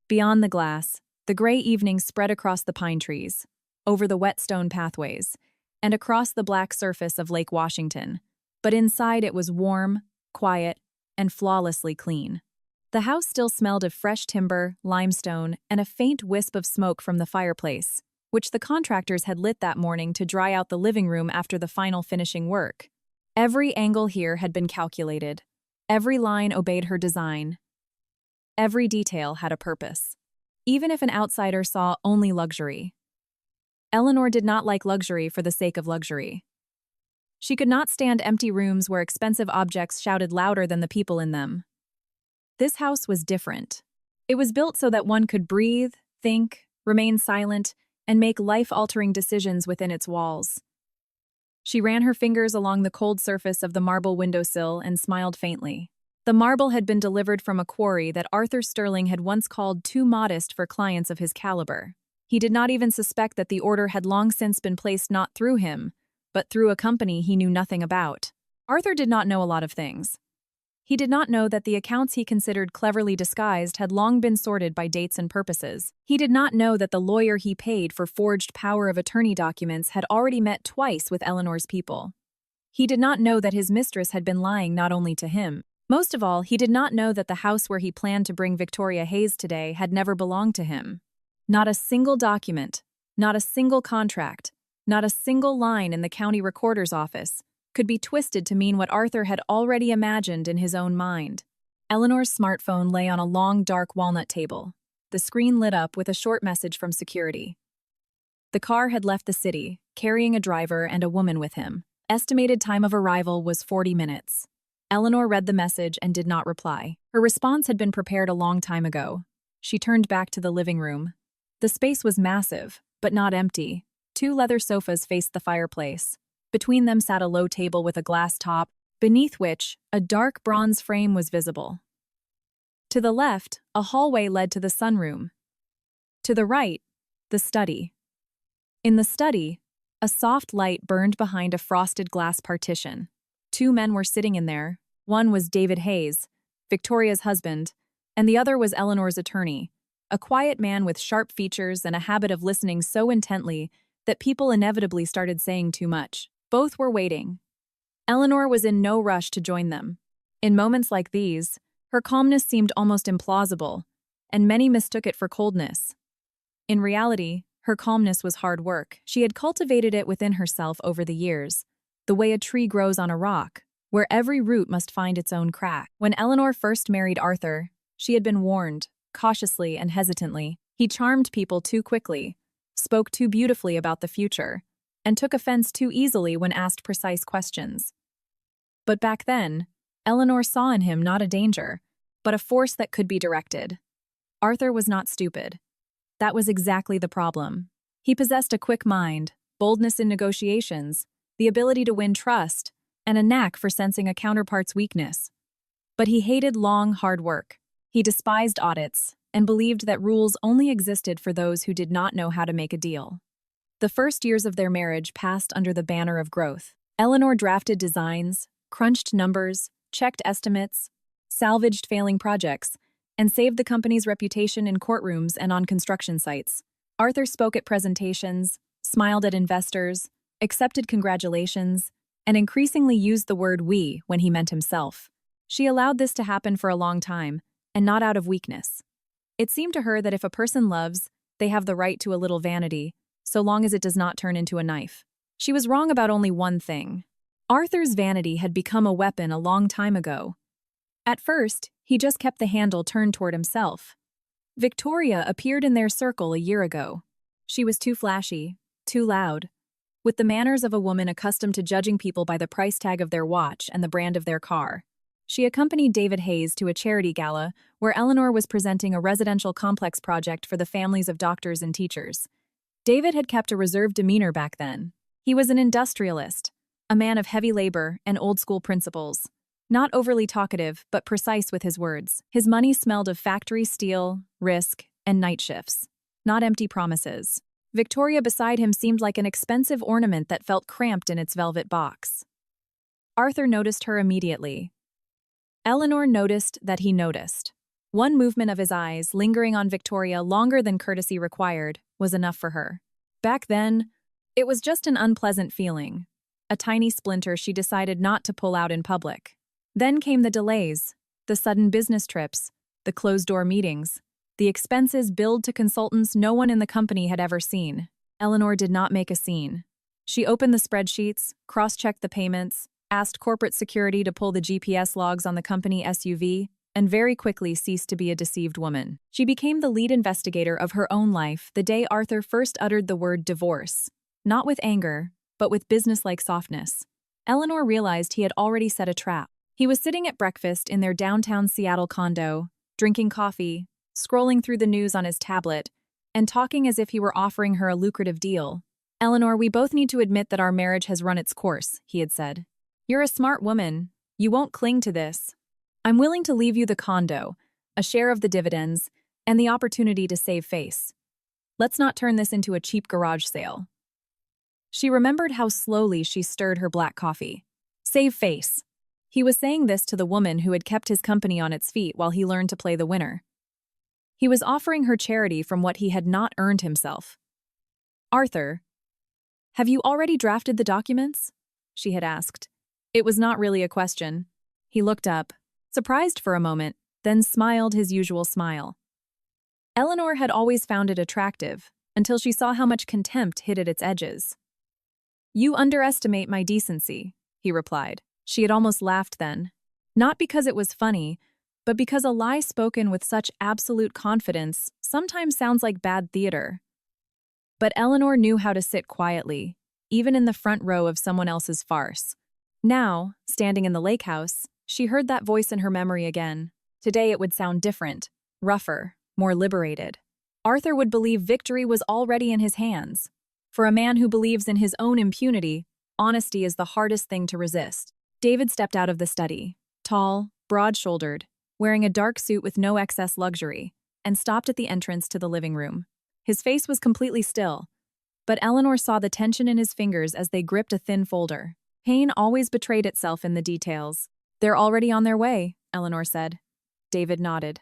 Beyond the glass, the gray evening spread across the pine trees, over the wet stone pathways, and across the black surface of Lake Washington. But inside it was warm, quiet, and flawlessly clean. The house still smelled of fresh timber, limestone, and a faint wisp of smoke from the fireplace, which the contractors had lit that morning to dry out the living room after the final finishing work. Every angle here had been calculated. Every line obeyed her design. Every detail had a purpose, even if an outsider saw only luxury. Eleanor did not like luxury for the sake of luxury. She could not stand empty rooms where expensive objects shouted louder than the people in them. This house was different. It was built so that one could breathe, think, remain silent, and make life-altering decisions within its walls. She ran her fingers along the cold surface of the marble windowsill and smiled faintly. The marble had been delivered from a quarry that Arthur Sterling had once called too modest for clients of his caliber. He did not even suspect that the order had long since been placed not through him, but through a company he knew nothing about. Arthur did not know a lot of things. He did not know that the accounts he considered cleverly disguised had long been sorted by dates and purposes. He did not know that the lawyer he paid for forged power of attorney documents had already met twice with Eleanor's people. He did not know that his mistress had been lying not only to him. Most of all, he did not know that the house where he planned to bring Victoria Hayes today had never belonged to him. Not a single document, not a single contract, not a single line in the county recorder's office could be twisted to mean what Arthur had already imagined in his own mind. Eleanor's smartphone lay on a long, dark walnut table. The screen lit up with a short message from security. The car had left the city, carrying a driver and a woman with him. Estimated time of arrival was 40 minutes. Eleanor read the message and did not reply. Her response had been prepared a long time ago. She turned back to the living room. The space was massive, but not empty. 2 leather sofas faced the fireplace. Between them sat a low table with a glass top, beneath which a dark bronze frame was visible. To the left, a hallway led to the sunroom. To the right, the study. In the study, a soft light burned behind a frosted glass partition. 2 men were sitting in there. One was David Hayes, Victoria's husband, and the other was Eleanor's attorney, a quiet man with sharp features and a habit of listening so intently that people inevitably started saying too much. Both were waiting. Eleanor was in no rush to join them. In moments like these, her calmness seemed almost implausible, and many mistook it for coldness. In reality, her calmness was hard work. She had cultivated it within herself over the years, the way a tree grows on a rock, where every root must find its own crack. When Eleanor first married Arthur, she had been warned, cautiously and hesitantly. He charmed people too quickly, spoke too beautifully about the future, and took offense too easily when asked precise questions. But back then, Eleanor saw in him not a danger, but a force that could be directed. Arthur was not stupid. That was exactly the problem. He possessed a quick mind, boldness in negotiations, the ability to win trust, and a knack for sensing a counterpart's weakness. But he hated long, hard work. He despised audits and believed that rules only existed for those who did not know how to make a deal. The first years of their marriage passed under the banner of growth. Eleanor drafted designs, crunched numbers, checked estimates, salvaged failing projects, and saved the company's reputation in courtrooms and on construction sites. Arthur spoke at presentations, smiled at investors, accepted congratulations, and increasingly used the word we when he meant himself. She allowed this to happen for a long time, and not out of weakness. It seemed to her that if a person loves, they have the right to a little vanity, so long as it does not turn into a knife. She was wrong about only one thing. Arthur's vanity had become a weapon a long time ago. At first, he just kept the handle turned toward himself. Victoria appeared in their circle a year ago. She was too flashy, too loud, with the manners of a woman accustomed to judging people by the price tag of their watch and the brand of their car. She accompanied David Hayes to a charity gala where Eleanor was presenting a residential complex project for the families of doctors and teachers. David had kept a reserved demeanor back then. He was an industrialist, a man of heavy labor and old-school principles. Not overly talkative, but precise with his words. His money smelled of factory steel, risk, and night shifts, not empty promises. Victoria beside him seemed like an expensive ornament that felt cramped in its velvet box. Arthur noticed her immediately. Eleanor noticed that he noticed. One movement of his eyes, lingering on Victoria longer than courtesy required, was enough for her. Back then, it was just an unpleasant feeling, a tiny splinter she decided not to pull out in public. Then came the delays, the sudden business trips, the closed-door meetings, the expenses billed to consultants no one in the company had ever seen. Eleanor did not make a scene. She opened the spreadsheets, cross-checked the payments, asked corporate security to pull the GPS logs on the company SUV, and very quickly ceased to be a deceived woman. She became the lead investigator of her own life the day Arthur first uttered the word divorce, not with anger, but with businesslike softness. Eleanor realized he had already set a trap. He was sitting at breakfast in their downtown Seattle condo, drinking coffee, scrolling through the news on his tablet, and talking as if he were offering her a lucrative deal. "Eleanor, we both need to admit that our marriage has run its course," he had said. "You're a smart woman. You won't cling to this. I'm willing to leave you the condo, a share of the dividends, and the opportunity to save face. Let's not turn this into a cheap garage sale." She remembered how slowly she stirred her black coffee. Save face. He was saying this to the woman who had kept his company on its feet while he learned to play the winner. He was offering her charity from what he had not earned himself. "Arthur, have you already drafted the documents?" she had asked. It was not really a question. He looked up, surprised for a moment, then smiled his usual smile. Eleanor had always found it attractive, until she saw how much contempt hid at its edges. "You underestimate my decency," he replied. She had almost laughed then. Not because it was funny, but because a lie spoken with such absolute confidence sometimes sounds like bad theater. But Eleanor knew how to sit quietly, even in the front row of someone else's farce. Now, standing in the lake house, she heard that voice in her memory again. Today it would sound different, rougher, more liberated. Arthur would believe victory was already in his hands. For a man who believes in his own impunity, honesty is the hardest thing to resist. David stepped out of the study, tall, broad-shouldered, wearing a dark suit with no excess luxury, and stopped at the entrance to the living room. His face was completely still, but Eleanor saw the tension in his fingers as they gripped a thin folder. Pain always betrayed itself in the details. "They're already on their way," Eleanor said. David nodded.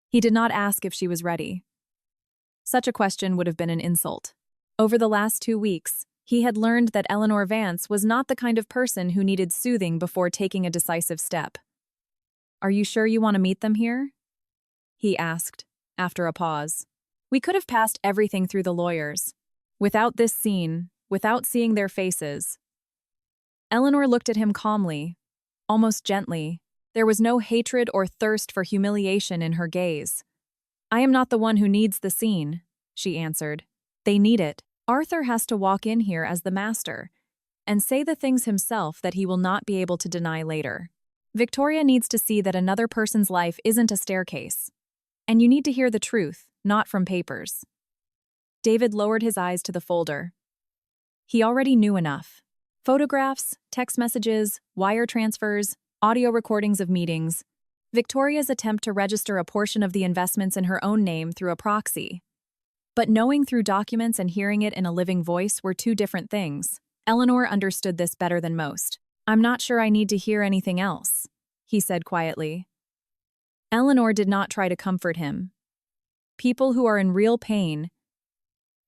He did not ask if she was ready. Such a question would have been an insult. Over the last 2 weeks, he had learned that Eleanor Vance was not the kind of person who needed soothing before taking a decisive step. "Are you sure you want to meet them here?" he asked, after a pause. "We could have passed everything through the lawyers. Without this scene, without seeing their faces." Eleanor looked at him calmly, almost gently. There was no hatred or thirst for humiliation in her gaze. "I am not the one who needs the scene," she answered. "They need it. Arthur has to walk in here as the master and say the things himself that he will not be able to deny later. Victoria needs to see that another person's life isn't a staircase. And you need to hear the truth, not from papers." David lowered his eyes to the folder. He already knew enough. Photographs, text messages, wire transfers, audio recordings of meetings. Victoria's attempt to register a portion of the investments in her own name through a proxy. But knowing through documents and hearing it in a living voice were two different things. Eleanor understood this better than most. "I'm not sure I need to hear anything else," he said quietly. Eleanor did not try to comfort him. People who are in real pain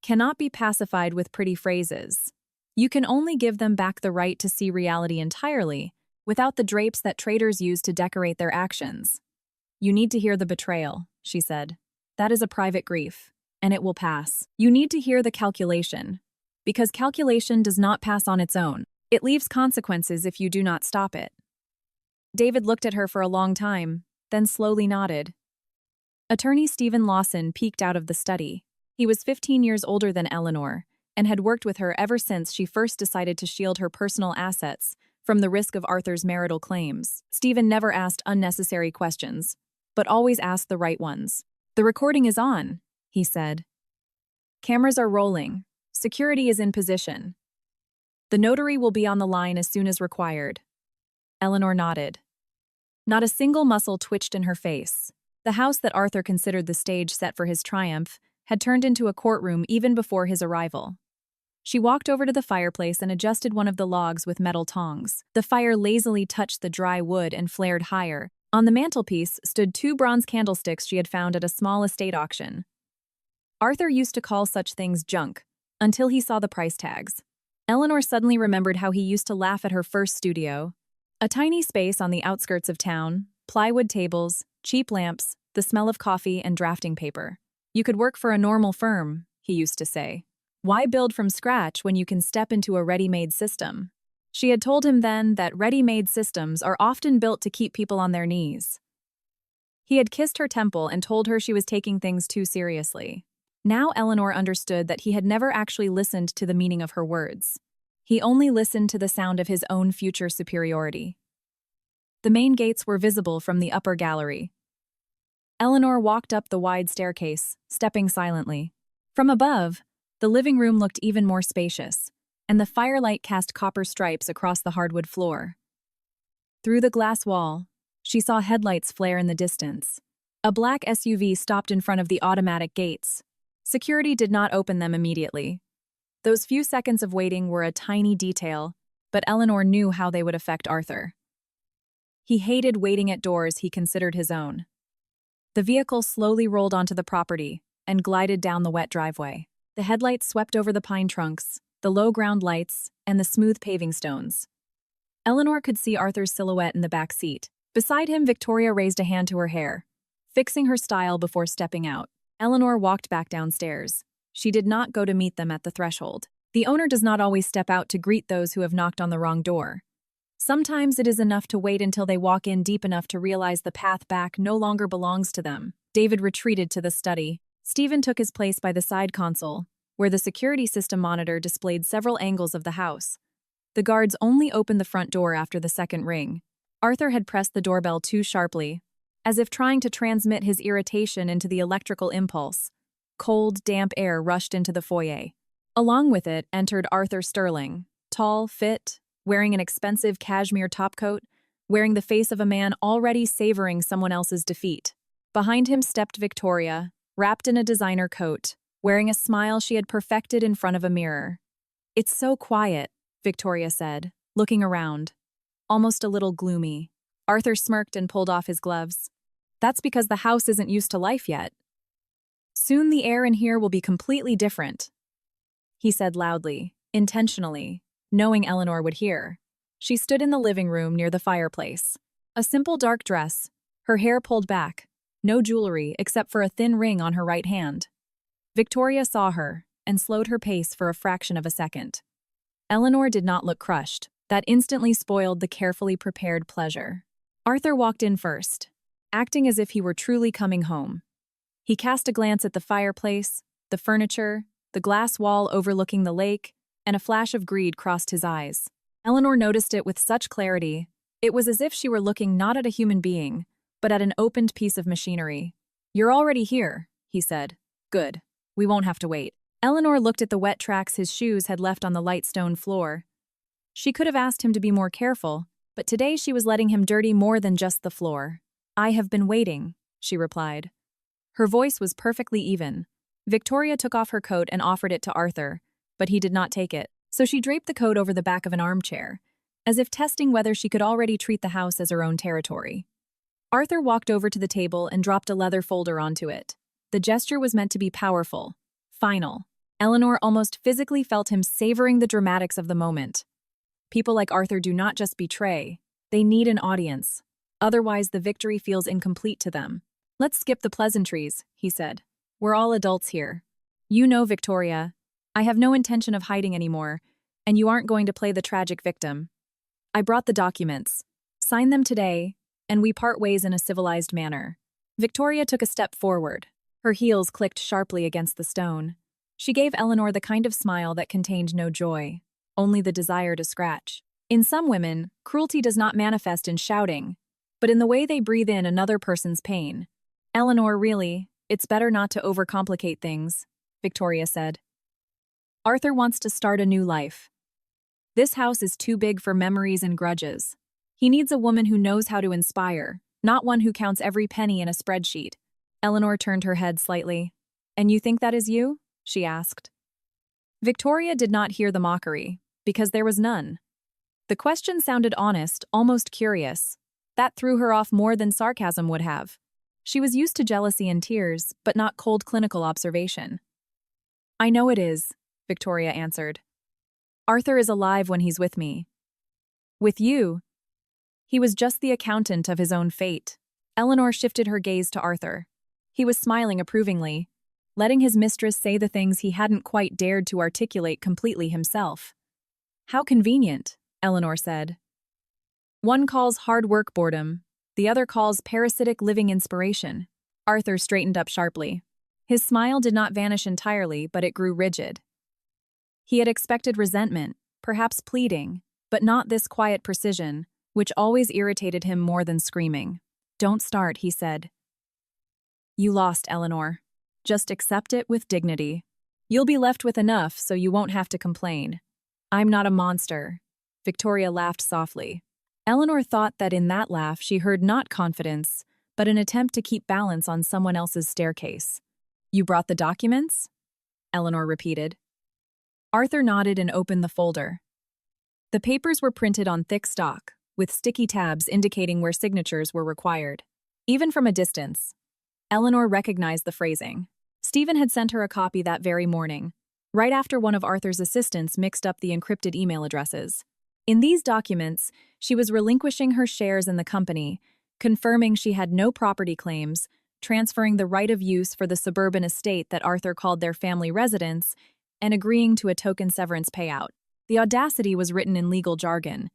cannot be pacified with pretty phrases. You can only give them back the right to see reality entirely, without the drapes that traitors use to decorate their actions. "You need to hear the betrayal," she said. "That is a private grief, and it will pass. You need to hear the calculation, because calculation does not pass on its own. It leaves consequences if you do not stop it." David looked at her for a long time, then slowly nodded. Attorney Stephen Lawson peeked out of the study. He was 15 years older than Eleanor, and had worked with her ever since she first decided to shield her personal assets from the risk of Arthur's marital claims. Stephen never asked unnecessary questions, but always asked the right ones. "The recording is on," he said. "Cameras are rolling. Security is in position. The notary will be on the line as soon as required." Eleanor nodded. Not a single muscle twitched in her face. The house that Arthur considered the stage set for his triumph had turned into a courtroom even before his arrival. She walked over to the fireplace and adjusted one of the logs with metal tongs. The fire lazily touched the dry wood and flared higher, On the mantelpiece stood 2 bronze candlesticks she had found at a small estate auction. Arthur used to call such things junk, until he saw the price tags. Eleanor suddenly remembered how he used to laugh at her first studio. A tiny space on the outskirts of town, plywood tables, cheap lamps, the smell of coffee and drafting paper. You could work for a normal firm, he used to say. Why build from scratch when you can step into a ready-made system? She had told him then that ready-made systems are often built to keep people on their knees. He had kissed her temple and told her she was taking things too seriously. Now Eleanor understood that he had never actually listened to the meaning of her words. He only listened to the sound of his own future superiority. The main gates were visible from the upper gallery. Eleanor walked up the wide staircase, stepping silently. From above, the living room looked even more spacious, and the firelight cast copper stripes across the hardwood floor. Through the glass wall, she saw headlights flare in the distance. A black SUV stopped in front of the automatic gates. Security did not open them immediately. Those few seconds of waiting were a tiny detail, but Eleanor knew how they would affect Arthur. He hated waiting at doors he considered his own. The vehicle slowly rolled onto the property and glided down the wet driveway. The headlights swept over the pine trunks, the low ground lights, and the smooth paving stones. Eleanor could see Arthur's silhouette in the back seat. Beside him, Victoria raised a hand to her hair, fixing her style before stepping out. Eleanor walked back downstairs. She did not go to meet them at the threshold. The owner does not always step out to greet those who have knocked on the wrong door. Sometimes it is enough to wait until they walk in deep enough to realize the path back no longer belongs to them. David retreated to the study. Stephen took his place by the side console, where the security system monitor displayed several angles of the house. The guards only opened the front door after the second ring. Arthur had pressed the doorbell too sharply, as if trying to transmit his irritation into the electrical impulse. Cold, damp air rushed into the foyer. Along with it entered Arthur Sterling, tall, fit, wearing an expensive cashmere topcoat, wearing the face of a man already savoring someone else's defeat. Behind him stepped Victoria, wrapped in a designer coat, wearing a smile she had perfected in front of a mirror. "It's so quiet," Victoria said, looking around, almost a little gloomy. Arthur smirked and pulled off his gloves. "That's because the house isn't used to life yet. Soon the air in here will be completely different," he said loudly, intentionally, knowing Eleanor would hear. She stood in the living room near the fireplace. A simple dark dress, her hair pulled back, no jewelry except for a thin ring on her right hand. Victoria saw her and slowed her pace for a fraction of a second. Eleanor did not look crushed. That instantly spoiled the carefully prepared pleasure. Arthur walked in first, acting as if he were truly coming home. He cast a glance at the fireplace, the furniture, the glass wall overlooking the lake, and a flash of greed crossed his eyes. Eleanor noticed it with such clarity. It was as if she were looking not at a human being, but at an opened piece of machinery. "You're already here," he said. "Good. We won't have to wait." Eleanor looked at the wet tracks his shoes had left on the light stone floor. She could have asked him to be more careful, but today she was letting him dirty more than just the floor. "I have been waiting," she replied. Her voice was perfectly even. Victoria took off her coat and offered it to Arthur, but he did not take it, so she draped the coat over the back of an armchair, as if testing whether she could already treat the house as her own territory. Arthur walked over to the table and dropped a leather folder onto it. The gesture was meant to be powerful, final. Eleanor almost physically felt him savoring the dramatics of the moment. People like Arthur do not just betray, they need an audience. Otherwise, the victory feels incomplete to them. "Let's skip the pleasantries," he said. "We're all adults here. You know, Victoria, I have no intention of hiding anymore, and you aren't going to play the tragic victim. I brought the documents. Sign them today, and we part ways in a civilized manner." Victoria took a step forward. Her heels clicked sharply against the stone. She gave Eleanor the kind of smile that contained no joy, only the desire to scratch. In some women, cruelty does not manifest in shouting, but in the way they breathe in another person's pain. "Eleanor, really, it's better not to overcomplicate things," Victoria said. "Arthur wants to start a new life. This house is too big for memories and grudges. He needs a woman who knows how to inspire, not one who counts every penny in a spreadsheet." Eleanor turned her head slightly. "And you think that is you?" she asked. Victoria did not hear the mockery, because there was none. The question sounded honest, almost curious. That threw her off more than sarcasm would have. She was used to jealousy and tears, but not cold clinical observation. "I know it is," Victoria answered. "Arthur is alive when he's with me. With you, he was just the accountant of his own fate." Eleanor shifted her gaze to Arthur. He was smiling approvingly, letting his mistress say the things he hadn't quite dared to articulate completely himself. "How convenient," Eleanor said. "One calls hard work boredom, the other calls parasitic living inspiration." Arthur straightened up sharply. His smile did not vanish entirely, but it grew rigid. He had expected resentment, perhaps pleading, but not this quiet precision, which always irritated him more than screaming. "Don't start," he said. "You lost, Eleanor. Just accept it with dignity. You'll be left with enough so you won't have to complain. I'm not a monster." Victoria laughed softly. Eleanor thought that in that laugh she heard not confidence, but an attempt to keep balance on someone else's staircase. "You brought the documents?" Eleanor repeated. Arthur nodded and opened the folder. The papers were printed on thick stock, with sticky tabs indicating where signatures were required. Even from a distance, Eleanor recognized the phrasing. Stephen had sent her a copy that very morning, right after one of Arthur's assistants mixed up the encrypted email addresses. In these documents, she was relinquishing her shares in the company, confirming she had no property claims, transferring the right of use for the suburban estate that Arthur called their family residence, and agreeing to a token severance payout. The audacity was written in legal jargon,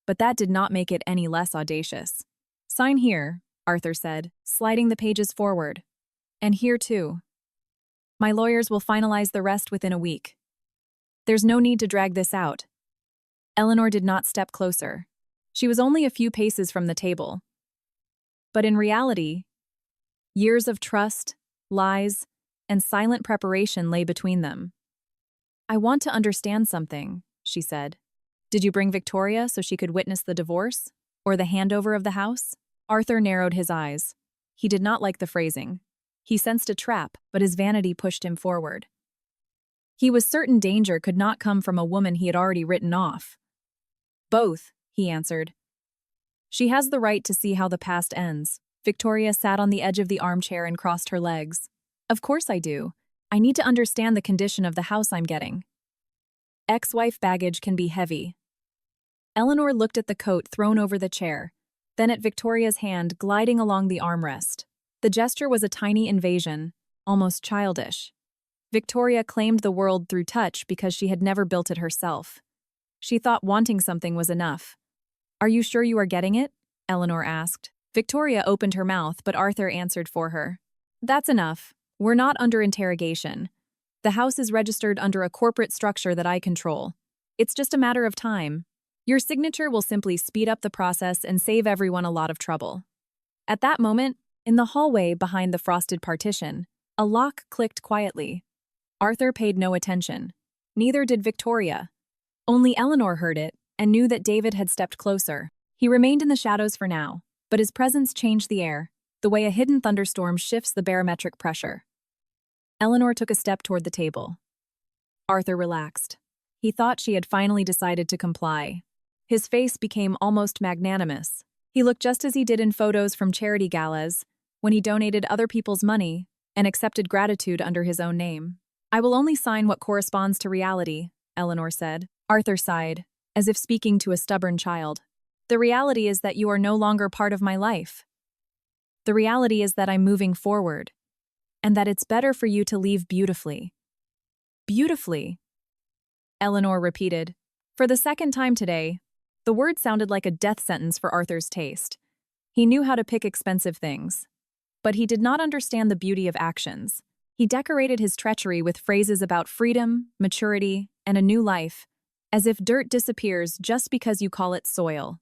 but that did not make it any less audacious. "Sign here," Arthur said, sliding the pages forward. "And here too. My lawyers will finalize the rest within a week. There's no need to drag this out." Eleanor did not step closer. She was only a few paces from the table. But in reality, years of trust, lies, and silent preparation lay between them. "I want to understand something," she said. "Did you bring Victoria so she could witness the divorce? Or the handover of the house?" Arthur narrowed his eyes. He did not like the phrasing. He sensed a trap, but his vanity pushed him forward. He was certain danger could not come from a woman he had already written off. "Both," he answered. "She has the right to see how the past ends." Victoria sat on the edge of the armchair and crossed her legs. "Of course I do. I need to understand the condition of the house I'm getting. Ex-wife baggage can be heavy." Eleanor looked at the coat thrown over the chair, then at Victoria's hand gliding along the armrest. The gesture was a tiny invasion, almost childish. Victoria claimed the world through touch because she had never built it herself. She thought wanting something was enough. "Are you sure you are getting it?" Eleanor asked. Victoria opened her mouth, but Arthur answered for her. "That's enough. We're not under interrogation. The house is registered under a corporate structure that I control. It's just a matter of time. Your signature will simply speed up the process and save everyone a lot of trouble." At that moment, in the hallway behind the frosted partition, a lock clicked quietly. Arthur paid no attention. Neither did Victoria. Only Eleanor heard it and knew that David had stepped closer. He remained in the shadows for now, but his presence changed the air, the way a hidden thunderstorm shifts the barometric pressure. Eleanor took a step toward the table. Arthur relaxed. He thought she had finally decided to comply. His face became almost magnanimous. He looked just as he did in photos from charity galas, when he donated other people's money and accepted gratitude under his own name. "I will only sign what corresponds to reality," Eleanor said. Arthur sighed, as if speaking to a stubborn child. "The reality is that you are no longer part of my life. The reality is that I'm moving forward, and that it's better for you to leave beautifully." "Beautifully," Eleanor repeated. For the second time today, the word sounded like a death sentence for Arthur's taste. He knew how to pick expensive things, but he did not understand the beauty of actions. He decorated his treachery with phrases about freedom, maturity, and a new life, as if dirt disappears just because you call it soil.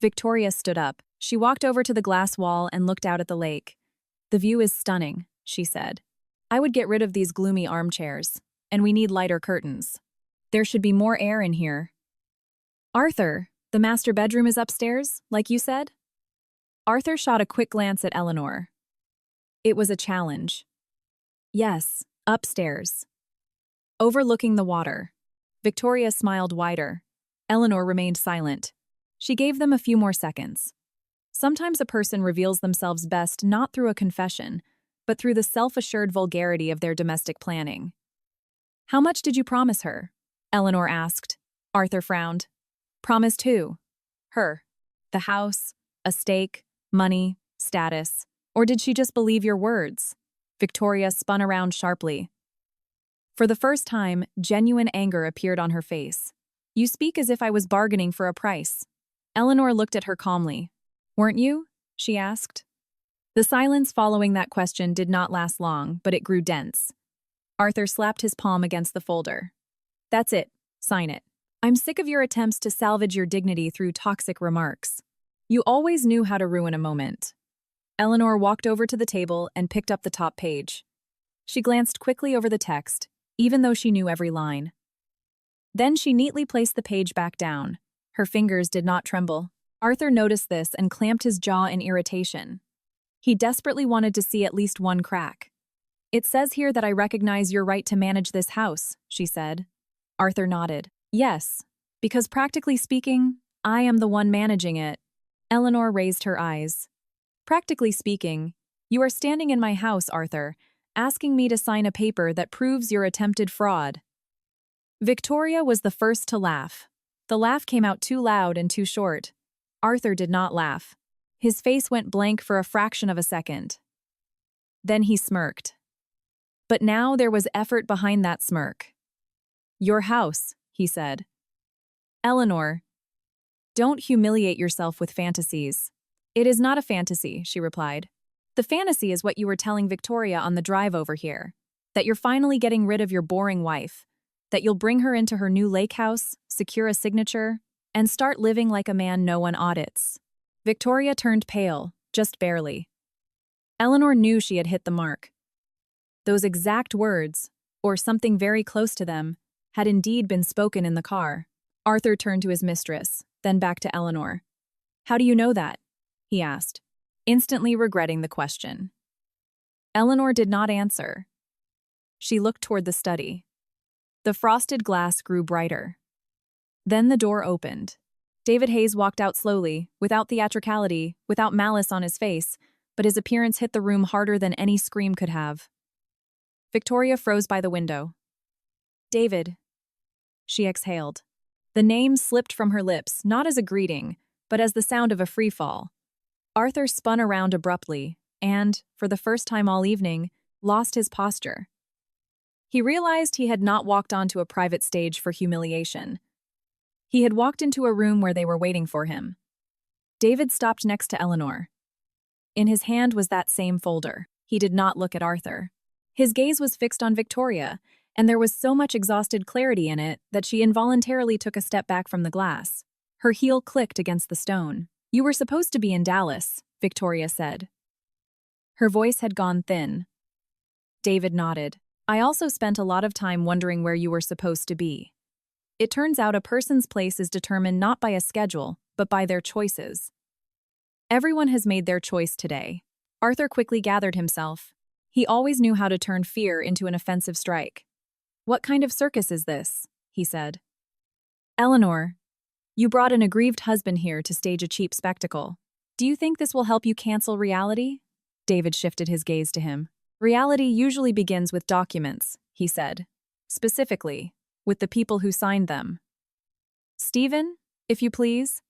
Victoria stood up. She walked over to the glass wall and looked out at the lake. "The view is stunning," she said. "I would get rid of these gloomy armchairs, and we need lighter curtains. There should be more air in here." "Arthur, the master bedroom is upstairs, like you said?" Arthur shot a quick glance at Eleanor. It was a challenge. "Yes, upstairs." Overlooking the water. Victoria smiled wider. Eleanor remained silent. She gave them a few more seconds. Sometimes a person reveals themselves best not through a confession, but through the self-assured vulgarity of their domestic planning. "How much did you promise her?" Eleanor asked. Arthur frowned. "Promised who?" "Her. The house, a stake, money, status. Or did she just believe your words?" Victoria spun around sharply. For the first time, genuine anger appeared on her face. "You speak as if I was bargaining for a price." Eleanor looked at her calmly. "Weren't you?" she asked. The silence following that question did not last long, but it grew dense. Arthur slapped his palm against the folder. "That's it. Sign it. I'm sick of your attempts to salvage your dignity through toxic remarks. You always knew how to ruin a moment." Eleanor walked over to the table and picked up the top page. She glanced quickly over the text, even though she knew every line. Then she neatly placed the page back down. Her fingers did not tremble. Arthur noticed this and clamped his jaw in irritation. He desperately wanted to see at least one crack. "It says here that I recognize your right to manage this house," she said. Arthur nodded. "Yes, because practically speaking, I am the one managing it." Eleanor raised her eyes. "Practically speaking, you are standing in my house, Arthur, asking me to sign a paper that proves your attempted fraud." Victoria was the first to laugh. The laugh came out too loud and too short. Arthur did not laugh. His face went blank for a fraction of a second. Then he smirked. But now there was effort behind that smirk. "Your house," he said. "Eleanor, don't humiliate yourself with fantasies." "It is not a fantasy," she replied. "The fantasy is what you were telling Victoria on the drive over here, that you're finally getting rid of your boring wife, that you'll bring her into her new lake house, secure a signature, and start living like a man no one audits." Victoria turned pale, just barely. Eleanor knew she had hit the mark. Those exact words, or something very close to them, had indeed been spoken in the car. Arthur turned to his mistress, then back to Eleanor. "How do you know that?" he asked, instantly regretting the question. Eleanor did not answer. She looked toward the study. The frosted glass grew brighter. Then the door opened. David Hayes walked out slowly, without theatricality, without malice on his face, but his appearance hit the room harder than any scream could have. Victoria froze by the window. "David," she exhaled. The name slipped from her lips, not as a greeting, but as the sound of a freefall. Arthur spun around abruptly and, for the first time all evening, lost his posture. He realized he had not walked onto a private stage for humiliation. He had walked into a room where they were waiting for him. David stopped next to Eleanor. In his hand was that same folder. He did not look at Arthur. His gaze was fixed on Victoria, and there was so much exhausted clarity in it that she involuntarily took a step back from the glass. Her heel clicked against the stone. "You were supposed to be in Dallas," Victoria said. Her voice had gone thin. David nodded. "I also spent a lot of time wondering where you were supposed to be. It turns out a person's place is determined not by a schedule, but by their choices. Everyone has made their choice today." Arthur quickly gathered himself. He always knew how to turn fear into an offensive strike. "What kind of circus is this?" he said. "Eleanor, you brought an aggrieved husband here to stage a cheap spectacle. Do you think this will help you cancel reality?" David shifted his gaze to him. "Reality usually begins with documents," he said. "Specifically, with the people who signed them. Stephen, if you please."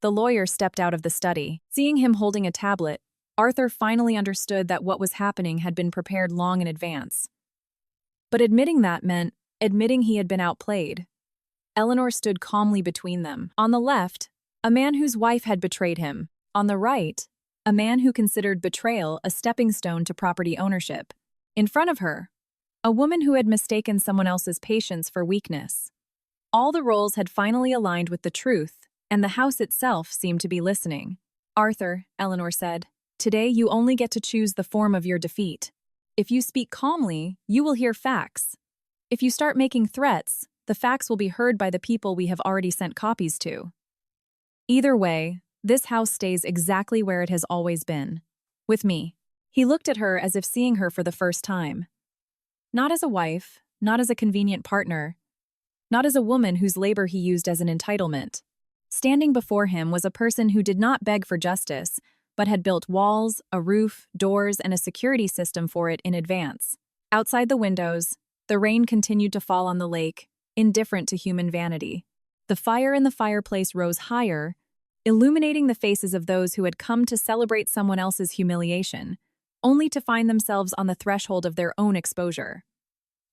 The lawyer stepped out of the study. Seeing him holding a tablet, Arthur finally understood that what was happening had been prepared long in advance. But admitting that meant admitting he had been outplayed. Eleanor stood calmly between them. On the left, a man whose wife had betrayed him. On the right, a man who considered betrayal a stepping stone to property ownership. In front of her, a woman who had mistaken someone else's patience for weakness. All the roles had finally aligned with the truth, and the house itself seemed to be listening. "Arthur," Eleanor said, "today you only get to choose the form of your defeat. If you speak calmly, you will hear facts. If you start making threats, the facts will be heard by the people we have already sent copies to. Either way, this house stays exactly where it has always been. With me." He looked at her as if seeing her for the first time. Not as a wife, not as a convenient partner, not as a woman whose labor he used as an entitlement. Standing before him was a person who did not beg for justice, but had built walls, a roof, doors, and a security system for it in advance. Outside the windows, the rain continued to fall on the lake, indifferent to human vanity. The fire in the fireplace rose higher, illuminating the faces of those who had come to celebrate someone else's humiliation, only to find themselves on the threshold of their own exposure.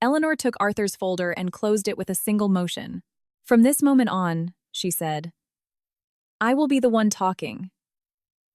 Eleanor took Arthur's folder and closed it with a single motion. "From this moment on," she said, "I will be the one talking."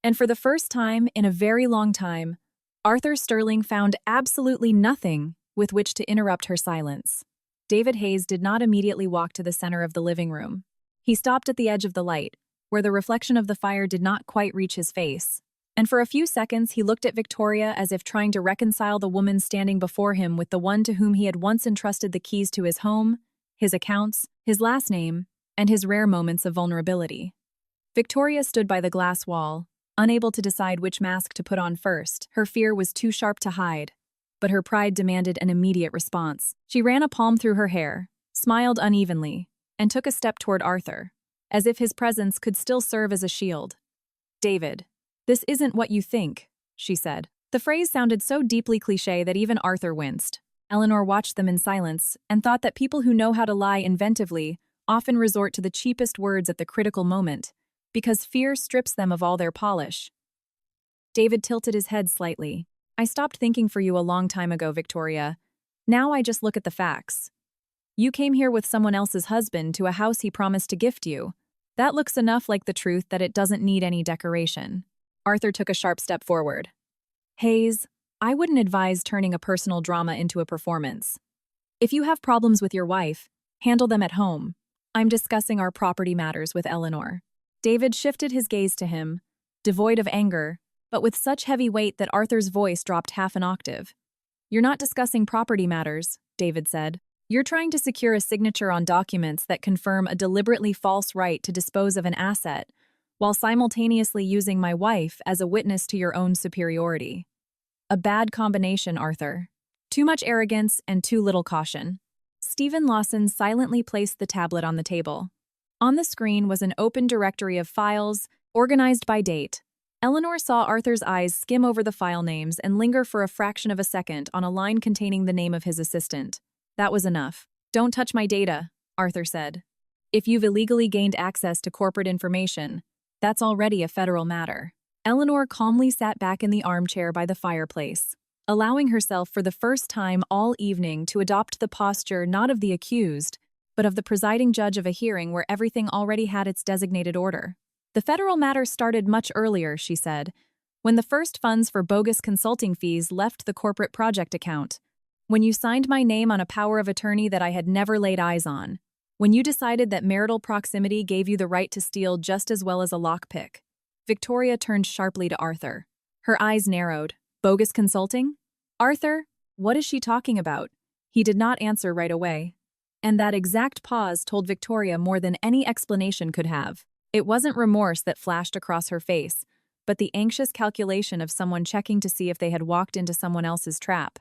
And for the first time in a very long time, Arthur Sterling found absolutely nothing with which to interrupt her silence. David Hayes did not immediately walk to the center of the living room. He stopped at the edge of the light, where the reflection of the fire did not quite reach his face. And for a few seconds he looked at Victoria as if trying to reconcile the woman standing before him with the one to whom he had once entrusted the keys to his home, his accounts, his last name, and his rare moments of vulnerability. Victoria stood by the glass wall, unable to decide which mask to put on first. Her fear was too sharp to hide, but her pride demanded an immediate response. She ran a palm through her hair, smiled unevenly, and took a step toward Arthur, as if his presence could still serve as a shield. "David, this isn't what you think," she said. The phrase sounded so deeply cliché that even Arthur winced. Eleanor watched them in silence and thought that people who know how to lie inventively often resort to the cheapest words at the critical moment, because fear strips them of all their polish. David tilted his head slightly. "I stopped thinking for you a long time ago, Victoria. Now I just look at the facts. You came here with someone else's husband to a house he promised to gift you. That looks enough like the truth that it doesn't need any decoration." Arthur took a sharp step forward. "Hayes, I wouldn't advise turning a personal drama into a performance. If you have problems with your wife, handle them at home. I'm discussing our property matters with Eleanor." David shifted his gaze to him, devoid of anger, but with such heavy weight that Arthur's voice dropped half an octave. "You're not discussing property matters," David said. "You're trying to secure a signature on documents that confirm a deliberately false right to dispose of an asset, while simultaneously using my wife as a witness to your own superiority. A bad combination, Arthur. Too much arrogance and too little caution." Stephen Lawson silently placed the tablet on the table. On the screen was an open directory of files, organized by date. Eleanor saw Arthur's eyes skim over the file names and linger for a fraction of a second on a line containing the name of his assistant. That was enough. "Don't touch my data," Arthur said. "If you've illegally gained access to corporate information, that's already a federal matter." Eleanor calmly sat back in the armchair by the fireplace, allowing herself for the first time all evening to adopt the posture not of the accused, but of the presiding judge of a hearing where everything already had its designated order. "The federal matter started much earlier," she said, "when the first funds for bogus consulting fees left the corporate project account. When you signed my name on a power of attorney that I had never laid eyes on. When you decided that marital proximity gave you the right to steal just as well as a lockpick." Victoria turned sharply to Arthur. Her eyes narrowed. "Bogus consulting? Arthur, what is she talking about?" He did not answer right away. And that exact pause told Victoria more than any explanation could have. It wasn't remorse that flashed across her face, but the anxious calculation of someone checking to see if they had walked into someone else's trap.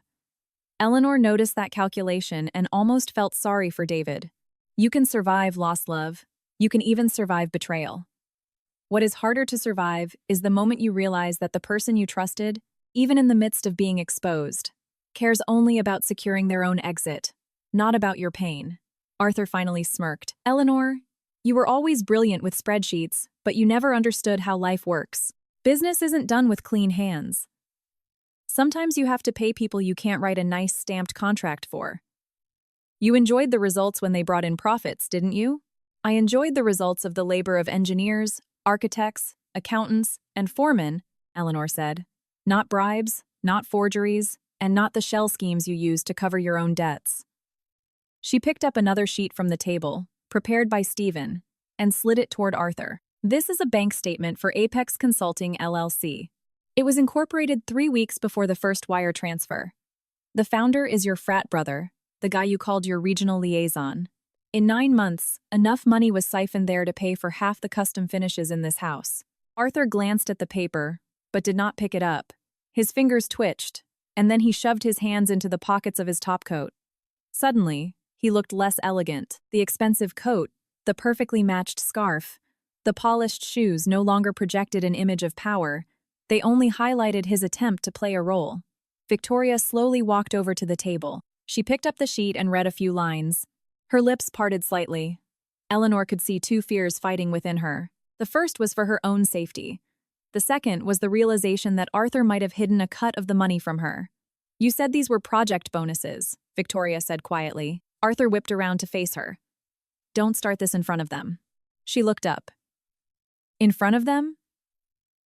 Eleanor noticed that calculation and almost felt sorry for David. You can survive lost love. You can even survive betrayal. What is harder to survive is the moment you realize that the person you trusted, even in the midst of being exposed, cares only about securing their own exit, not about your pain. Arthur finally smirked. "Eleanor, you were always brilliant with spreadsheets, but you never understood how life works. Business isn't done with clean hands. Sometimes you have to pay people you can't write a nice stamped contract for. You enjoyed the results when they brought in profits, didn't you? I enjoyed the results of the labor of engineers, architects, accountants, and foremen," Eleanor said. "Not bribes, not forgeries, and not the shell schemes you used to cover your own debts." She picked up another sheet from the table, prepared by Stephen, and slid it toward Arthur. "This is a bank statement for Apex Consulting, LLC. It was incorporated 3 weeks before the first wire transfer. The founder is your frat brother, the guy you called your regional liaison. In 9 months, enough money was siphoned there to pay for half the custom finishes in this house." Arthur glanced at the paper, but did not pick it up. His fingers twitched, and then he shoved his hands into the pockets of his topcoat. Suddenly, he looked less elegant. The expensive coat, the perfectly matched scarf, The polished shoes no longer projected an image of power, they only highlighted his attempt to play a role. Victoria slowly walked over to the table. She picked up the sheet and read a few lines. Her lips parted slightly. Eleanor could see two fears fighting within her. The first was for her own safety. The second was the realization that Arthur might have hidden a cut of the money from her. "You said these were project bonuses," Victoria said quietly. Arthur whipped around to face her. "Don't start this in front of them." She looked up. "In front of them?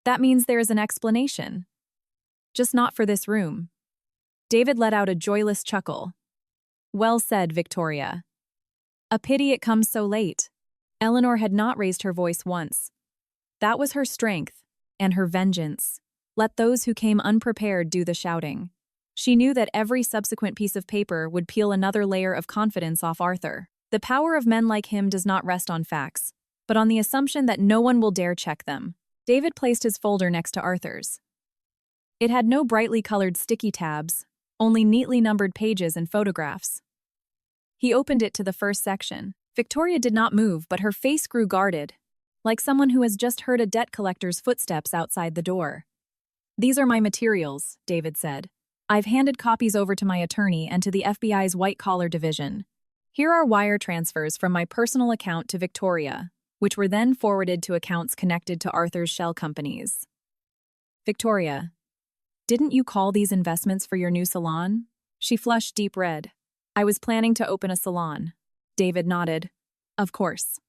That means there is an explanation. Just not for this room." David let out a joyless chuckle. "Well said, Victoria. A pity it comes so late." Eleanor had not raised her voice once. That was her strength, and her vengeance. Let those who came unprepared do the shouting. She knew that every subsequent piece of paper would peel another layer of confidence off Arthur. The power of men like him does not rest on facts, but on the assumption that no one will dare check them. David placed his folder next to Arthur's. It had no brightly colored sticky tabs, only neatly numbered pages and photographs. He opened it to the first section. Victoria did not move, but her face grew guarded, like someone who has just heard a debt collector's footsteps outside the door. "These are my materials," David said. "I've handed copies over to my attorney and to the FBI's white-collar division. Here are wire transfers from my personal account to Victoria, which were then forwarded to accounts connected to Arthur's shell companies." "Victoria, didn't you call these investments for your new salon?" She flushed deep red. "I was planning to open a salon." David nodded. "Of course.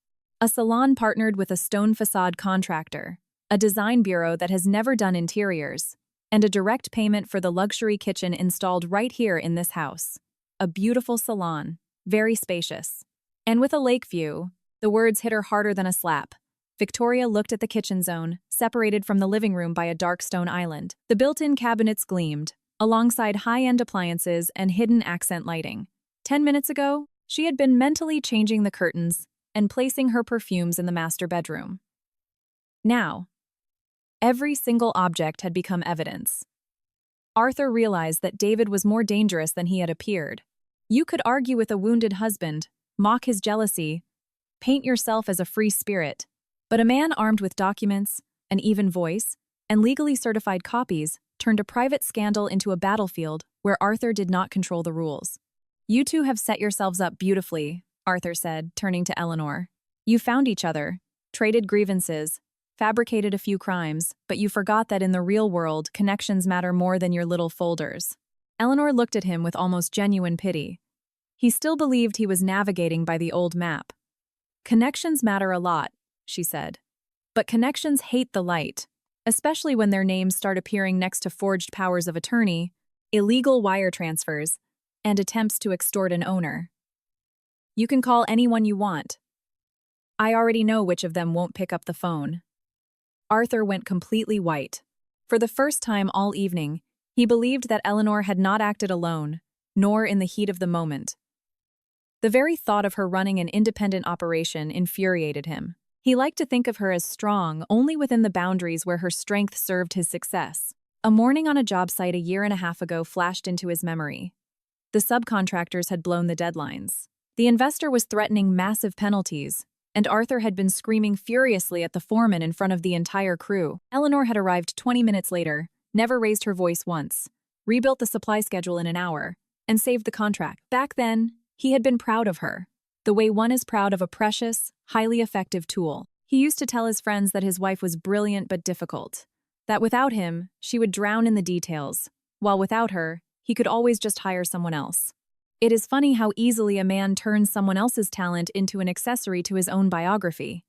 A salon partnered with a stone facade contractor, a design bureau that has never done interiors, and a direct payment for the luxury kitchen installed right here in this house. A beautiful salon, very spacious. And with a lake view." The words hit her harder than a slap. Victoria looked at the kitchen zone, separated from the living room by a dark stone island. The built-in cabinets gleamed, alongside high-end appliances and hidden accent lighting. 10 minutes ago, she had been mentally changing the curtains and placing her perfumes in the master bedroom. Now, every single object had become evidence. Arthur realized that David was more dangerous than he had appeared. You could argue with a wounded husband, mock his jealousy, paint yourself as a free spirit, but a man armed with documents, an even voice, and legally certified copies turned a private scandal into a battlefield where Arthur did not control the rules. "You two have set yourselves up beautifully," Arthur said, turning to Eleanor. "You found each other, traded grievances, fabricated a few crimes, but you forgot that in the real world, connections matter more than your little folders." Eleanor looked at him with almost genuine pity. He still believed he was navigating by the old map. "Connections matter a lot," she said. "But connections hate the light, especially when their names start appearing next to forged powers of attorney, illegal wire transfers, and attempts to extort an owner. You can call anyone you want. I already know which of them won't pick up the phone." Arthur went completely white. For the first time all evening, he believed that Eleanor had not acted alone, nor in the heat of the moment. The very thought of her running an independent operation infuriated him. He liked to think of her as strong only within the boundaries where her strength served his success. A morning on a job site a year and a half ago flashed into his memory. The subcontractors had blown the deadlines. The investor was threatening massive penalties, and Arthur had been screaming furiously at the foreman in front of the entire crew. Eleanor had arrived 20 minutes later, never raised her voice once, rebuilt the supply schedule in an hour, and saved the contract. Back then, he had been proud of her, the way one is proud of a precious, highly effective tool. He used to tell his friends that his wife was brilliant but difficult, that without him, she would drown in the details, while without her, he could always just hire someone else. It is funny how easily a man turns someone else's talent into an accessory to his own biography.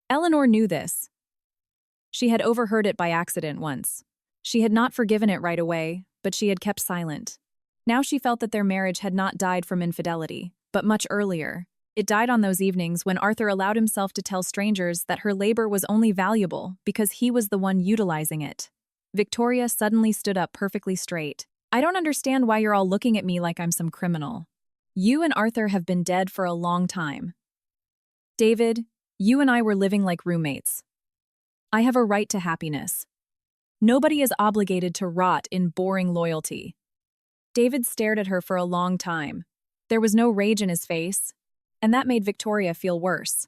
Eleanor knew this. She had overheard it by accident once. She had not forgiven it right away, but she had kept silent. Now she felt that their marriage had not died from infidelity, but much earlier. It died on those evenings when Arthur allowed himself to tell strangers that her labor was only valuable because he was the one utilizing it. Victoria suddenly stood up perfectly straight. "I don't understand why you're all looking at me like I'm some criminal. You and Arthur have been dead for a long time. David, you and I were living like roommates. I have a right to happiness. Nobody is obligated to rot in boring loyalty." David stared at her for a long time. There was no rage in his face, and that made Victoria feel worse.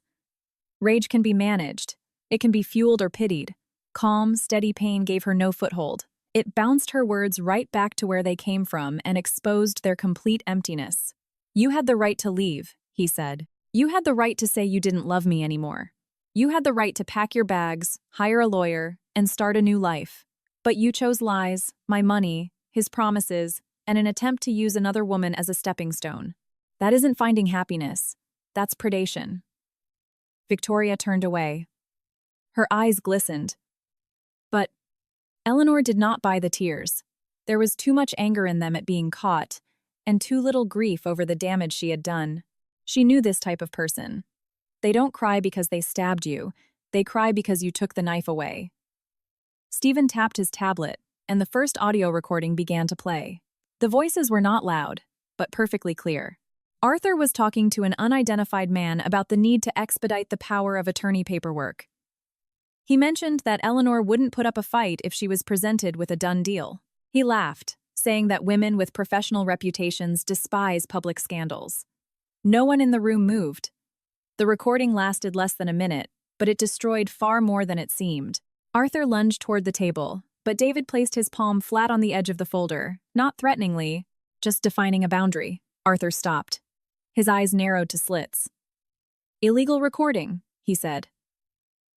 Rage can be managed. It can be fueled or pitied. Calm, steady pain gave her no foothold. It bounced her words right back to where they came from and exposed their complete emptiness. "You had the right to leave," he said. "You had the right to say you didn't love me anymore. You had the right to pack your bags, hire a lawyer, and start a new life. But you chose lies, my money, his promises, and an attempt to use another woman as a stepping stone. That isn't finding happiness. That's predation." Victoria turned away. Her eyes glistened. But Eleanor did not buy the tears. There was too much anger in them at being caught, and too little grief over the damage she had done. She knew this type of person. They don't cry because they stabbed you. They cry because you took the knife away. Stephen tapped his tablet, and the first audio recording began to play. The voices were not loud, but perfectly clear. Arthur was talking to an unidentified man about the need to expedite the power of attorney paperwork. He mentioned that Eleanor wouldn't put up a fight if she was presented with a done deal. He laughed, saying that women with professional reputations despise public scandals. No one in the room moved. The recording lasted less than a minute, but it destroyed far more than it seemed. Arthur lunged toward the table, but David placed his palm flat on the edge of the folder, not threateningly, just defining a boundary. Arthur stopped. His eyes narrowed to slits. "Illegal recording," he said.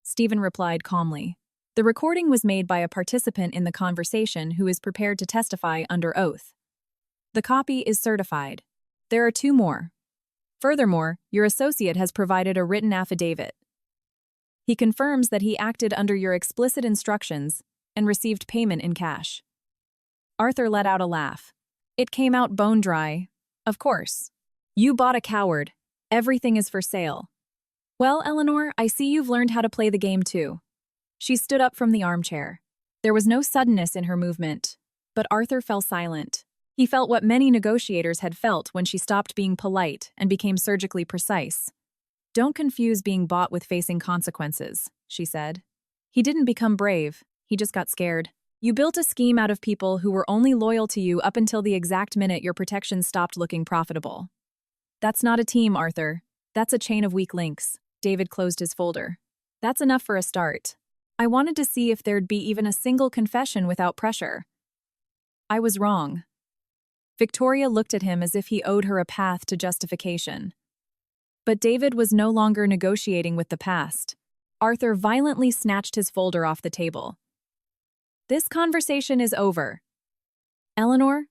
Stephen replied calmly. "The recording was made by a participant in the conversation who is prepared to testify under oath. The copy is certified. There are 2 more. Furthermore, your associate has provided a written affidavit. He confirms that he acted under your explicit instructions and received payment in cash." Arthur let out a laugh. It came out bone dry. "Of course. You bought a coward. Everything is for sale. Well, Eleanor, I see you've learned how to play the game too." She stood up from the armchair. There was no suddenness in her movement, but Arthur fell silent. He felt what many negotiators had felt when she stopped being polite and became surgically precise. "Don't confuse being bought with facing consequences," she said. "He didn't become brave. He just got scared. You built a scheme out of people who were only loyal to you up until the exact minute your protection stopped looking profitable. That's not a team, Arthur. That's a chain of weak links." David closed his folder. "That's enough for a start. I wanted to see if there'd be even a single confession without pressure. I was wrong." Victoria looked at him as if he owed her a path to justification. But David was no longer negotiating with the past. Arthur violently snatched his folder off the table. "This conversation is over. Eleanor,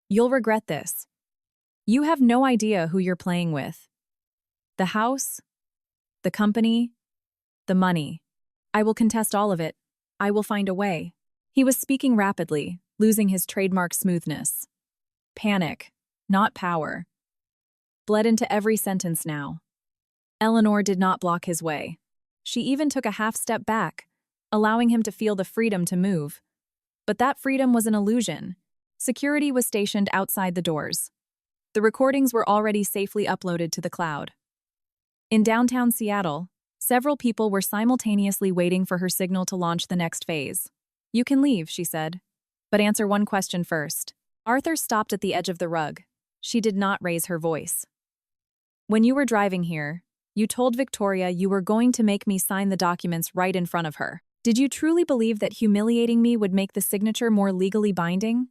you'll regret this. You have no idea who you're playing with. The house, the company, the money. I will contest all of it. I will find a way." He was speaking rapidly, losing his trademark smoothness. Panic, not power, bled into every sentence now. Eleanor did not block his way. She even took a half step back, allowing him to feel the freedom to move. But that freedom was an illusion. Security was stationed outside the doors. The recordings were already safely uploaded to the cloud. In downtown Seattle, several people were simultaneously waiting for her signal to launch the next phase. "You can leave," she said, "but answer one question first." Arthur stopped at the edge of the rug. She did not raise her voice. "When you were driving here, you told Victoria you were going to make me sign the documents right in front of her. Did you truly believe that humiliating me would make the signature more legally binding?"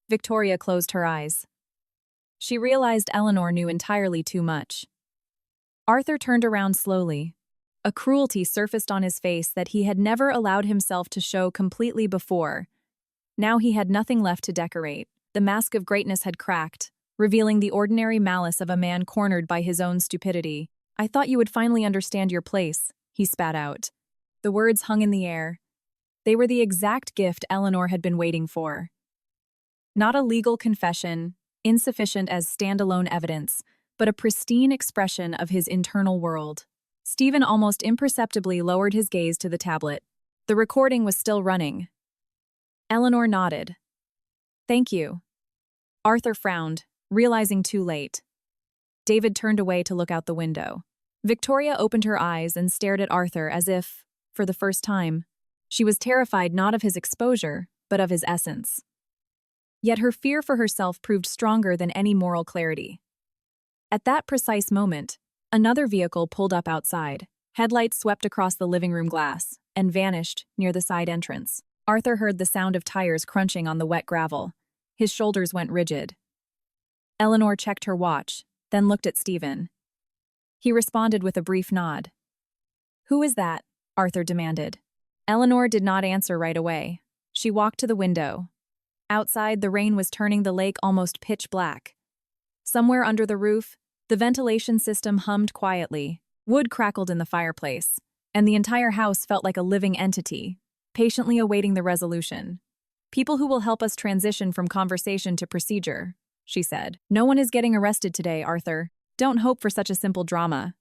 Victoria closed her eyes. She realized Eleanor knew entirely too much. Arthur turned around slowly. A cruelty surfaced on his face that he had never allowed himself to show completely before. Now he had nothing left to decorate. The mask of greatness had cracked, revealing the ordinary malice of a man cornered by his own stupidity. "I thought you would finally understand your place," he spat out. The words hung in the air. They were the exact gift Eleanor had been waiting for. Not a legal confession, insufficient as standalone evidence, but a pristine expression of his internal world. Stephen almost imperceptibly lowered his gaze to the tablet. The recording was still running. Eleanor nodded. "Thank you." Arthur frowned, realizing too late. David turned away to look out the window. Victoria opened her eyes and stared at Arthur as if, for the first time, she was terrified not of his exposure, but of his essence. Yet her fear for herself proved stronger than any moral clarity. At that precise moment, another vehicle pulled up outside. Headlights swept across the living room glass and vanished near the side entrance. Arthur heard the sound of tires crunching on the wet gravel. His shoulders went rigid. Eleanor checked her watch, then looked at Stephen. He responded with a brief nod. "Who is that?" Arthur demanded. Eleanor did not answer right away. She walked to the window. Outside, the rain was turning the lake almost pitch black. Somewhere under the roof, the ventilation system hummed quietly. Wood crackled in the fireplace, and the entire house felt like a living entity, patiently awaiting the resolution. "People who will help us transition from conversation to procedure," she said. "No one is getting arrested today, Arthur. Don't hope for such a simple drama.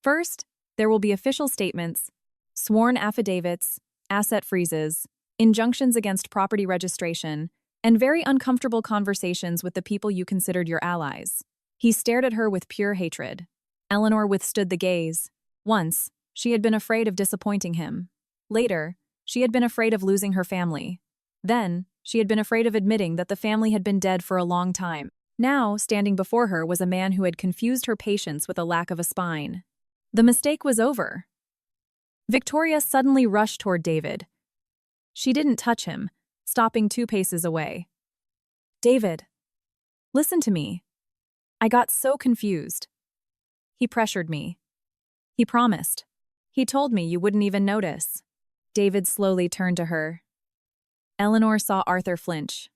First, there will be official statements, sworn affidavits, asset freezes, injunctions against property registration, and very uncomfortable conversations with the people you considered your allies." He stared at her with pure hatred. Eleanor withstood the gaze. Once, she had been afraid of disappointing him. Later, she had been afraid of losing her family. Then, she had been afraid of admitting that the family had been dead for a long time. Now, standing before her was a man who had confused her patience with a lack of a spine. The mistake was over. Victoria suddenly rushed toward David. She didn't touch him, stopping 2 paces away. "David, listen to me. I got so confused. He pressured me. He promised. He told me you wouldn't even notice." David slowly turned to her. Eleanor saw Arthur flinch.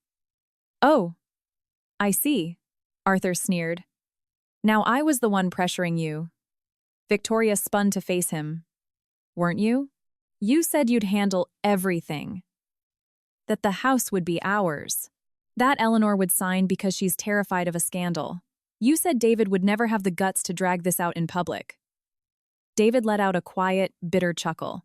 "Oh, I see," Arthur sneered. "Now I was the one pressuring you." Victoria spun to face him. "Weren't you? You said you'd handle everything. That the house would be ours. That Eleanor would sign because she's terrified of a scandal. You said David would never have the guts to drag this out in public." David let out a quiet, bitter chuckle.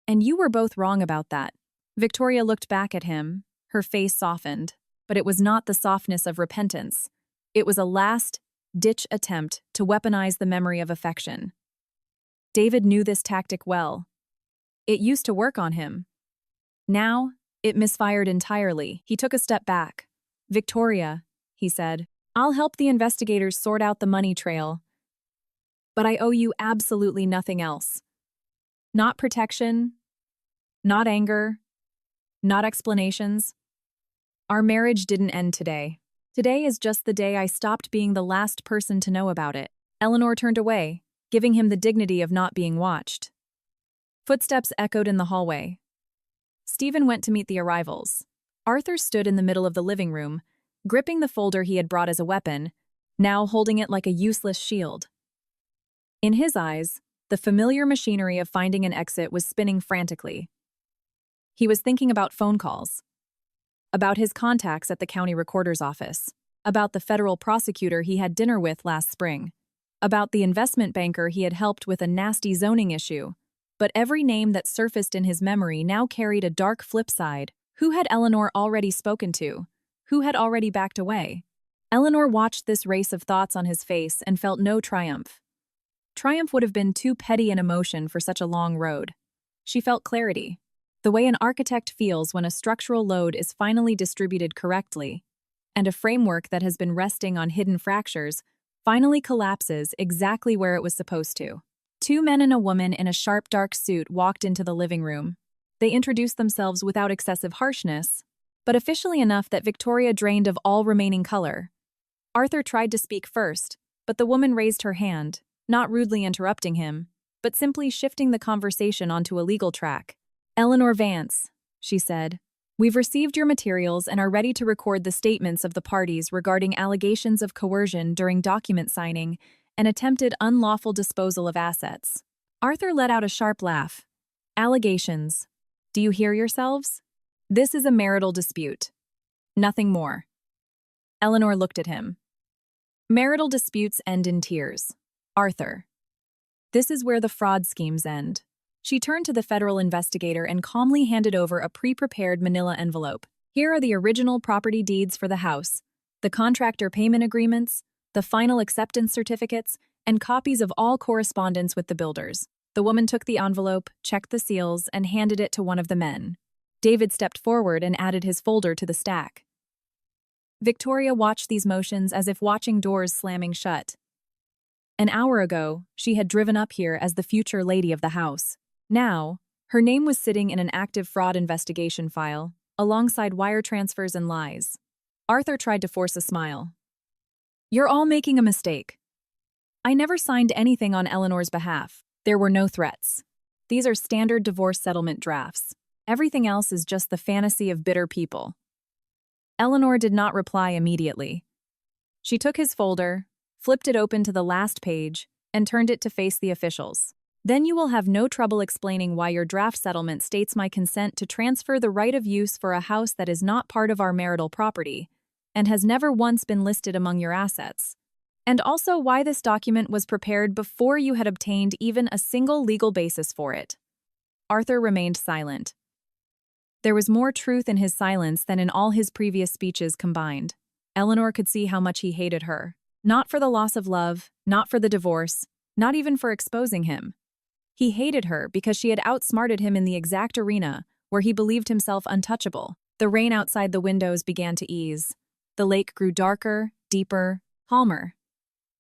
"And you were both wrong about that." Victoria looked back at him, her face softened, but it was not the softness of repentance. It was a last-ditch attempt to weaponize the memory of affection. David knew this tactic well. It used to work on him. Now, it misfired entirely. He took a step back. "Victoria," he said, "I'll help the investigators sort out the money trail. But I owe you absolutely nothing else. Not protection, not anger, not explanations. Our marriage didn't end today. Today is just the day I stopped being the last person to know about it." Eleanor turned away, giving him the dignity of not being watched. Footsteps echoed in the hallway. Stephen went to meet the arrivals. Arthur stood in the middle of the living room, gripping the folder he had brought as a weapon, now holding it like a useless shield. In his eyes, the familiar machinery of finding an exit was spinning frantically. He was thinking about phone calls, about his contacts at the county recorder's office, about the federal prosecutor he had dinner with last spring, about the investment banker he had helped with a nasty zoning issue. But every name that surfaced in his memory now carried a dark flip side. Who had Eleanor already spoken to? Who had already backed away? Eleanor watched this race of thoughts on his face and felt no triumph. Triumph would have been too petty an emotion for such a long road. She felt clarity, the way an architect feels when a structural load is finally distributed correctly, and a framework that has been resting on hidden fractures finally collapses exactly where it was supposed to. 2 men and a woman in a sharp dark suit walked into the living room. They introduced themselves without excessive harshness, but officially enough that Victoria drained of all remaining color. Arthur tried to speak first, but the woman raised her hand, not rudely interrupting him, but simply shifting the conversation onto a legal track. "Eleanor Vance," she said, "we've received your materials and are ready to record the statements of the parties regarding allegations of coercion during document signing and attempted unlawful disposal of assets." Arthur let out a sharp laugh. "Allegations. Do you hear yourselves? This is a marital dispute. Nothing more." Eleanor looked at him. "Marital disputes end in tears. Arthur. This is where the fraud schemes end." She turned to the federal investigator and calmly handed over a pre-prepared manila envelope. "Here are the original property deeds for the house, the contractor payment agreements, the final acceptance certificates, and copies of all correspondence with the builders." The woman took the envelope, checked the seals, and handed it to one of the men. David stepped forward and added his folder to the stack. Victoria watched these motions as if watching doors slamming shut. An hour ago, she had driven up here as the future lady of the house. Now, her name was sitting in an active fraud investigation file, alongside wire transfers and lies. Arthur tried to force a smile. "You're all making a mistake. I never signed anything on Eleanor's behalf. There were no threats. These are standard divorce settlement drafts. Everything else is just the fantasy of bitter people." Eleanor did not reply immediately. She took his folder, flipped it open to the last page, and turned it to face the officials. "Then you will have no trouble explaining why your draft settlement states my consent to transfer the right of use for a house that is not part of our marital property and has never once been listed among your assets. And also why this document was prepared before you had obtained even a single legal basis for it." Arthur remained silent. There was more truth in his silence than in all his previous speeches combined. Eleanor could see how much he hated her. Not for the loss of love, not for the divorce, not even for exposing him. He hated her because she had outsmarted him in the exact arena where he believed himself untouchable. The rain outside the windows began to ease. The lake grew darker, deeper, calmer.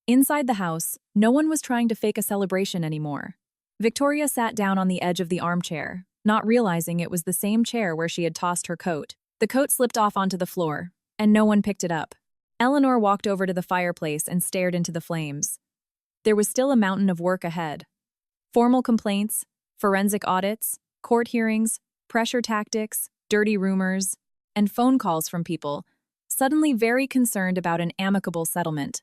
Inside the house, no one was trying to fake a celebration anymore. Victoria sat down on the edge of the armchair, not realizing it was the same chair where she had tossed her coat. The coat slipped off onto the floor, and no one picked it up. Eleanor walked over to the fireplace and stared into the flames. There was still a mountain of work ahead. Formal complaints, forensic audits, court hearings, pressure tactics, dirty rumors, and phone calls from people, suddenly very concerned about an amicable settlement.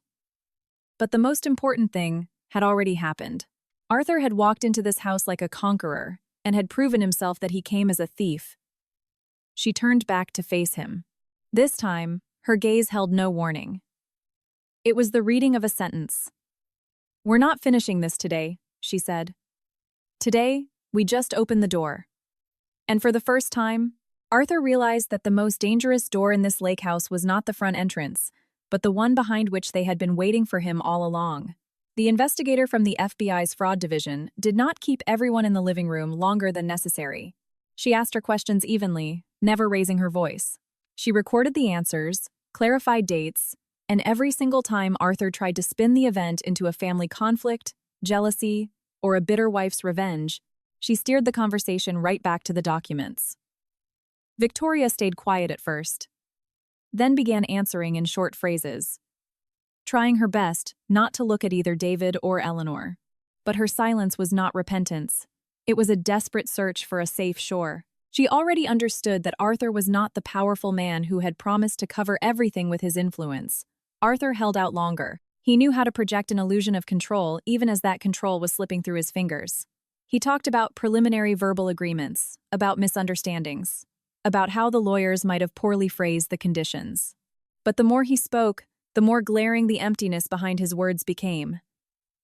But the most important thing had already happened. Arthur had walked into this house like a conqueror and had proven himself that he came as a thief. She turned back to face him. This time, her gaze held no warning. It was the reading of a sentence. "We're not finishing this today," she said. "Today, we just opened the door." And for the first time, Arthur realized that the most dangerous door in this lake house was not the front entrance, but the one behind which they had been waiting for him all along. The investigator from the FBI's fraud division did not keep everyone in the living room longer than necessary. She asked her questions evenly, never raising her voice. She recorded the answers, clarified dates, and every single time Arthur tried to spin the event into a family conflict, jealousy, or a bitter wife's revenge, she steered the conversation right back to the documents. Victoria stayed quiet at first, then began answering in short phrases, trying her best not to look at either David or Eleanor. But her silence was not repentance. It was a desperate search for a safe shore. She already understood that Arthur was not the powerful man who had promised to cover everything with his influence. Arthur held out longer. He knew how to project an illusion of control even as that control was slipping through his fingers. He talked about preliminary verbal agreements, about misunderstandings, about how the lawyers might have poorly phrased the conditions. But the more he spoke, the more glaring the emptiness behind his words became.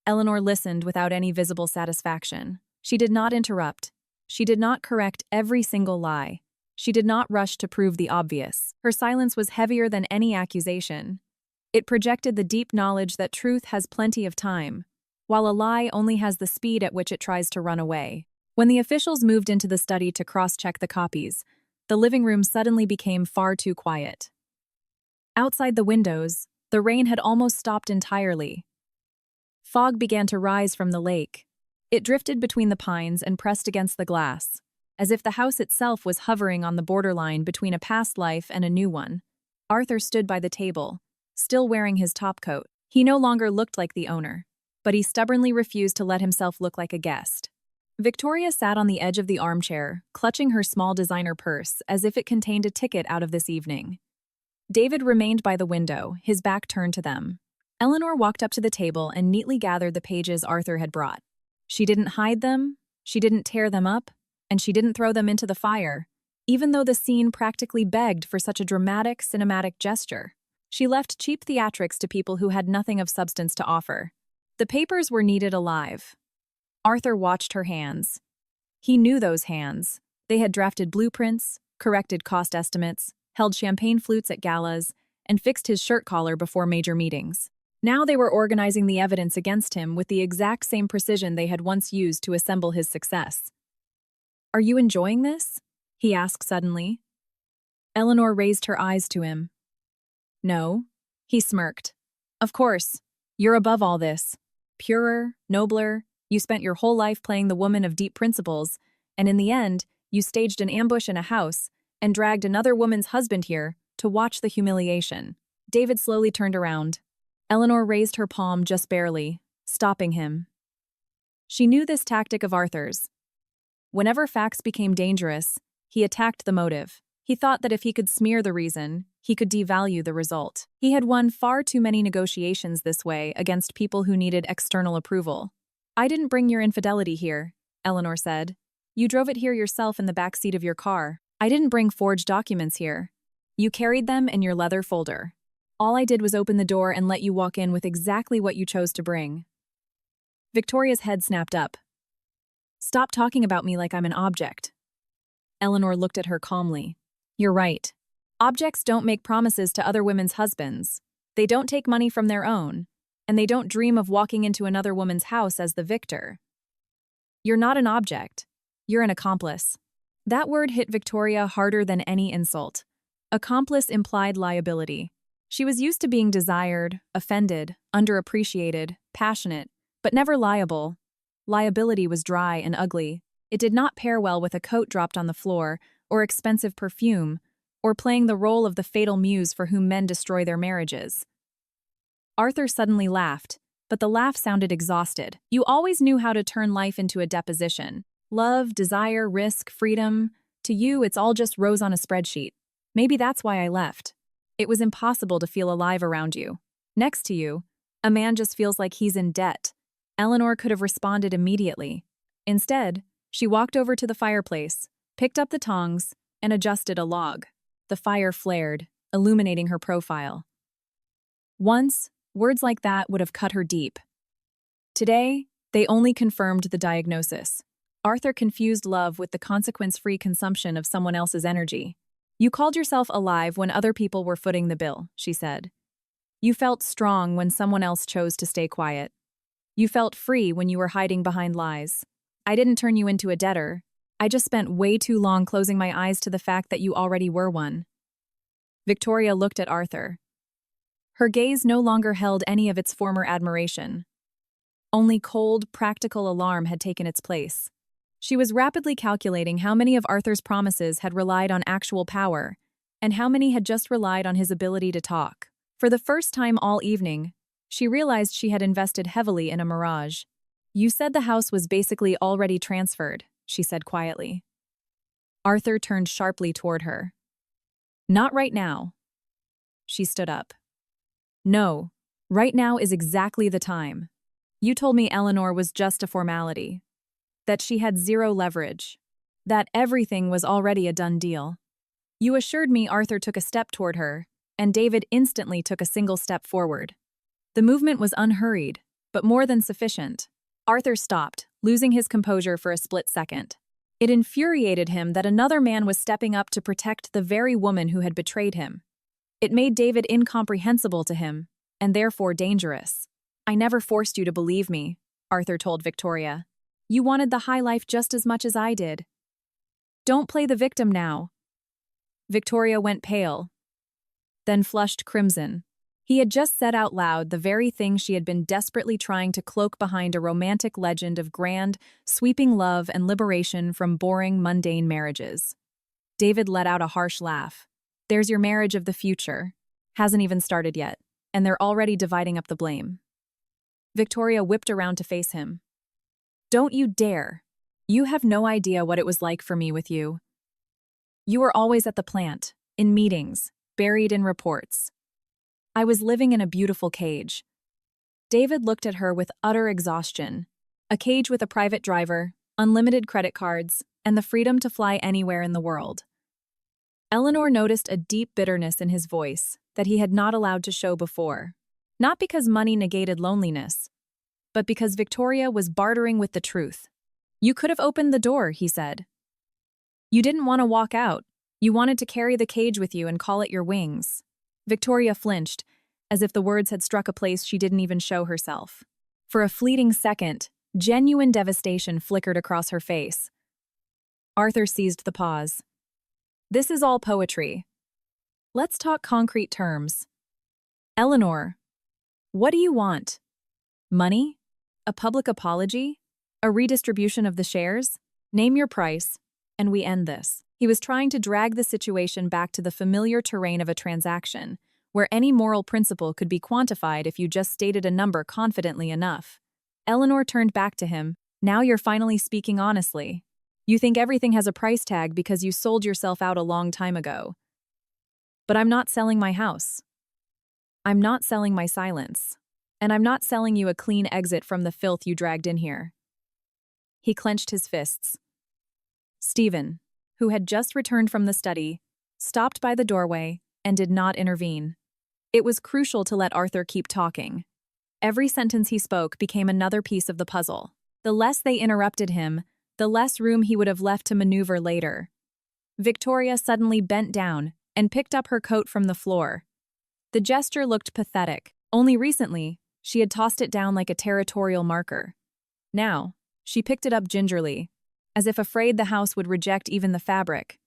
Eleanor listened without any visible satisfaction. She did not interrupt. She did not correct every single lie. She did not rush to prove the obvious. Her silence was heavier than any accusation. It projected the deep knowledge that truth has plenty of time, while a lie only has the speed at which it tries to run away. When the officials moved into the study to cross-check the copies, the living room suddenly became far too quiet. Outside the windows, the rain had almost stopped entirely. Fog began to rise from the lake. It drifted between the pines and pressed against the glass, as if the house itself was hovering on the borderline between a past life and a new one. Arthur stood by the table, still wearing his topcoat. He no longer looked like the owner, but he stubbornly refused to let himself look like a guest. Victoria sat on the edge of the armchair, clutching her small designer purse as if it contained a ticket out of this evening. David remained by the window, his back turned to them. Eleanor walked up to the table and neatly gathered the pages Arthur had brought. She didn't hide them, she didn't tear them up, and she didn't throw them into the fire, even though the scene practically begged for such a dramatic, cinematic gesture. She left cheap theatrics to people who had nothing of substance to offer. The papers were needed alive. Arthur watched her hands. He knew those hands. They had drafted blueprints, corrected cost estimates, held champagne flutes at galas, and fixed his shirt collar before major meetings. Now they were organizing the evidence against him with the exact same precision they had once used to assemble his success. "Are you enjoying this?" he asked suddenly. Eleanor raised her eyes to him. "No." He smirked. "Of course. You're above all this. purer, nobler. You spent your whole life playing the woman of deep principles, and in the end, you staged an ambush in a house and dragged another woman's husband here to watch the humiliation. David slowly turned around. Eleanor raised her palm just barely, stopping him. She knew this tactic of Arthur's. Whenever facts became dangerous, he attacked the motive. He thought that if he could smear the reason, he could devalue the result. He had won far too many negotiations this way against people who needed external approval. "I didn't bring your infidelity here," Eleanor said. "You drove it here yourself in the back seat of your car. I didn't bring forged documents here. You carried them in your leather folder. All I did was open the door and let you walk in with exactly what you chose to bring." Victoria's head snapped up. "Stop talking about me like I'm an object." Eleanor looked at her calmly. "You're right. Objects don't make promises to other women's husbands. They don't take money from their own, and they don't dream of walking into another woman's house as the victor. You're not an object. You're an accomplice." That word hit Victoria harder than any insult. Accomplice implied liability. She was used to being desired, offended, underappreciated, passionate, but never liable. Liability was dry and ugly. It did not pair well with a coat dropped on the floor, or expensive perfume, or playing the role of the fatal muse for whom men destroy their marriages. Arthur suddenly laughed, but the laugh sounded exhausted. "You always knew how to turn life into a deposition. Love, desire, risk, freedom. To you, it's all just rows on a spreadsheet. Maybe that's why I left. It was impossible to feel alive around you. Next to you, a man just feels like he's in debt." Eleanor could have responded immediately. Instead, she walked over to the fireplace, picked up the tongs, and adjusted a log. The fire flared, illuminating her profile. Once, words like that would have cut her deep. Today, they only confirmed the diagnosis. Arthur confused love with the consequence-free consumption of someone else's energy. "You called yourself alive when other people were footing the bill," she said. "You felt strong when someone else chose to stay quiet. You felt free when you were hiding behind lies. I didn't turn you into a debtor. I just spent way too long closing my eyes to the fact that you already were one." Victoria looked at Arthur. Her gaze no longer held any of its former admiration. Only cold, practical alarm had taken its place. She was rapidly calculating how many of Arthur's promises had relied on actual power, and how many had just relied on his ability to talk. For the first time all evening, she realized she had invested heavily in a mirage. "You said the house was basically already transferred," she said quietly. Arthur turned sharply toward her. "Not right now." She stood up. "No, right now is exactly the time. You told me Eleanor was just a formality, that she had zero leverage, that everything was already a done deal. You assured me." Arthur took a step toward her, and David instantly took a single step forward. The movement was unhurried, but more than sufficient. Arthur stopped, losing his composure for a split second. It infuriated him that another man was stepping up to protect the very woman who had betrayed him. It made David incomprehensible to him, and therefore dangerous. "I never forced you to believe me," Arthur told Victoria. "You wanted the high life just as much as I did. Don't play the victim now." Victoria went pale, then flushed crimson. He had just said out loud the very thing she had been desperately trying to cloak behind a romantic legend of grand, sweeping love and liberation from boring, mundane marriages. David let out a harsh laugh. "There's your marriage of the future. Hasn't even started yet, and they're already dividing up the blame." Victoria whipped around to face him. "Don't you dare. You have no idea what it was like for me with you. You were always at the plant, in meetings, buried in reports. I was living in a beautiful cage." David looked at her with utter exhaustion. A cage with a private driver, unlimited credit cards, and the freedom to fly anywhere in the world. Eleanor noticed a deep bitterness in his voice that he had not allowed to show before. Not because money negated loneliness, but because Victoria was bartering with the truth. "You could have opened the door," he said. "You didn't want to walk out. You wanted to carry the cage with you and call it your wings." Victoria flinched, as if the words had struck a place she didn't even show herself. For a fleeting second, genuine devastation flickered across her face. Arthur seized the pause. "This is all poetry. Let's talk concrete terms. Eleanor, what do you want? Money? A public apology? A redistribution of the shares? Name your price, and we end this. He was trying to drag the situation back to the familiar terrain of a transaction, where any moral principle could be quantified if you just stated a number confidently enough. Eleanor turned back to him. Now you're finally speaking honestly. You think everything has a price tag because you sold yourself out a long time ago. But I'm not selling my house. I'm not selling my silence. And I'm not selling you a clean exit from the filth you dragged in here. He clenched his fists. Stephen, who had just returned from the study, stopped by the doorway and did not intervene. It was crucial to let Arthur keep talking. Every sentence he spoke became another piece of the puzzle. The less they interrupted him, the less room he would have left to maneuver later. Victoria suddenly bent down and picked up her coat from the floor. The gesture looked pathetic. Only recently, she had tossed it down like a territorial marker. Now, she picked it up gingerly, as if afraid the house would reject even the fabric.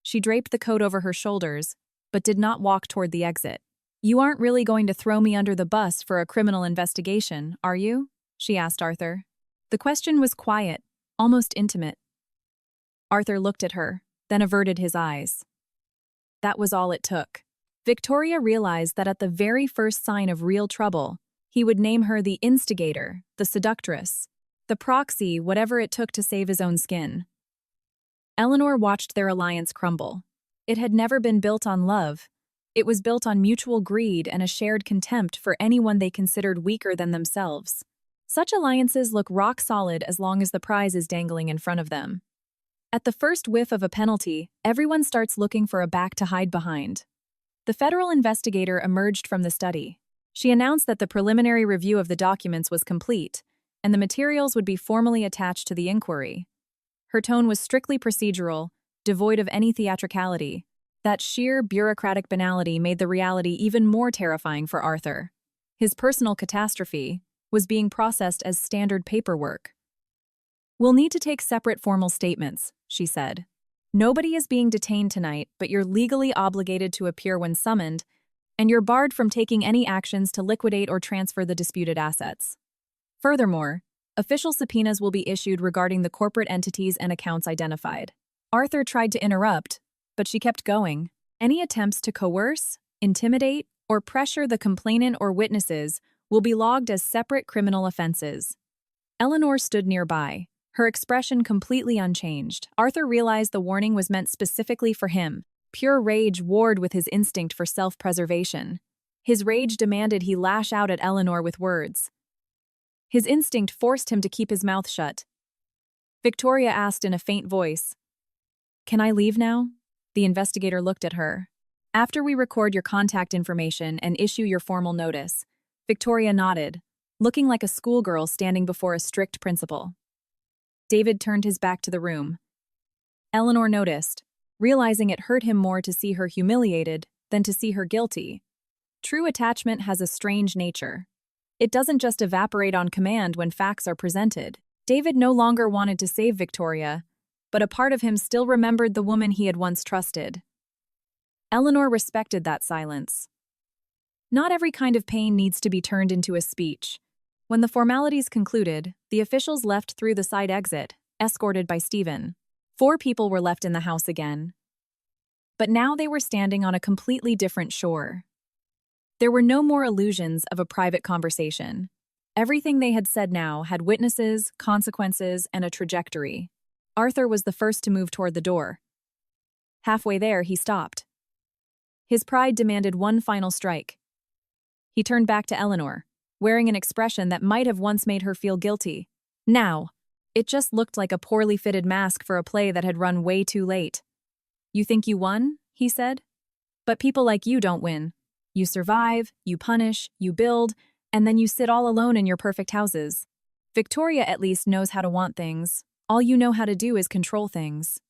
She draped the coat over her shoulders, but did not walk toward the exit. You aren't really going to throw me under the bus for a criminal investigation, are you? She asked Arthur. The question was quiet, almost intimate. Arthur looked at her, then averted his eyes. That was all it took. Victoria realized that at the very first sign of real trouble, he would name her the instigator, the seductress, the proxy, whatever it took to save his own skin. Eleanor watched their alliance crumble. It had never been built on love. It was built on mutual greed and a shared contempt for anyone they considered weaker than themselves. Such alliances look rock solid as long as the prize is dangling in front of them. At the first whiff of a penalty, everyone starts looking for a back to hide behind. The federal investigator emerged from the study. She announced that the preliminary review of the documents was complete, and the materials would be formally attached to the inquiry. Her tone was strictly procedural, devoid of any theatricality. That sheer bureaucratic banality made the reality even more terrifying for Arthur. His personal catastrophe was being processed as standard paperwork. We'll need to take separate formal statements, she said. Nobody is being detained tonight, but you're legally obligated to appear when summoned, and you're barred from taking any actions to liquidate or transfer the disputed assets. Furthermore, official subpoenas will be issued regarding the corporate entities and accounts identified. Arthur tried to interrupt, but she kept going. Any attempts to coerce, intimidate, or pressure the complainant or witnesses will be logged as separate criminal offenses. Eleanor stood nearby, her expression completely unchanged. Arthur realized the warning was meant specifically for him. Pure rage warred with his instinct for self-preservation. His rage demanded he lash out at Eleanor with words. His instinct forced him to keep his mouth shut. Victoria asked in a faint voice, "Can I leave now?" The investigator looked at her. "After we record your contact information and issue your formal notice." Victoria nodded, looking like a schoolgirl standing before a strict principal. David turned his back to the room. Eleanor noticed, realizing it hurt him more to see her humiliated than to see her guilty. True attachment has a strange nature. It doesn't just evaporate on command when facts are presented. David no longer wanted to save Victoria, but a part of him still remembered the woman he had once trusted. Eleanor respected that silence. Not every kind of pain needs to be turned into a speech. When the formalities concluded, the officials left through the side exit, escorted by Stephen. 4 people were left in the house again. But now they were standing on a completely different shore. There were no more illusions of a private conversation. Everything they had said now had witnesses, consequences, and a trajectory. Arthur was the first to move toward the door. Halfway there, he stopped. His pride demanded one final strike. He turned back to Eleanor, wearing an expression that might have once made her feel guilty. Now, it just looked like a poorly fitted mask for a play that had run way too late. "You think you won?" he said. "But people like you don't win. You survive, you punish, you build, and then you sit all alone in your perfect houses. Victoria at least knows how to want things. All you know how to do is control things."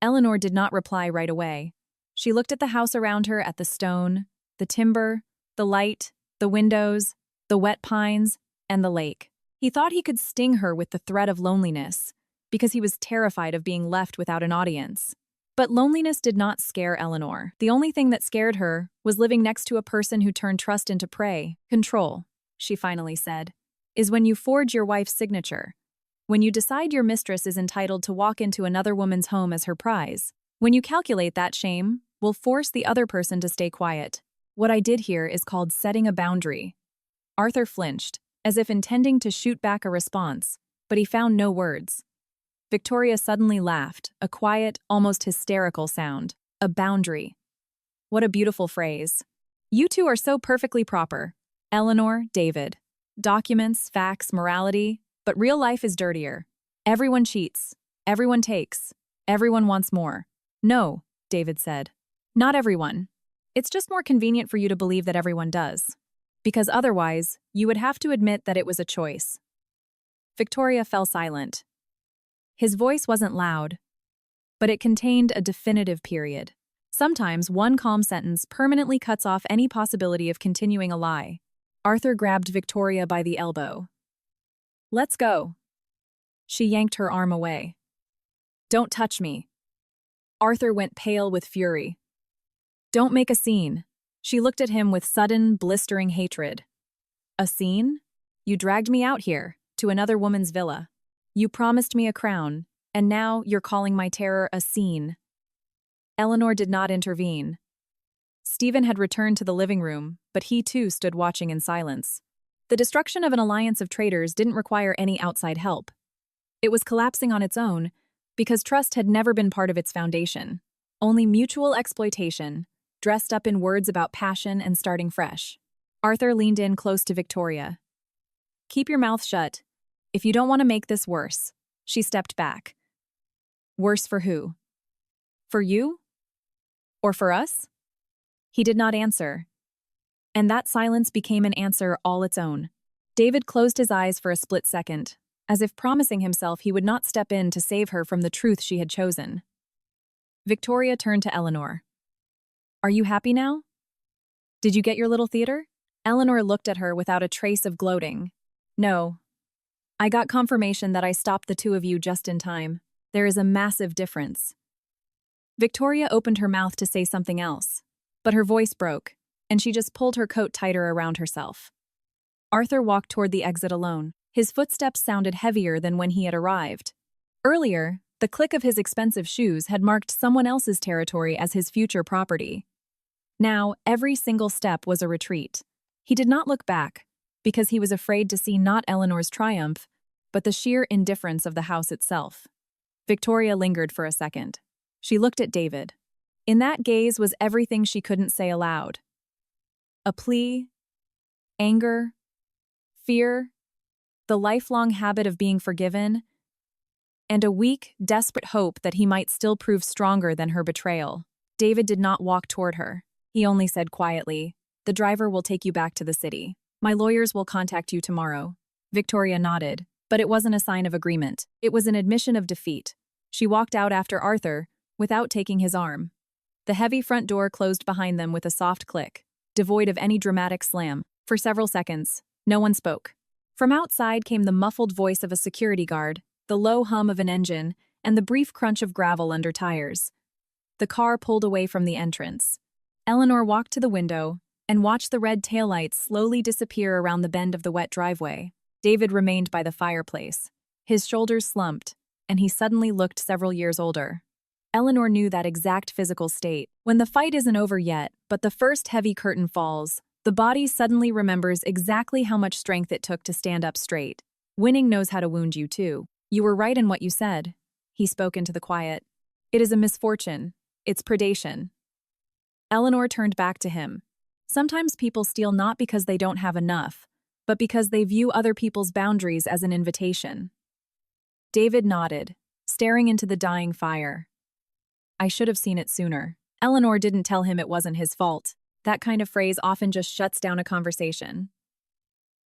Eleanor did not reply right away. She looked at the house around her, at the stone, the timber, the light, the windows, the wet pines, and the lake. He thought he could sting her with the threat of loneliness, because he was terrified of being left without an audience. But loneliness did not scare Eleanor. The only thing that scared her was living next to a person who turned trust into prey. "Control," she finally said. is when you forge your wife's signature. When you decide your mistress is entitled to walk into another woman's home as her prize. When you calculate that shame will force the other person to stay quiet. What I did here is called setting a boundary. Arthur flinched, as if intending to shoot back a response, but he found no words. Victoria suddenly laughed, a quiet, almost hysterical sound. A boundary. What a beautiful phrase. You two are so perfectly proper. Eleanor, David. Documents, facts, morality, but real life is dirtier. Everyone cheats. Everyone takes. Everyone wants more. No, David said. Not everyone. It's just more convenient for you to believe that everyone does. Because otherwise, you would have to admit that it was a choice. Victoria fell silent. His voice wasn't loud, but it contained a definitive period. Sometimes one calm sentence permanently cuts off any possibility of continuing a lie. Arthur grabbed Victoria by the elbow. Let's go. She yanked her arm away. Don't touch me. Arthur went pale with fury. Don't make a scene. She looked at him with sudden, blistering hatred. A scene? You dragged me out here, to another woman's villa. You promised me a crown, and now you're calling my terror a scene. Eleanor did not intervene. Stephen had returned to the living room, but he too stood watching in silence. The destruction of an alliance of traitors didn't require any outside help. It was collapsing on its own, because trust had never been part of its foundation. Only mutual exploitation, dressed up in words about passion and starting fresh. Arthur leaned in close to Victoria. Keep your mouth shut. If you don't want to make this worse. She stepped back. Worse for who? For you? Or for us? He did not answer. And that silence became an answer all its own. David closed his eyes for a split second, as if promising himself he would not step in to save her from the truth she had chosen. Victoria turned to Eleanor. Are you happy now? Did you get your little theater? Eleanor looked at her without a trace of gloating. No. I got confirmation that I stopped the two of you just in time. There is a massive difference. Victoria opened her mouth to say something else, but her voice broke, and she just pulled her coat tighter around herself. Arthur walked toward the exit alone. His footsteps sounded heavier than when he had arrived. Earlier, the click of his expensive shoes had marked someone else's territory as his future property. Now, every single step was a retreat. He did not look back, because he was afraid to see not Eleanor's triumph, but the sheer indifference of the house itself. Victoria lingered for a second. She looked at David. In that gaze was everything she couldn't say aloud. A plea, anger, fear, the lifelong habit of being forgiven, and a weak, desperate hope that he might still prove stronger than her betrayal. David did not walk toward her. He only said quietly, "The driver will take you back to the city. My lawyers will contact you tomorrow." Victoria nodded, but it wasn't a sign of agreement. It was an admission of defeat. She walked out after Arthur, without taking his arm. The heavy front door closed behind them with a soft click, devoid of any dramatic slam. For several seconds, no one spoke. From outside came the muffled voice of a security guard, the low hum of an engine, and the brief crunch of gravel under tires. The car pulled away from the entrance. Eleanor walked to the window and watched the red taillights slowly disappear around the bend of the wet driveway. David remained by the fireplace. His shoulders slumped, and he suddenly looked several years older. Eleanor knew that exact physical state. When the fight isn't over yet, but the first heavy curtain falls, the body suddenly remembers exactly how much strength it took to stand up straight. Winning knows how to wound you too. You were right in what you said. He spoke into the quiet. It is a misfortune. It's predation. Eleanor turned back to him. Sometimes people steal not because they don't have enough, but because they view other people's boundaries as an invitation. David nodded, staring into the dying fire. I should have seen it sooner. Eleanor didn't tell him it wasn't his fault. That kind of phrase often just shuts down a conversation.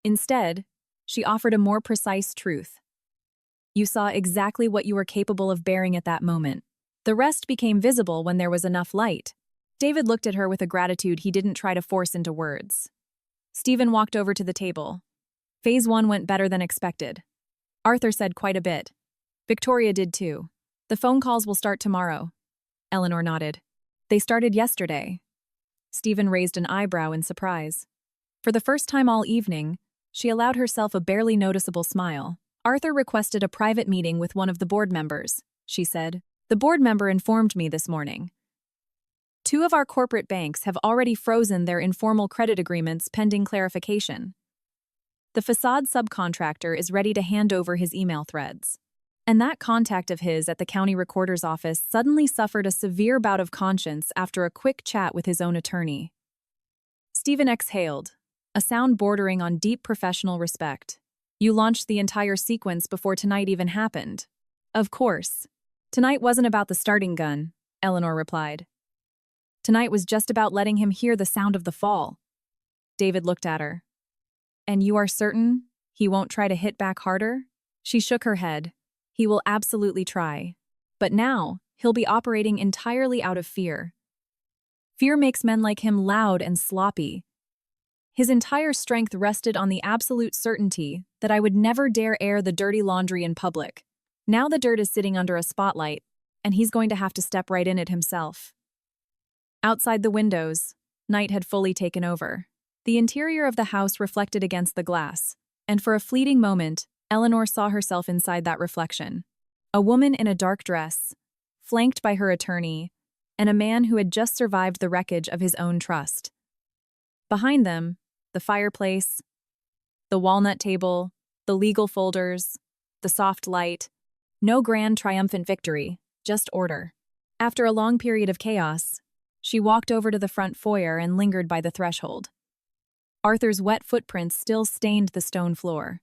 Instead, she offered a more precise truth. You saw exactly what you were capable of bearing at that moment. The rest became visible when there was enough light. David looked at her with a gratitude he didn't try to force into words. Stephen walked over to the table. Phase 1 went better than expected. Arthur said quite a bit. Victoria did too. The phone calls will start tomorrow. Eleanor nodded. They started yesterday. Stephen raised an eyebrow in surprise. For the first time all evening, She allowed herself a barely noticeable smile. Arthur requested a private meeting with one of the board members, she said. The board member informed me this morning. 2 of our corporate banks have already frozen their informal credit agreements pending clarification. The facade subcontractor is ready to hand over his email threads. And that contact of his at the county recorder's office suddenly suffered a severe bout of conscience after a quick chat with his own attorney. Stephen exhaled, a sound bordering on deep professional respect. You launched the entire sequence before tonight even happened. Of course. Tonight wasn't about the starting gun, Eleanor replied. Tonight was just about letting him hear the sound of the fall. David looked at her. And you are certain he won't try to hit back harder? She shook her head. He will absolutely try. But now, he'll be operating entirely out of fear. Fear makes men like him loud and sloppy. His entire strength rested on the absolute certainty that I would never dare air the dirty laundry in public. Now the dirt is sitting under a spotlight, and he's going to have to step right in it himself. Outside the windows, night had fully taken over. The interior of the house reflected against the glass, and for a fleeting moment, Eleanor saw herself inside that reflection. A woman in a dark dress, flanked by her attorney, and a man who had just survived the wreckage of his own trust. Behind them, the fireplace, the walnut table, the legal folders, the soft light. No grand triumphant victory, just order. After a long period of chaos, she walked over to the front foyer and lingered by the threshold. Arthur's wet footprints still stained the stone floor.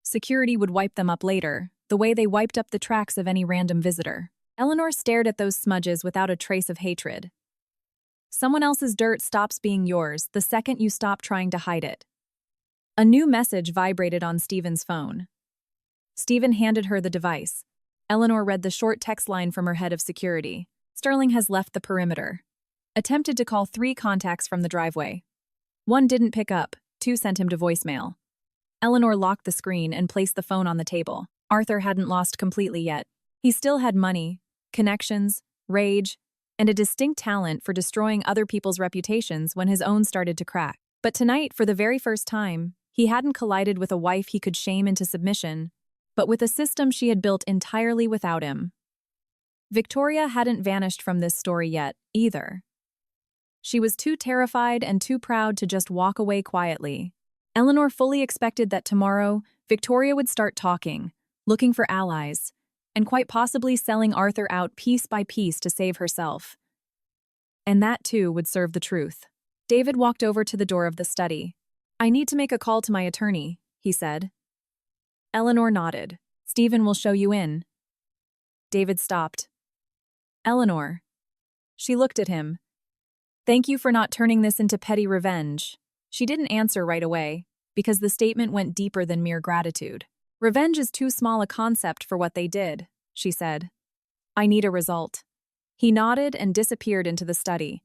Security would wipe them up later, the way they wiped up the tracks of any random visitor. Eleanor stared at those smudges without a trace of hatred. Someone else's dirt stops being yours the second you stop trying to hide it. A new message vibrated on Stephen's phone. Stephen handed her the device. Eleanor read the short text line from her head of security. Sterling has left the perimeter. Attempted to call 3 contacts from the driveway. 1 didn't pick up, 2 sent him to voicemail. Eleanor locked the screen and placed the phone on the table. Arthur hadn't lost completely yet. He still had money, connections, rage, and a distinct talent for destroying other people's reputations when his own started to crack. But tonight, for the very first time, he hadn't collided with a wife he could shame into submission, but with a system she had built entirely without him. Victoria hadn't vanished from this story yet, either. She was too terrified and too proud to just walk away quietly. Eleanor fully expected that tomorrow, Victoria would start talking, looking for allies, and quite possibly selling Arthur out piece by piece to save herself. And that, too, would serve the truth. David walked over to the door of the study. I need to make a call to my attorney, he said. Eleanor nodded. Stephen will show you in. David stopped. Eleanor. She looked at him. Thank you for not turning this into petty revenge. She didn't answer right away, because the statement went deeper than mere gratitude. Revenge is too small a concept for what they did, she said. I need a result. He nodded and disappeared into the study.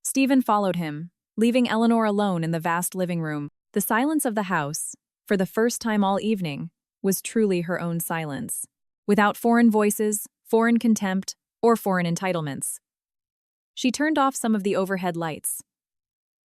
Stephen followed him, leaving Eleanor alone in the vast living room. The silence of the house, for the first time all evening, was truly her own silence, without foreign voices, foreign contempt, or foreign entitlements. She turned off some of the overhead lights.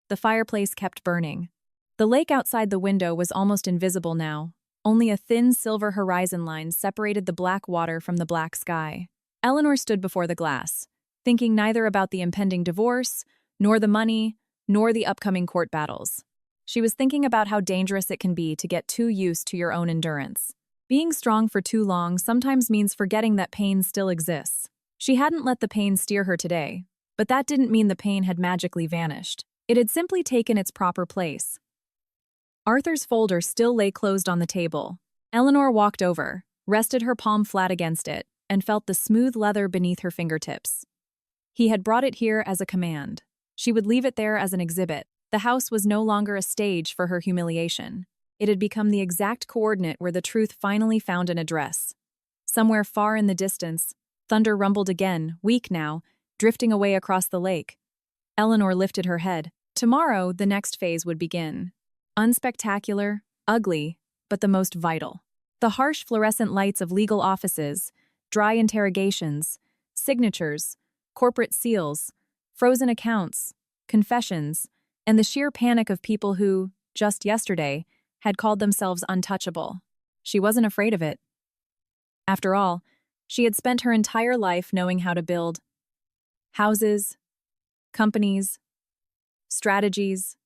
The fireplace kept burning. The lake outside the window was almost invisible now. Only a thin silver horizon line separated the black water from the black sky. Eleanor stood before the glass, thinking neither about the impending divorce, nor the money, nor the upcoming court battles. She was thinking about how dangerous it can be to get too used to your own endurance. Being strong for too long sometimes means forgetting that pain still exists. She hadn't let the pain steer her today, but that didn't mean the pain had magically vanished. It had simply taken its proper place. Arthur's folder still lay closed on the table. Eleanor walked over, rested her palm flat against it, and felt the smooth leather beneath her fingertips. He had brought it here as a command. She would leave it there as an exhibit. The house was no longer a stage for her humiliation. It had become the exact coordinate where the truth finally found an address. Somewhere far in the distance, thunder rumbled again, weak now, drifting away across the lake. Eleanor lifted her head. Tomorrow, the next phase would begin. Unspectacular, ugly, but the most vital. The harsh fluorescent lights of legal offices, dry interrogations, signatures, corporate seals, frozen accounts, confessions, and the sheer panic of people who, just yesterday, had called themselves untouchable. She wasn't afraid of it. After all, she had spent her entire life knowing how to build houses, companies, strategies,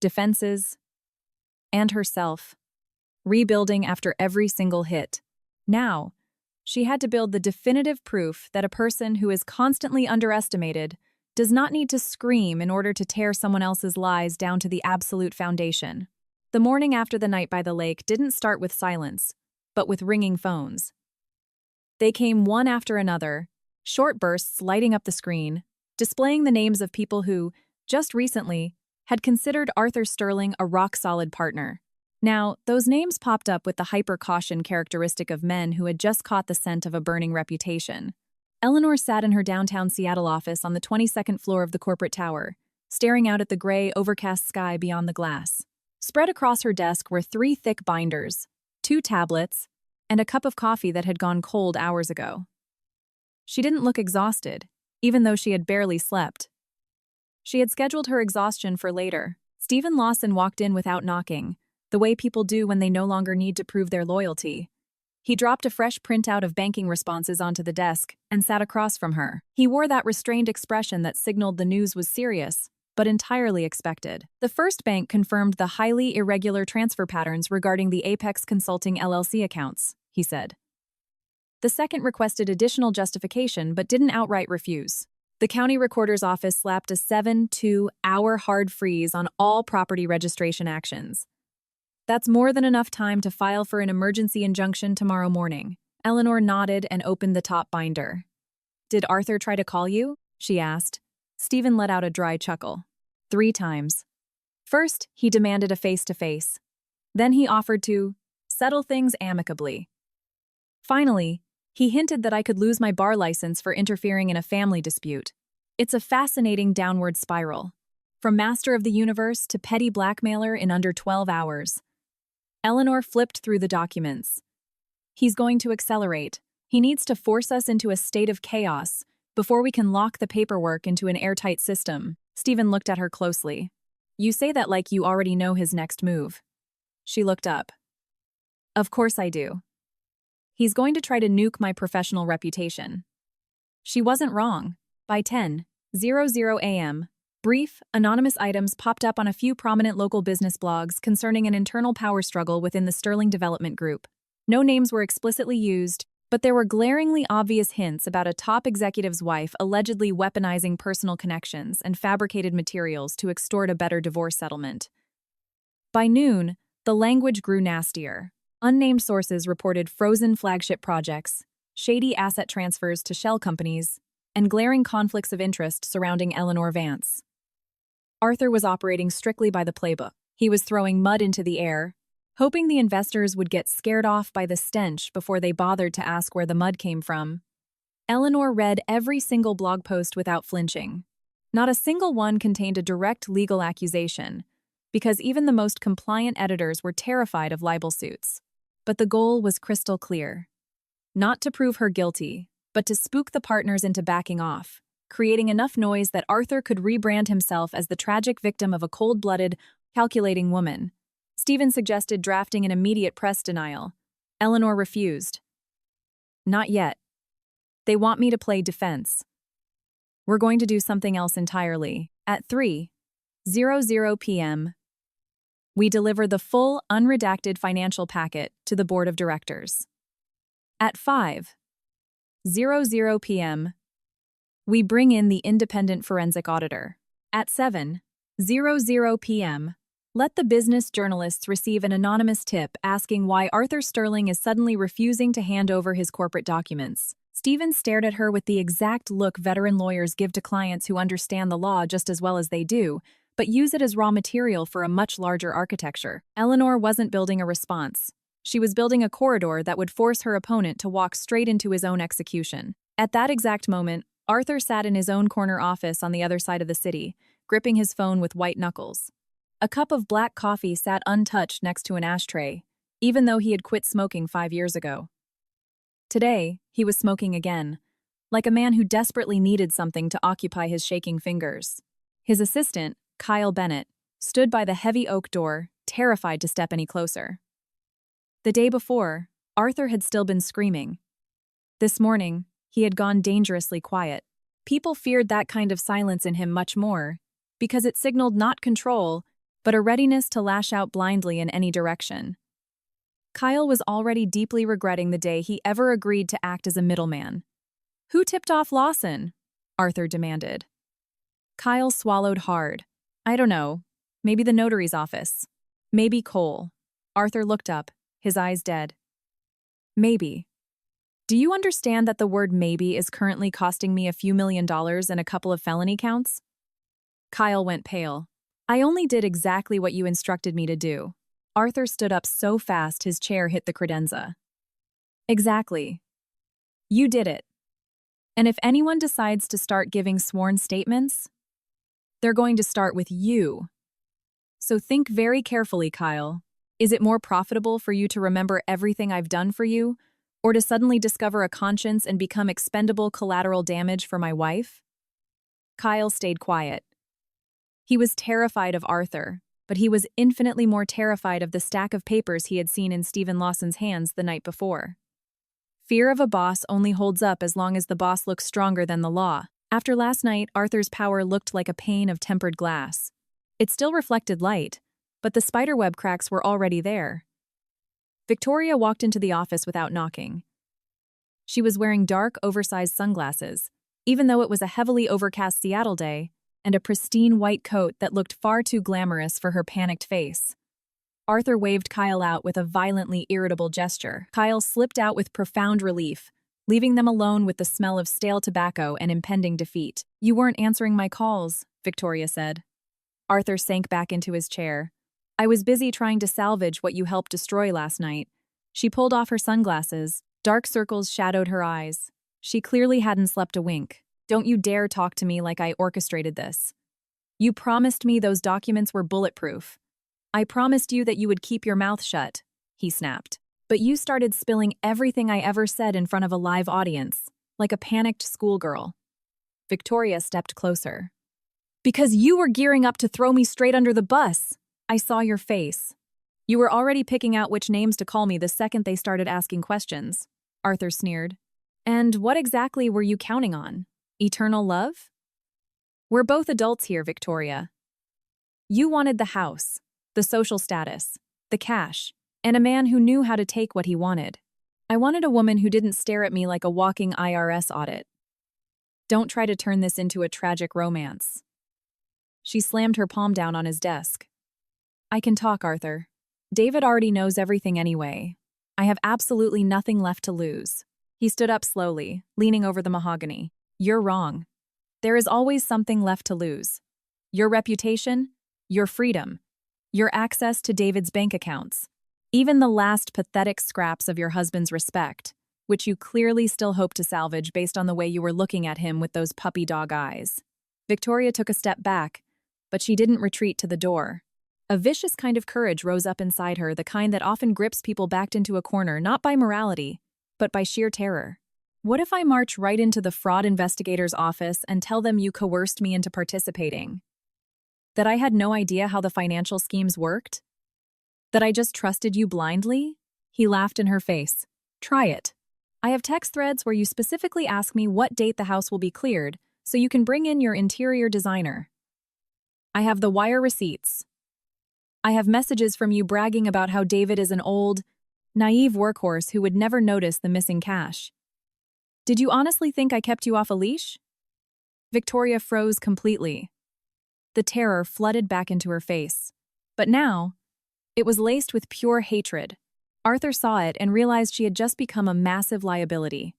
defenses, and herself, rebuilding after every single hit. Now, she had to build the definitive proof that a person who is constantly underestimated does not need to scream in order to tear someone else's lies down to the absolute foundation. The morning after the night by the lake didn't start with silence, but with ringing phones. They came one after another, short bursts lighting up the screen, displaying the names of people who, just recently, had considered Arthur Sterling a rock-solid partner. Now, those names popped up with the hyper-caution characteristic of men who had just caught the scent of a burning reputation. Eleanor sat in her downtown Seattle office on the 22nd floor of the corporate tower, staring out at the gray, overcast sky beyond the glass. Spread across her desk were 3 thick binders, 2 tablets, and a cup of coffee that had gone cold hours ago. She didn't look exhausted, even though she had barely slept. She had scheduled her exhaustion for later. Stephen Lawson walked in without knocking, the way people do when they no longer need to prove their loyalty. He dropped a fresh printout of banking responses onto the desk and sat across from her. He wore that restrained expression that signaled the news was serious, but entirely expected. The first bank confirmed the highly irregular transfer patterns regarding the Apex Consulting LLC accounts, he said. The second requested additional justification but didn't outright refuse. The county recorder's office slapped a 7-2-hour hard freeze on all property registration actions. That's more than enough time to file for an emergency injunction tomorrow morning. Eleanor nodded and opened the top binder. Did Arthur try to call you? She asked. Stephen let out a dry chuckle. 3 times. First, he demanded a face-to-face. Then he offered to settle things amicably. Finally, he hinted that I could lose my bar license for interfering in a family dispute. It's a fascinating downward spiral. From master of the universe to petty blackmailer in under 12 hours. Eleanor flipped through the documents. He's going to accelerate. He needs to force us into a state of chaos before we can lock the paperwork into an airtight system. Stephen looked at her closely. You say that like you already know his next move. She looked up. Of course I do. He's going to try to nuke my professional reputation. She wasn't wrong. By 10:00 a.m., brief, anonymous items popped up on a few prominent local business blogs concerning an internal power struggle within the Sterling Development Group. No names were explicitly used, but there were glaringly obvious hints about a top executive's wife allegedly weaponizing personal connections and fabricated materials to extort a better divorce settlement. By noon, the language grew nastier. Unnamed sources reported frozen flagship projects, shady asset transfers to shell companies, and glaring conflicts of interest surrounding Eleanor Vance. Arthur was operating strictly by the playbook. He was throwing mud into the air, hoping the investors would get scared off by the stench before they bothered to ask where the mud came from. Eleanor read every single blog post without flinching. Not a single one contained a direct legal accusation, because even the most compliant editors were terrified of libel suits. But the goal was crystal clear. Not to prove her guilty, but to spook the partners into backing off, creating enough noise that Arthur could rebrand himself as the tragic victim of a cold-blooded, calculating woman. Stephen suggested drafting an immediate press denial. Eleanor refused. Not yet. They want me to play defense. We're going to do something else entirely. At 3:00 p.m., we deliver the full, unredacted financial packet to the board of directors. At 5:00 p.m., we bring in the independent forensic auditor. At 7:00 p.m., let the business journalists receive an anonymous tip asking why Arthur Sterling is suddenly refusing to hand over his corporate documents. Stephen stared at her with the exact look veteran lawyers give to clients who understand the law just as well as they do, but use it as raw material for a much larger architecture. Eleanor wasn't building a response. She was building a corridor that would force her opponent to walk straight into his own execution. At that exact moment, Arthur sat in his own corner office on the other side of the city, gripping his phone with white knuckles. A cup of black coffee sat untouched next to an ashtray, even though he had quit smoking 5 years ago. Today, he was smoking again, like a man who desperately needed something to occupy his shaking fingers. His assistant, Kyle Bennett, stood by the heavy oak door, terrified to step any closer. The day before, Arthur had still been screaming. This morning, he had gone dangerously quiet. People feared that kind of silence in him much more, because it signaled not control, but a readiness to lash out blindly in any direction. Kyle was already deeply regretting the day he ever agreed to act as a middleman. "Who tipped off Lawson?" Arthur demanded. Kyle swallowed hard. "I don't know. Maybe the notary's office. Maybe Cole." Arthur looked up, his eyes dead. "Maybe. Do you understand that the word maybe is currently costing me a few $1,000,000 and a couple of felony counts?" Kyle went pale. "I only did exactly what you instructed me to do." Arthur stood up so fast his chair hit the credenza. "Exactly. You did it. And if anyone decides to start giving sworn statements, they're going to start with you. So think very carefully, Kyle. Is it more profitable for you to remember everything I've done for you, or to suddenly discover a conscience and become expendable collateral damage for my wife?" Kyle stayed quiet. He was terrified of Arthur, but he was infinitely more terrified of the stack of papers he had seen in Stephen Lawson's hands the night before. Fear of a boss only holds up as long as the boss looks stronger than the law. After last night, Arthur's power looked like a pane of tempered glass. It still reflected light, but the spiderweb cracks were already there. Victoria walked into the office without knocking. She was wearing dark, oversized sunglasses, even though it was a heavily overcast Seattle day, and a pristine white coat that looked far too glamorous for her panicked face. Arthur waved Kyle out with a violently irritable gesture. Kyle slipped out with profound relief, leaving them alone with the smell of stale tobacco and impending defeat. "You weren't answering my calls," Victoria said. Arthur sank back into his chair. "I was busy trying to salvage what you helped destroy last night." She pulled off her sunglasses. Dark circles shadowed her eyes. She clearly hadn't slept a wink. "Don't you dare talk to me like I orchestrated this. You promised me those documents were bulletproof. I promised you that you would keep your mouth shut," he snapped. "But you started spilling everything I ever said in front of a live audience, like a panicked schoolgirl." Victoria stepped closer. "Because you were gearing up to throw me straight under the bus. I saw your face. You were already picking out which names to call me the second they started asking questions," Arthur sneered. "And what exactly were you counting on? Eternal love?" "We're both adults here, Victoria. You wanted the house, the social status, the cash, and a man who knew how to take what he wanted. I wanted a woman who didn't stare at me like a walking IRS audit. Don't try to turn this into a tragic romance." She slammed her palm down on his desk. "I can talk, Arthur. David already knows everything anyway. I have absolutely nothing left to lose." He stood up slowly, leaning over the mahogany. "You're wrong. There is always something left to lose. Your reputation, your freedom, your access to David's bank accounts, even the last pathetic scraps of your husband's respect, which you clearly still hope to salvage based on the way you were looking at him with those puppy dog eyes." Victoria took a step back, but she didn't retreat to the door. A vicious kind of courage rose up inside her, the kind that often grips people backed into a corner not by morality, but by sheer terror. "What if I march right into the fraud investigator's office and tell them you coerced me into participating? That I had no idea how the financial schemes worked? That I just trusted you blindly?" He laughed in her face. "Try it. I have text threads where you specifically ask me what date the house will be cleared, so you can bring in your interior designer. I have the wire receipts. I have messages from you bragging about how David is an old, naive workhorse who would never notice the missing cash. Did you honestly think I kept you off a leash?" Victoria froze completely. The terror flooded back into her face. But now, it was laced with pure hatred. Arthur saw it and realized she had just become a massive liability.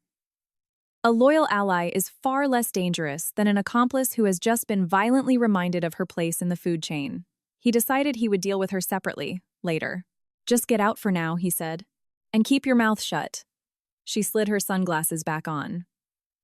A loyal ally is far less dangerous than an accomplice who has just been violently reminded of her place in the food chain. He decided he would deal with her separately, later. "Just get out for now," he said. "And keep your mouth shut." She slid her sunglasses back on.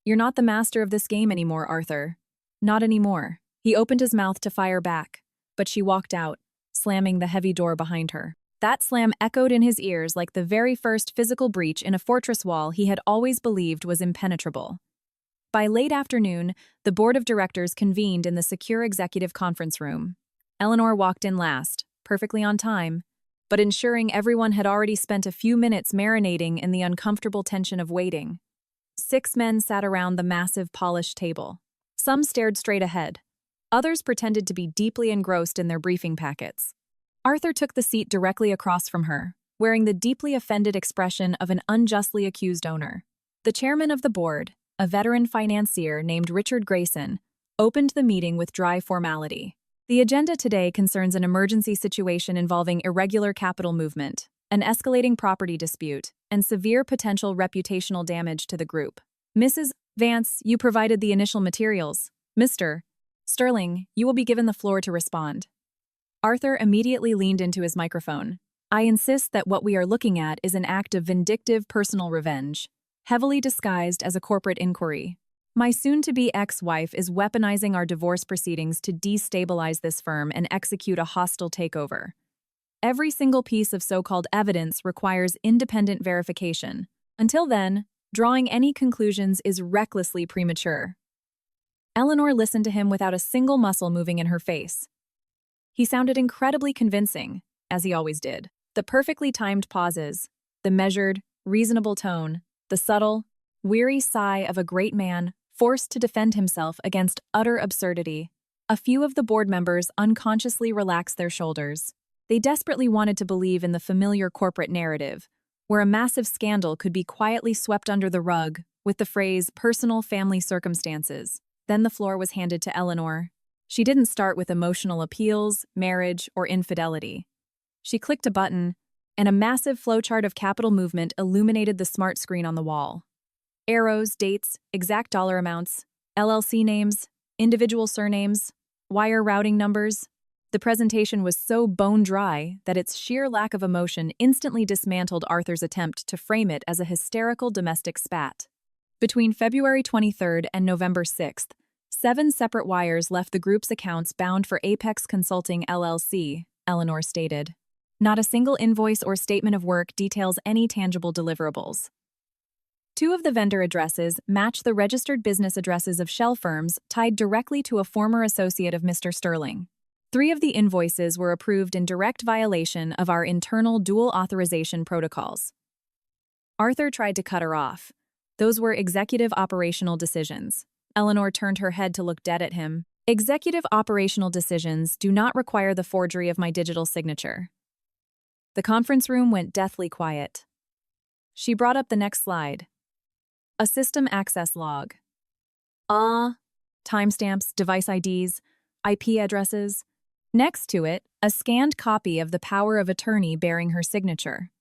"You're not the master of this game anymore, Arthur. Not anymore." He opened his mouth to fire back, but she walked out, slamming the heavy door behind her. That slam echoed in his ears like the very first physical breach in a fortress wall he had always believed was impenetrable. By late afternoon, the board of directors convened in the secure executive conference room. Eleanor walked in last, perfectly on time, but ensuring everyone had already spent a few minutes marinating in the uncomfortable tension of waiting. 6 men sat around the massive polished table. Some stared straight ahead. Others pretended to be deeply engrossed in their briefing packets. Arthur took the seat directly across from her, wearing the deeply offended expression of an unjustly accused owner. The chairman of the board, a veteran financier named Richard Grayson, opened the meeting with dry formality. The agenda today concerns an emergency situation involving irregular capital movement, an escalating property dispute, and severe potential reputational damage to the group. Mrs. Vance, you provided the initial materials. Mr. Sterling, you will be given the floor to respond. Arthur immediately leaned into his microphone. I insist that what we are looking at is an act of vindictive personal revenge, heavily disguised as a corporate inquiry. My soon-to-be ex-wife is weaponizing our divorce proceedings to destabilize this firm and execute a hostile takeover. Every single piece of so-called evidence requires independent verification. Until then, drawing any conclusions is recklessly premature. Eleanor listened to him without a single muscle moving in her face. He sounded incredibly convincing, as he always did. The perfectly timed pauses, the measured, reasonable tone, the subtle, weary sigh of a great man forced to defend himself against utter absurdity. A few of the board members unconsciously relaxed their shoulders. They desperately wanted to believe in the familiar corporate narrative, where a massive scandal could be quietly swept under the rug with the phrase personal family circumstances. Then the floor was handed to Eleanor. She didn't start with emotional appeals, marriage, or infidelity. She clicked a button, and a massive flowchart of capital movement illuminated the smart screen on the wall. Arrows, dates, exact dollar amounts, LLC names, individual surnames, wire routing numbers. The presentation was so bone-dry that its sheer lack of emotion instantly dismantled Arthur's attempt to frame it as a hysterical domestic spat. Between February 23rd and November 6th, 7 separate wires left the group's accounts bound for Apex Consulting LLC, Eleanor stated. Not a single invoice or statement of work details any tangible deliverables. 2 of the vendor addresses match the registered business addresses of shell firms tied directly to a former associate of Mr. Sterling. 3 of the invoices were approved in direct violation of our internal dual authorization protocols. Arthur tried to cut her off. Those were executive operational decisions. Eleanor turned her head to look dead at him. Executive operational decisions do not require the forgery of my digital signature. The conference room went deathly quiet. She brought up the next slide. A system access log. Timestamps, device IDs, IP addresses. Next to it, a scanned copy of the power of attorney bearing her signature.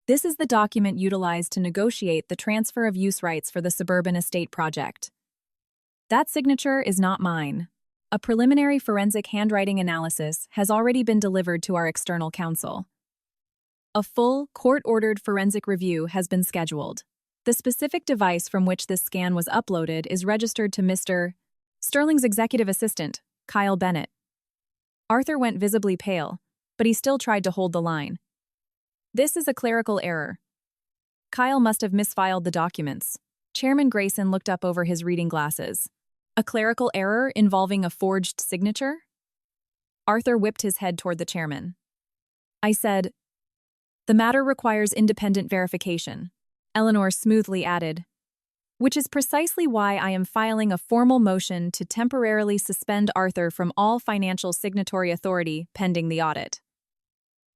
This is the document utilized to negotiate the transfer of use rights for the suburban estate project. That signature is not mine. A preliminary forensic handwriting analysis has already been delivered to our external counsel. A full, court-ordered forensic review has been scheduled. The specific device from which this scan was uploaded is registered to Mr. Sterling's executive assistant, Kyle Bennett. Arthur went visibly pale, but he still tried to hold the line. This is a clerical error. Kyle must have misfiled the documents. Chairman Grayson looked up over his reading glasses. A clerical error involving a forged signature? Arthur whipped his head toward the chairman. I said, the matter requires independent verification. Eleanor smoothly added, which is precisely why I am filing a formal motion to temporarily suspend Arthur from all financial signatory authority pending the audit.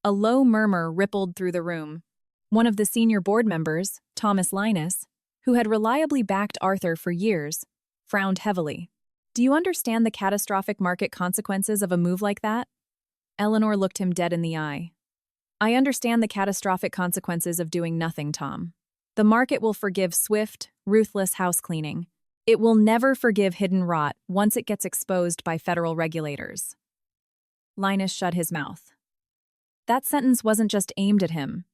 A low murmur rippled through the room. One of the senior board members, Thomas Linus, who had reliably backed Arthur for years, frowned heavily. Do you understand the catastrophic market consequences of a move like that? Eleanor looked him dead in the eye. I understand the catastrophic consequences of doing nothing, Tom. The market will forgive swift, ruthless house cleaning. It will never forgive hidden rot once it gets exposed by federal regulators. Linus shut his mouth. That sentence wasn't just aimed at him.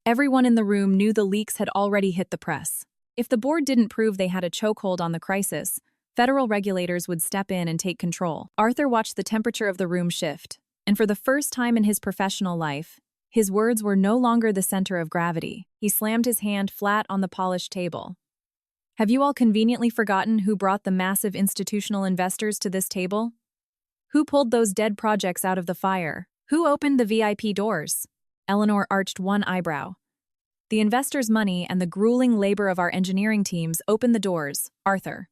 Everyone in the room knew the leaks had already hit the press. If the board didn't prove they had a chokehold on the crisis, federal regulators would step in and take control. Arthur watched the temperature of the room shift, and for the first time in his professional life, his words were no longer the center of gravity. He slammed his hand flat on the polished table. Have you all conveniently forgotten who brought the massive institutional investors to this table? Who pulled those dead projects out of the fire? Who opened the VIP doors? Eleanor arched one eyebrow. The investors' money and the grueling labor of our engineering teams opened the doors, Arthur.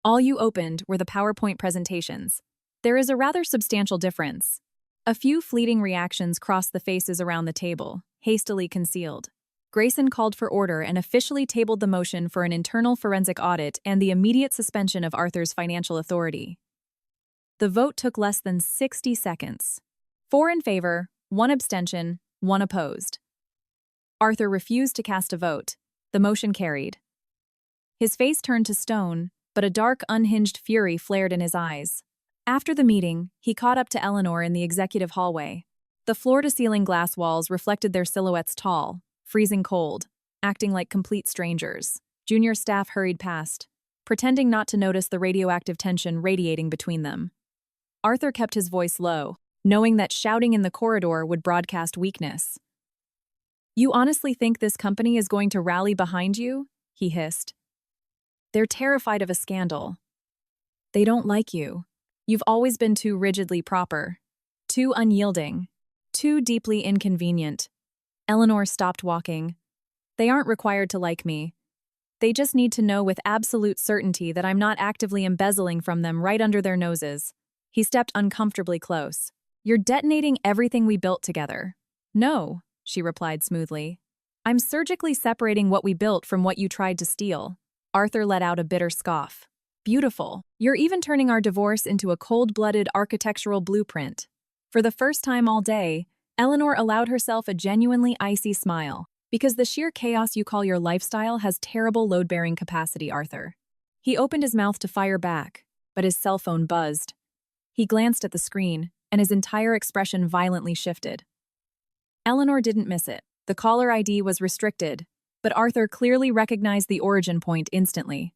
All you opened were the PowerPoint presentations. There is a rather substantial difference. A few fleeting reactions crossed the faces around the table, hastily concealed. Grayson called for order and officially tabled the motion for an internal forensic audit and the immediate suspension of Arthur's financial authority. The vote took less than 60 seconds. 4 in favor, 1 abstention, 1 opposed. Arthur refused to cast a vote. The motion carried. His face turned to stone, but a dark, unhinged fury flared in his eyes. After the meeting, he caught up to Eleanor in the executive hallway. The floor-to-ceiling glass walls reflected their silhouettes tall, freezing cold, acting like complete strangers. Junior staff hurried past, pretending not to notice the radioactive tension radiating between them. Arthur kept his voice low, knowing that shouting in the corridor would broadcast weakness. "You honestly think this company is going to rally behind you?" he hissed. "They're terrified of a scandal. They don't like you. You've always been too rigidly proper, too unyielding, too deeply inconvenient." Eleanor stopped walking. "They aren't required to like me. They just need to know with absolute certainty that I'm not actively embezzling from them right under their noses." He stepped uncomfortably close. "You're detonating everything we built together." "No," she replied smoothly. "I'm surgically separating what we built from what you tried to steal." Arthur let out a bitter scoff. "Beautiful. You're even turning our divorce into a cold-blooded architectural blueprint." For the first time all day, Eleanor allowed herself a genuinely icy smile. "Because the sheer chaos you call your lifestyle has terrible load-bearing capacity, Arthur." He opened his mouth to fire back, but his cell phone buzzed. He glanced at the screen, and his entire expression violently shifted. Eleanor didn't miss it. The caller ID was restricted, but Arthur clearly recognized the origin point instantly.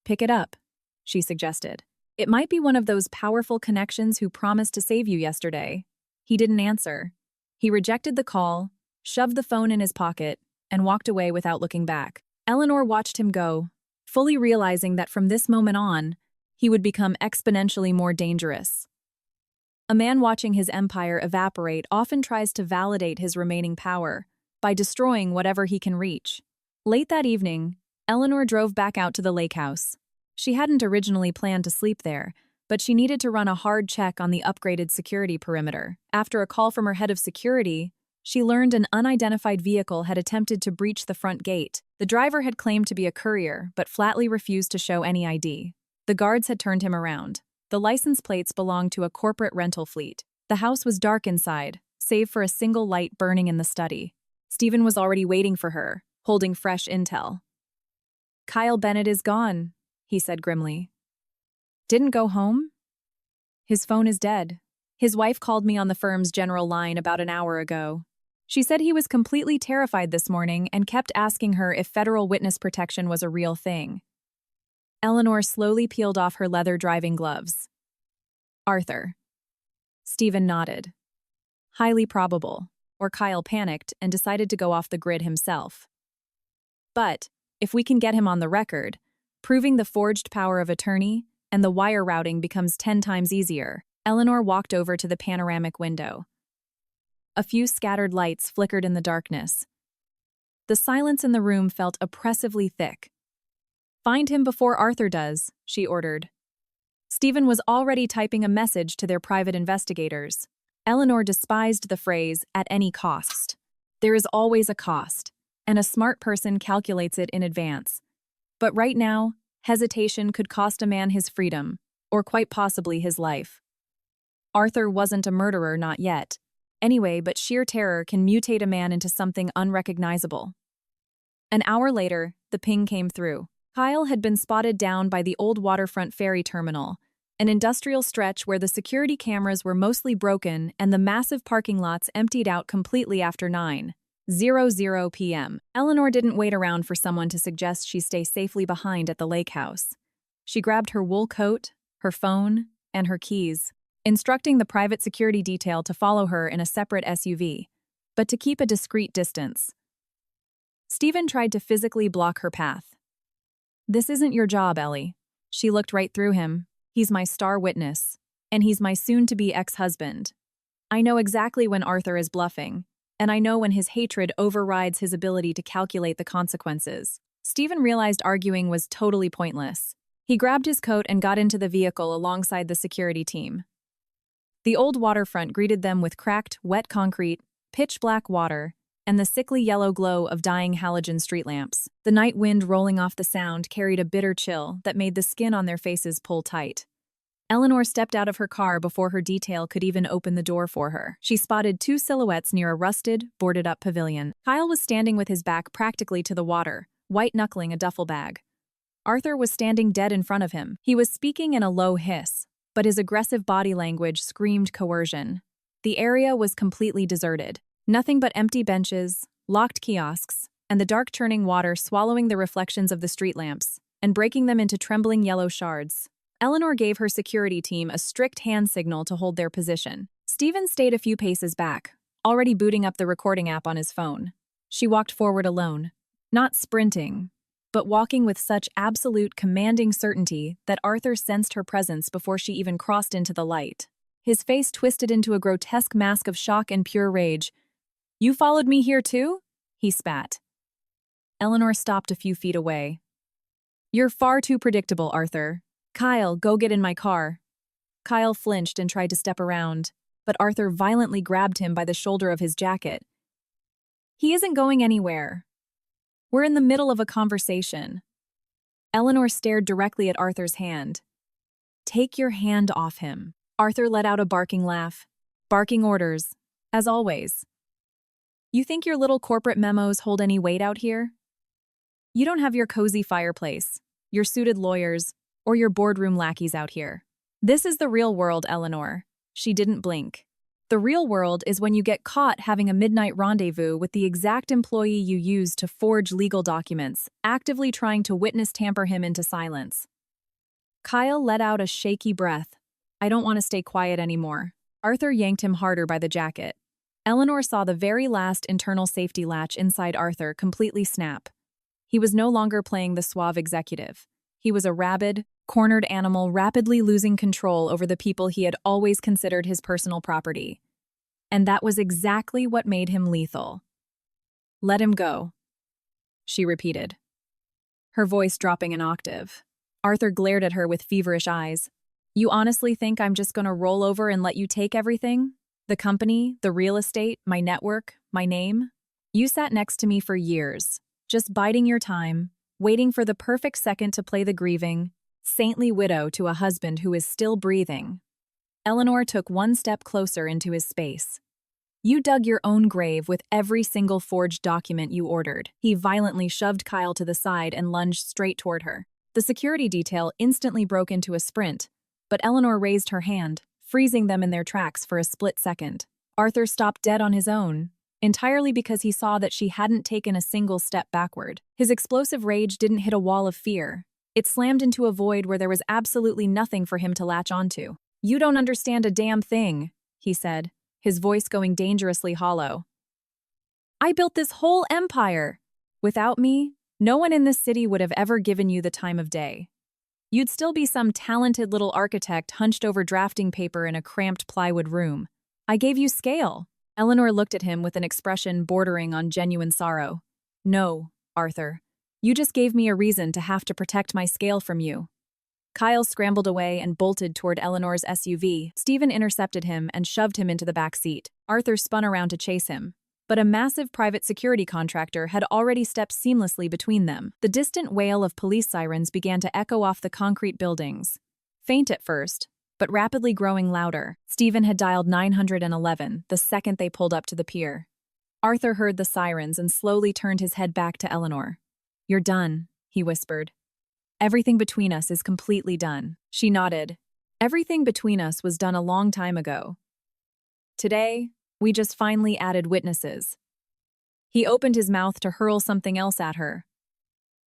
"Pick it up," she suggested. "It might be one of those powerful connections who promised to save you yesterday." He didn't answer. He rejected the call, shoved the phone in his pocket, and walked away without looking back. Eleanor watched him go, fully realizing that from this moment on, he would become exponentially more dangerous. A man watching his empire evaporate often tries to validate his remaining power by destroying whatever he can reach. Late that evening, Eleanor drove back out to the lake house. She hadn't originally planned to sleep there, but she needed to run a hard check on the upgraded security perimeter. After a call from her head of security, she learned an unidentified vehicle had attempted to breach the front gate. The driver had claimed to be a courier, but flatly refused to show any ID. The guards had turned him around. The license plates belonged to a corporate rental fleet. The house was dark inside, save for a single light burning in the study. Stephen was already waiting for her, holding fresh intel. "Kyle Bennett is gone," he said grimly. "Didn't go home?" "His phone is dead. His wife called me on the firm's general line about an hour ago. She said he was completely terrified this morning and kept asking her if federal witness protection was a real thing." Eleanor slowly peeled off her leather driving gloves. "Arthur." Stephen nodded. "Highly probable," or Kyle panicked and decided to go off the grid himself. "But, if we can get him on the record, proving the forged power of attorney and the wire routing becomes 10 times easier." Eleanor walked over to the panoramic window. A few scattered lights flickered in the darkness. The silence in the room felt oppressively thick. "Find him before Arthur does," she ordered. Stephen was already typing a message to their private investigators. Eleanor despised the phrase, "at any cost." There is always a cost, and a smart person calculates it in advance. But right now, hesitation could cost a man his freedom, or quite possibly his life. Arthur wasn't a murderer, not yet. Anyway, but sheer terror can mutate a man into something unrecognizable. An hour later, the ping came through. Kyle had been spotted down by the old waterfront ferry terminal, an industrial stretch where the security cameras were mostly broken and the massive parking lots emptied out completely after 9:00 p.m. Eleanor didn't wait around for someone to suggest she stay safely behind at the lake house. She grabbed her wool coat, her phone, and her keys, instructing the private security detail to follow her in a separate SUV, but to keep a discreet distance. Stephen tried to physically block her path. "This isn't your job, Ellie." She looked right through him. "He's my star witness, and he's my soon-to-be ex-husband. I know exactly when Arthur is bluffing, and I know when his hatred overrides his ability to calculate the consequences. Stephen realized arguing was totally pointless. He grabbed his coat and got into the vehicle alongside the security team. The old waterfront greeted them with cracked, wet concrete, pitch-black water, and the sickly yellow glow of dying halogen street lamps. The night wind rolling off the sound carried a bitter chill that made the skin on their faces pull tight. Eleanor stepped out of her car before her detail could even open the door for her. She spotted two silhouettes near a rusted, boarded-up pavilion. Kyle was standing with his back practically to the water, white-knuckling a duffel bag. Arthur was standing dead in front of him. He was speaking in a low hiss, but his aggressive body language screamed coercion. The area was completely deserted. Nothing but empty benches, locked kiosks, and the dark churning water swallowing the reflections of the street lamps and breaking them into trembling yellow shards. Eleanor gave her security team a strict hand signal to hold their position. Stephen stayed a few paces back, already booting up the recording app on his phone. She walked forward alone, not sprinting, but walking with such absolute commanding certainty that Arthur sensed her presence before she even crossed into the light. His face twisted into a grotesque mask of shock and pure rage. "You followed me here too?" he spat. Eleanor stopped a few feet away. "You're far too predictable, Arthur. Kyle, go get in my car." Kyle flinched and tried to step around, but Arthur violently grabbed him by the shoulder of his jacket. "He isn't going anywhere. We're in the middle of a conversation." Eleanor stared directly at Arthur's hand. "Take your hand off him." Arthur let out a barking laugh. "Barking orders, as always. You think your little corporate memos hold any weight out here? You don't have your cozy fireplace, your suited lawyers, or your boardroom lackeys out here. This is the real world, Eleanor." She didn't blink. "The real world is when you get caught having a midnight rendezvous with the exact employee you used to forge legal documents, actively trying to witness tamper him into silence." Kyle let out a shaky breath. "I don't want to stay quiet anymore." Arthur yanked him harder by the jacket. Eleanor saw the very last internal safety latch inside Arthur completely snap. He was no longer playing the suave executive. He was a rabid, cornered animal rapidly losing control over the people he had always considered his personal property. And that was exactly what made him lethal. "Let him go," she repeated, her voice dropping an octave. Arthur glared at her with feverish eyes. "You honestly think I'm just going to roll over and let you take everything? The company, the real estate, my network, my name? You sat next to me for years, just biding your time, waiting for the perfect second to play the grieving, saintly widow to a husband who is still breathing." Eleanor took one step closer into his space. "You dug your own grave with every single forged document you ordered." He violently shoved Kyle to the side and lunged straight toward her. The security detail instantly broke into a sprint, but Eleanor raised her hand, freezing them in their tracks for a split second. Arthur stopped dead on his own, entirely because he saw that she hadn't taken a single step backward. His explosive rage didn't hit a wall of fear. It slammed into a void where there was absolutely nothing for him to latch onto. "You don't understand a damn thing," he said, his voice going dangerously hollow. "I built this whole empire. Without me, no one in this city would have ever given you the time of day. You'd still be some talented little architect hunched over drafting paper in a cramped plywood room. I gave you scale." Eleanor looked at him with an expression bordering on genuine sorrow. "No, Arthur. You just gave me a reason to have to protect my scale from you." Kyle scrambled away and bolted toward Eleanor's SUV. Stephen intercepted him and shoved him into the back seat. Arthur spun around to chase him, but a massive private security contractor had already stepped seamlessly between them. The distant wail of police sirens began to echo off the concrete buildings. Faint at first, but rapidly growing louder. Stephen had dialed 911 the second they pulled up to the pier. Arthur heard the sirens and slowly turned his head back to Eleanor. "You're done," he whispered. "Everything between us is completely done." She nodded. "Everything between us was done a long time ago. Today, we just finally added witnesses." He opened his mouth to hurl something else at her,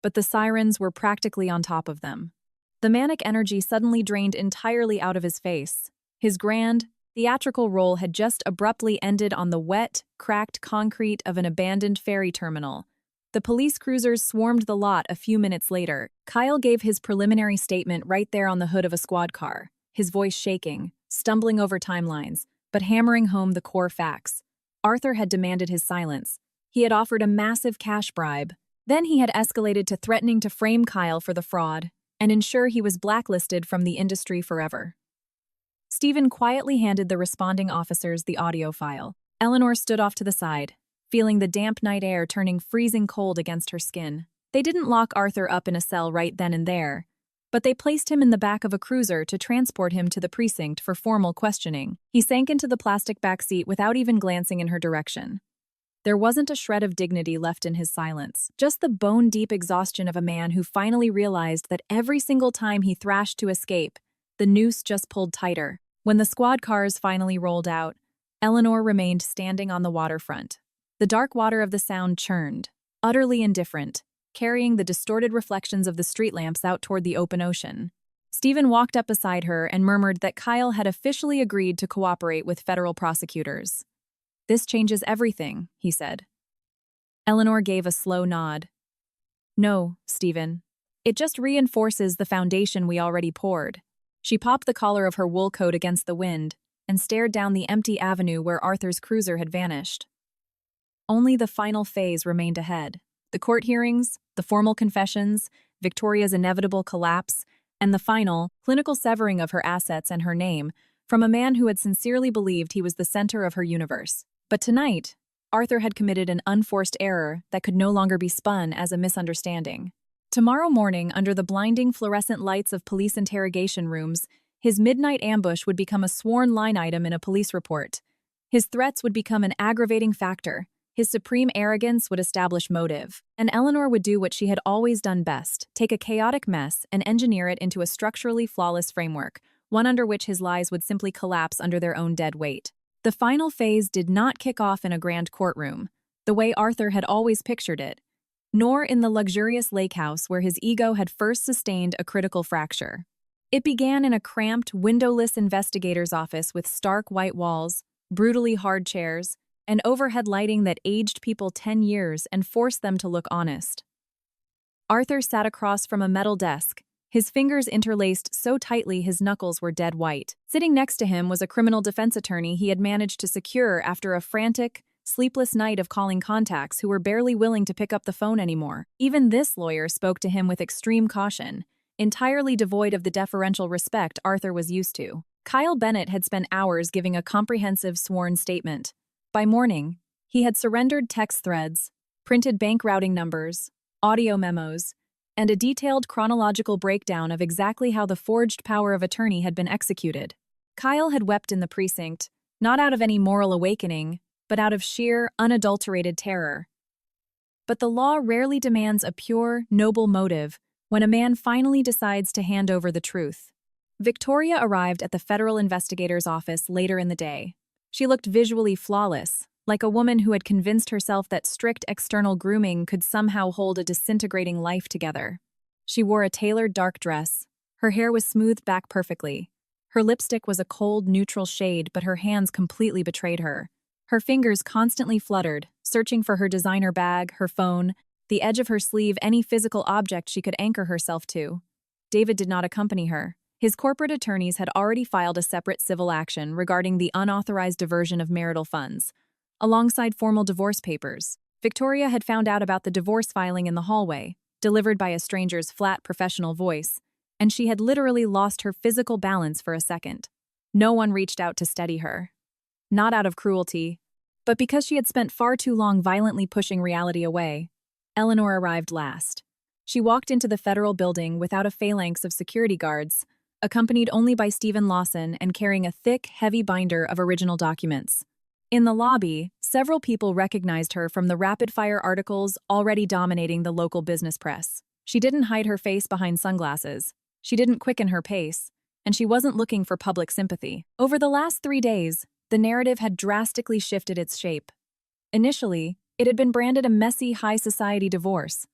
but the sirens were practically on top of them. The manic energy suddenly drained entirely out of his face. His grand, theatrical role had just abruptly ended on the wet, cracked concrete of an abandoned ferry terminal. The police cruisers swarmed the lot a few minutes later. Kyle gave his preliminary statement right there on the hood of a squad car, his voice shaking, stumbling over timelines. but hammering home the core facts. Arthur had demanded his silence. He had offered a massive cash bribe. Then he had escalated to threatening to frame Kyle for the fraud and ensure he was blacklisted from the industry forever. Stephen quietly handed the responding officers the audio file. Eleanor stood off to the side, feeling the damp night air turning freezing cold against her skin. They didn't lock Arthur up in a cell right then and there, but they placed him in the back of a cruiser to transport him to the precinct for formal questioning. He sank into the plastic back seat without even glancing in her direction. There wasn't a shred of dignity left in his silence, just the bone-deep exhaustion of a man who finally realized that every single time he thrashed to escape, the noose just pulled tighter. When the squad cars finally rolled out, Eleanor remained standing on the waterfront. The dark water of the Sound churned, utterly indifferent, carrying the distorted reflections of the street lamps out toward the open ocean. Stephen walked up beside her and murmured that Kyle had officially agreed to cooperate with federal prosecutors. "This changes everything," he said. Eleanor gave a slow nod. "No, Stephen. It just reinforces the foundation we already poured." She popped the collar of her wool coat against the wind and stared down the empty avenue where Arthur's cruiser had vanished. Only the final phase remained ahead. The court hearings, the formal confessions, Victoria's inevitable collapse, and the final, clinical severing of her assets and her name from a man who had sincerely believed he was the center of her universe. But tonight, Arthur had committed an unforced error that could no longer be spun as a misunderstanding. Tomorrow morning, under the blinding fluorescent lights of police interrogation rooms, his midnight ambush would become a sworn line item in a police report. His threats would become an aggravating factor. His supreme arrogance would establish motive. And Eleanor would do what she had always done best, take a chaotic mess and engineer it into a structurally flawless framework, one under which his lies would simply collapse under their own dead weight. The final phase did not kick off in a grand courtroom, the way Arthur had always pictured it, nor in the luxurious lake house where his ego had first sustained a critical fracture. It began in a cramped, windowless investigator's office with stark white walls, brutally hard chairs, and overhead lighting that aged people 10 years and forced them to look honest. Arthur sat across from a metal desk, his fingers interlaced so tightly his knuckles were dead white. Sitting next to him was a criminal defense attorney he had managed to secure after a frantic, sleepless night of calling contacts who were barely willing to pick up the phone anymore. Even this lawyer spoke to him with extreme caution, entirely devoid of the deferential respect Arthur was used to. Kyle Bennett had spent hours giving a comprehensive sworn statement. By morning, he had surrendered text threads, printed bank routing numbers, audio memos, and a detailed chronological breakdown of exactly how the forged power of attorney had been executed. Kyle had wept in the precinct, not out of any moral awakening, but out of sheer, unadulterated terror. But the law rarely demands a pure, noble motive when a man finally decides to hand over the truth. Victoria arrived at the federal investigator's office later in the day. She looked visually flawless, like a woman who had convinced herself that strict external grooming could somehow hold a disintegrating life together. She wore a tailored dark dress. Her hair was smoothed back perfectly. Her lipstick was a cold, neutral shade, but her hands completely betrayed her. Her fingers constantly fluttered, searching for her designer bag, her phone, the edge of her sleeve, any physical object she could anchor herself to. David did not accompany her. His corporate attorneys had already filed a separate civil action regarding the unauthorized diversion of marital funds, alongside formal divorce papers. Victoria had found out about the divorce filing in the hallway, delivered by a stranger's flat, professional voice, and she had literally lost her physical balance for a second. No one reached out to steady her. Not out of cruelty, but because she had spent far too long violently pushing reality away. Eleanor arrived last. She walked into the federal building without a phalanx of security guards, accompanied only by Stephen Lawson and carrying a thick, heavy binder of original documents. In the lobby, several people recognized her from the rapid-fire articles already dominating the local business press. She didn't hide her face behind sunglasses. She didn't quicken her pace, and she wasn't looking for public sympathy. Over the last 3 days, the narrative had drastically shifted its shape. Initially, it had been branded a messy, high-society divorce.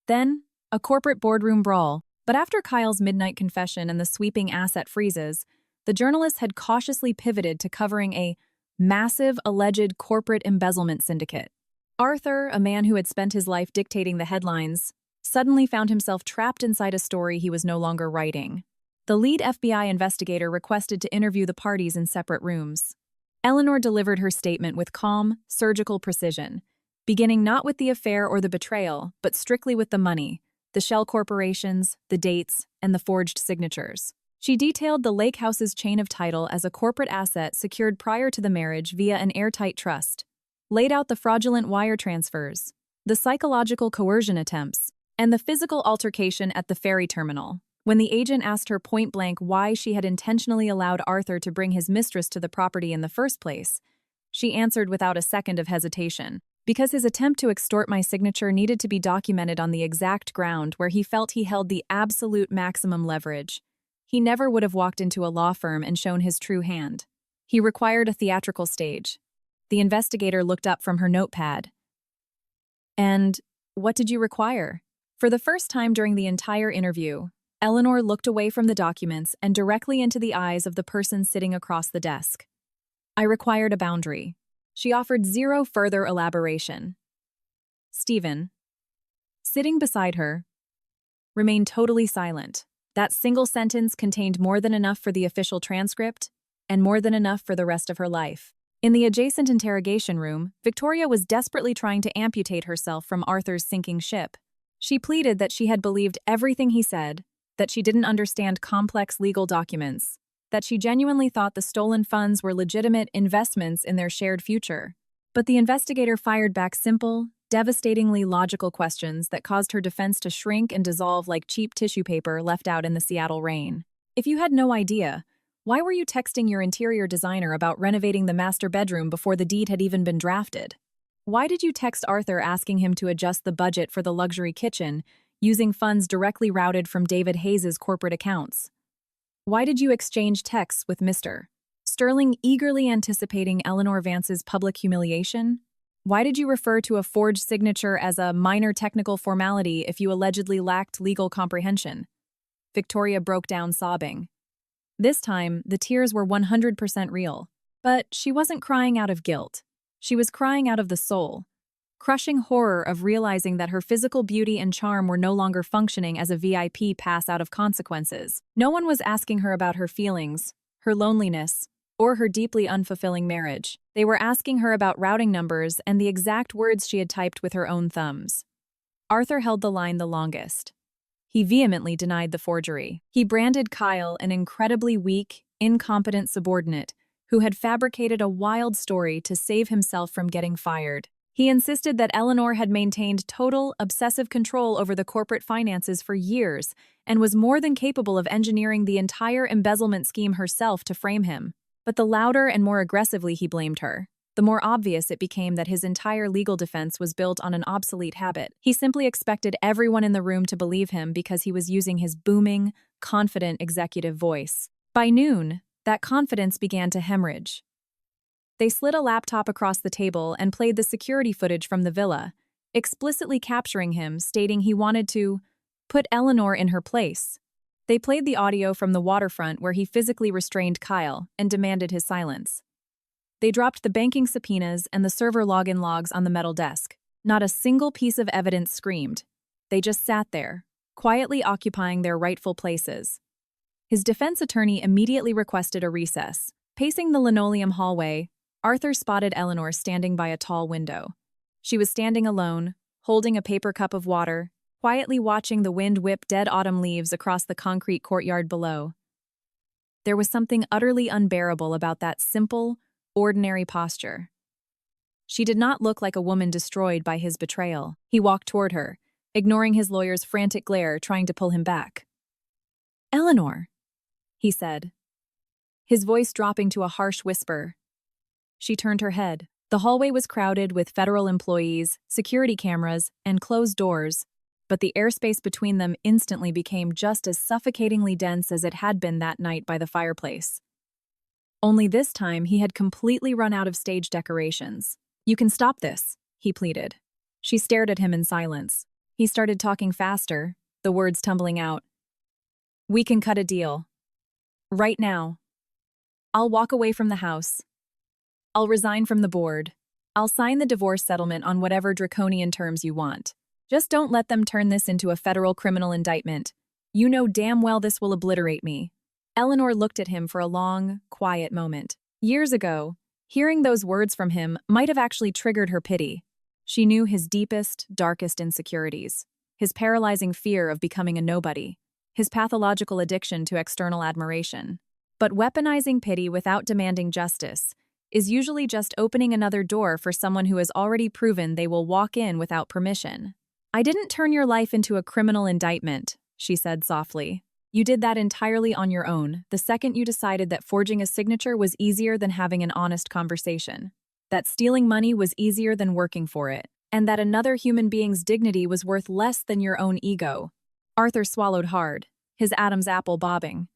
Then, a corporate boardroom brawl. But after Kyle's midnight confession and the sweeping asset freezes, the journalists had cautiously pivoted to covering a massive, alleged corporate embezzlement syndicate. Arthur, a man who had spent his life dictating the headlines, suddenly found himself trapped inside a story he was no longer writing. The lead FBI investigator requested to interview the parties in separate rooms. Eleanor delivered her statement with calm, surgical precision, beginning not with the affair or the betrayal, but strictly with the money, the shell corporations, the dates, and the forged signatures. She detailed the Lake House's chain of title as a corporate asset secured prior to the marriage via an airtight trust, laid out the fraudulent wire transfers, the psychological coercion attempts, and the physical altercation at the ferry terminal. When the agent asked her point-blank why she had intentionally allowed Arthur to bring his mistress to the property in the first place, she answered without a second of hesitation, because his attempt to extort my signature needed to be documented on the exact ground where he felt he held the absolute maximum leverage. He never would have walked into a law firm and shown his true hand. He required a theatrical stage. The investigator looked up from her notepad. And what did you require? For the first time during the entire interview, Eleanor looked away from the documents and directly into the eyes of the person sitting across the desk. I required a boundary. She offered zero further elaboration. Stephen, sitting beside her, remained totally silent. That single sentence contained more than enough for the official transcript and more than enough for the rest of her life. In the adjacent interrogation room, Victoria was desperately trying to amputate herself from Arthur's sinking ship. She pleaded that she had believed everything he said, that she didn't understand complex legal documents, that she genuinely thought the stolen funds were legitimate investments in their shared future. But the investigator fired back simple, devastatingly logical questions that caused her defense to shrink and dissolve like cheap tissue paper left out in the Seattle rain. If you had no idea, why were you texting your interior designer about renovating the master bedroom before the deed had even been drafted? Why did you text Arthur asking him to adjust the budget for the luxury kitchen, using funds directly routed from David Hayes's corporate accounts? Why did you exchange texts with Mr. Sterling, eagerly anticipating Eleanor Vance's public humiliation? Why did you refer to a forged signature as a minor technical formality if you allegedly lacked legal comprehension? Victoria broke down sobbing. This time, the tears were 100% real. But she wasn't crying out of guilt. She was crying out of the soul. Crushing horror of realizing that her physical beauty and charm were no longer functioning as a VIP pass out of consequences. No one was asking her about her feelings, her loneliness, or her deeply unfulfilling marriage. They were asking her about routing numbers and the exact words she had typed with her own thumbs. Arthur held the line the longest. He vehemently denied the forgery. He branded Kyle an incredibly weak, incompetent subordinate who had fabricated a wild story to save himself from getting fired. He insisted that Eleanor had maintained total, obsessive control over the corporate finances for years and was more than capable of engineering the entire embezzlement scheme herself to frame him. But the louder and more aggressively he blamed her, the more obvious it became that his entire legal defense was built on an obsolete habit. He simply expected everyone in the room to believe him because he was using his booming, confident executive voice. By noon, that confidence began to hemorrhage. They slid a laptop across the table and played the security footage from the villa, explicitly capturing him, stating he wanted to put Eleanor in her place. They played the audio from the waterfront where he physically restrained Kyle and demanded his silence. They dropped the banking subpoenas and the server login logs on the metal desk. Not a single piece of evidence screamed. They just sat there, quietly occupying their rightful places. His defense attorney immediately requested a recess. Pacing the linoleum hallway, Arthur spotted Eleanor standing by a tall window. She was standing alone, holding a paper cup of water, quietly watching the wind whip dead autumn leaves across the concrete courtyard below. There was something utterly unbearable about that simple, ordinary posture. She did not look like a woman destroyed by his betrayal. He walked toward her, ignoring his lawyer's frantic glare, trying to pull him back. "Eleanor," he said, his voice dropping to a harsh whisper. She turned her head. The hallway was crowded with federal employees, security cameras, and closed doors, but the airspace between them instantly became just as suffocatingly dense as it had been that night by the fireplace. Only this time he had completely run out of stage decorations. "You can stop this," he pleaded. She stared at him in silence. He started talking faster, the words tumbling out. "We can cut a deal. Right now. I'll walk away from the house. I'll resign from the board. I'll sign the divorce settlement on whatever draconian terms you want. Just don't let them turn this into a federal criminal indictment. You know damn well this will obliterate me." Eleanor looked at him for a long, quiet moment. Years ago, Hearing those words from him might have actually triggered her pity. She knew his deepest, darkest insecurities, his paralyzing fear of becoming a nobody, his pathological addiction to external admiration. But weaponizing pity without demanding justice is usually just opening another door for someone who has already proven they will walk in without permission. "I didn't turn your life into a criminal indictment," she said softly. "You did that entirely on your own, the second you decided that forging a signature was easier than having an honest conversation, that stealing money was easier than working for it, and that another human being's dignity was worth less than your own ego." Arthur swallowed hard, his Adam's apple bobbing.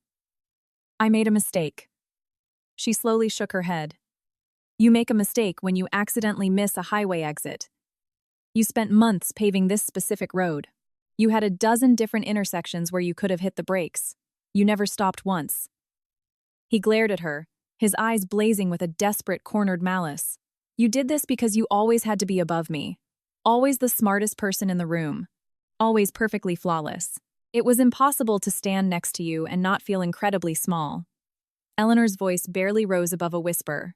"I made a mistake." She slowly shook her head. "You make a mistake when you accidentally miss a highway exit. You spent months paving this specific road. You had a dozen different intersections where you could have hit the brakes. You never stopped once." He glared at her, his eyes blazing with a desperate, cornered malice. "You did this because you always had to be above me. Always the smartest person in the room. Always perfectly flawless. It was impossible to stand next to you and not feel incredibly small." Eleanor's voice barely rose above a whisper.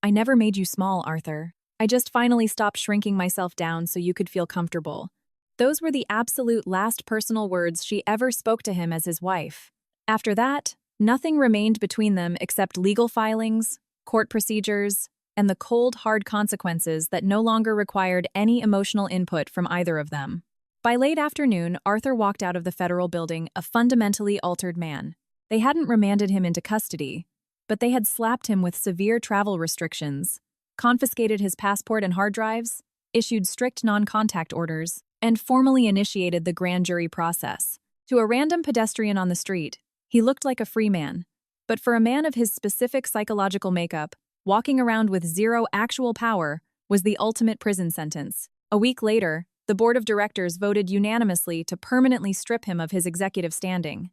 "I never made you small, Arthur. I just finally stopped shrinking myself down so you could feel comfortable." Those were the absolute last personal words she ever spoke to him as his wife. After that, nothing remained between them except legal filings, court procedures, and the cold, hard consequences that no longer required any emotional input from either of them. By late afternoon, Arthur walked out of the federal building a fundamentally altered man. They hadn't remanded him into custody, but they had slapped him with severe travel restrictions, confiscated his passport and hard drives, issued strict non-contact orders, and formally initiated the grand jury process. To a random pedestrian on the street, he looked like a free man. But for a man of his specific psychological makeup, walking around with zero actual power was the ultimate prison sentence. A week later, the board of directors voted unanimously to permanently strip him of his executive standing.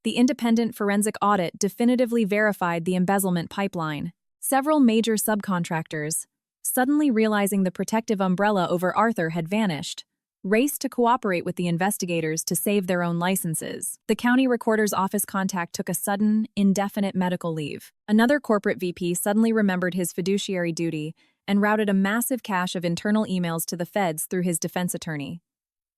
The independent forensic audit definitively verified the embezzlement pipeline. Several major subcontractors, suddenly realizing the protective umbrella over Arthur had vanished, raced to cooperate with the investigators to save their own licenses. The county recorder's office contact took a sudden, indefinite medical leave. Another corporate VP suddenly remembered his fiduciary duty and routed a massive cache of internal emails to the feds through his defense attorney.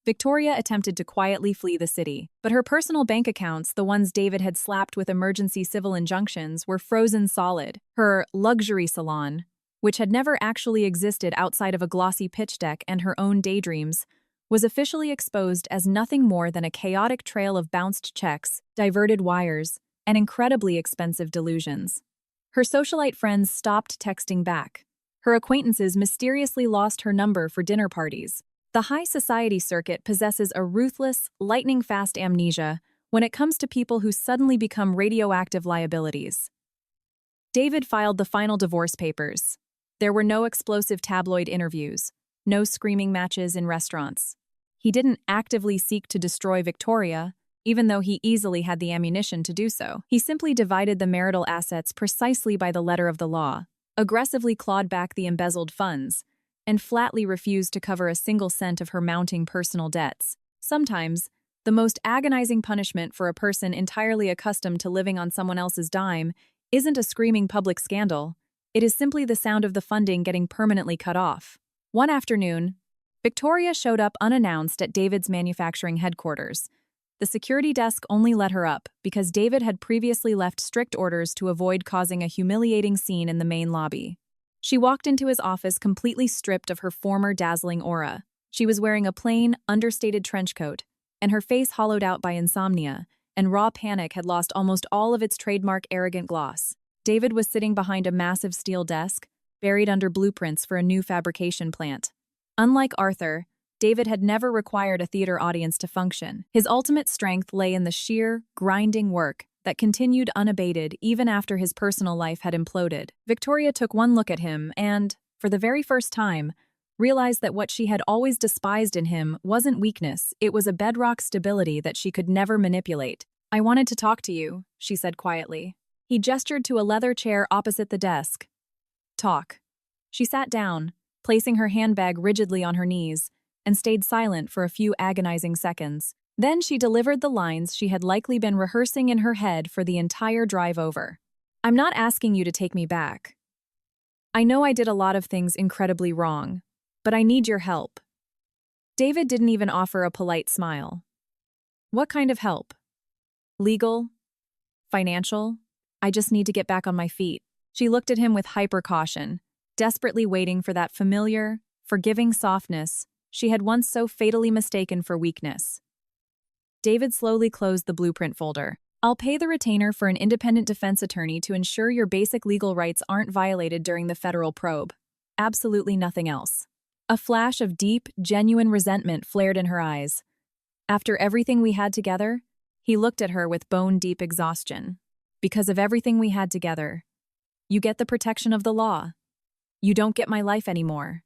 Victoria attempted to quietly flee the city, but her personal bank accounts, the ones David had slapped with emergency civil injunctions, were frozen solid. Her luxury salon, which had never actually existed outside of a glossy pitch deck and her own daydreams, was officially exposed as nothing more than a chaotic trail of bounced checks, diverted wires, and incredibly expensive delusions. Her socialite friends stopped texting back. Her acquaintances mysteriously lost her number for dinner parties. The high society circuit possesses a ruthless, lightning-fast amnesia when it comes to people who suddenly become radioactive liabilities. David filed the final divorce papers. There were no explosive tabloid interviews, no screaming matches in restaurants. He didn't actively seek to destroy Victoria, even though he easily had the ammunition to do so. He simply divided the marital assets precisely by the letter of the law, aggressively clawed back the embezzled funds, and flatly refused to cover a single cent of her mounting personal debts. Sometimes, the most agonizing punishment for a person entirely accustomed to living on someone else's dime isn't a screaming public scandal. It is simply the sound of the funding getting permanently cut off. One afternoon, Victoria showed up unannounced at David's manufacturing headquarters. The security desk only let her up because David had previously left strict orders to avoid causing a humiliating scene in the main lobby. She walked into his office completely stripped of her former dazzling aura. She was wearing a plain, understated trench coat, and her face hollowed out by insomnia, and raw panic had lost almost all of its trademark arrogant gloss. David was sitting behind a massive steel desk, buried under blueprints for a new fabrication plant. Unlike Arthur, David had never required a theater audience to function. His ultimate strength lay in the sheer, grinding work that continued unabated even after his personal life had imploded. Victoria took one look at him and, for the very first time, realized that what she had always despised in him wasn't weakness, it was a bedrock stability that she could never manipulate. "I wanted to talk to you," she said quietly. He gestured to a leather chair opposite the desk. "Talk." She sat down, placing her handbag rigidly on her knees, and stayed silent for a few agonizing seconds. Then she delivered the lines she had likely been rehearsing in her head for the entire drive over. "I'm not asking you to take me back. I know I did a lot of things incredibly wrong, but I need your help. David didn't even offer a polite smile. What kind of help? Legal? Financial? I just need to get back on my feet. She looked at him with hyper caution, desperately waiting for that familiar, forgiving softness she had once so fatally mistaken for weakness. David slowly closed the blueprint folder. I'll pay the retainer for an independent defense attorney to ensure your basic legal rights aren't violated during the federal probe. Absolutely nothing else. A flash of deep, genuine resentment flared in her eyes. After everything we had together, he looked at her with bone-deep exhaustion. Because of everything we had together, you get the protection of the law. You don't get my life anymore.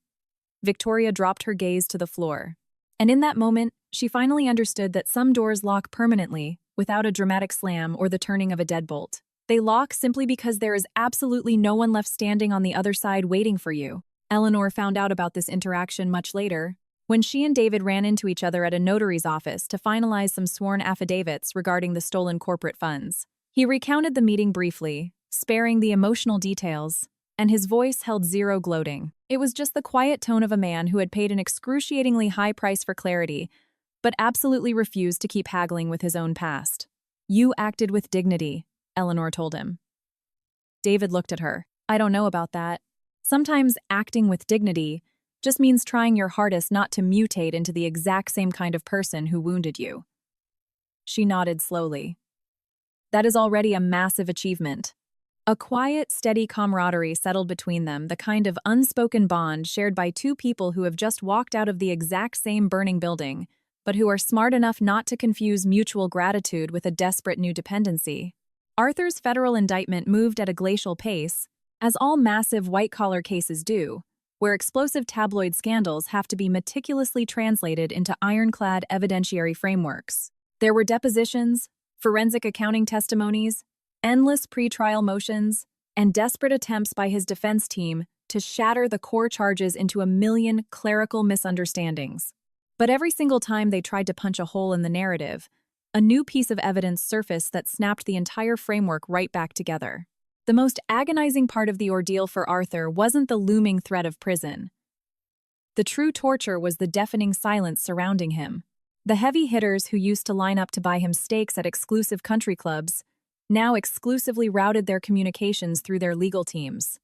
Victoria dropped her gaze to the floor. And in that moment, she finally understood that some doors lock permanently, without a dramatic slam or the turning of a deadbolt. They lock simply because there is absolutely no one left standing on the other side waiting for you. Eleanor found out about this interaction much later, when she and David ran into each other at a notary's office to finalize some sworn affidavits regarding the stolen corporate funds. He recounted the meeting briefly, sparing the emotional details, and his voice held zero gloating. It was just the quiet tone of a man who had paid an excruciatingly high price for clarity, but absolutely refused to keep haggling with his own past. You acted with dignity, Eleanor told him. David looked at her. I don't know about that. Sometimes acting with dignity just means trying your hardest not to mutate into the exact same kind of person who wounded you. She nodded slowly. That is already a massive achievement. A quiet, steady camaraderie settled between them, the kind of unspoken bond shared by two people who have just walked out of the exact same burning building, but who are smart enough not to confuse mutual gratitude with a desperate new dependency. Arthur's federal indictment moved at a glacial pace, as all massive white-collar cases do, where explosive tabloid scandals have to be meticulously translated into ironclad evidentiary frameworks. There were depositions, forensic accounting testimonies, endless pretrial motions, and desperate attempts by his defense team to shatter the core charges into a million clerical misunderstandings. But every single time they tried to punch a hole in the narrative, a new piece of evidence surfaced that snapped the entire framework right back together. The most agonizing part of the ordeal for Arthur wasn't the looming threat of prison. The true torture was the deafening silence surrounding him. The heavy hitters who used to line up to buy him steaks at exclusive country clubs now exclusively routed their communications through their legal teams.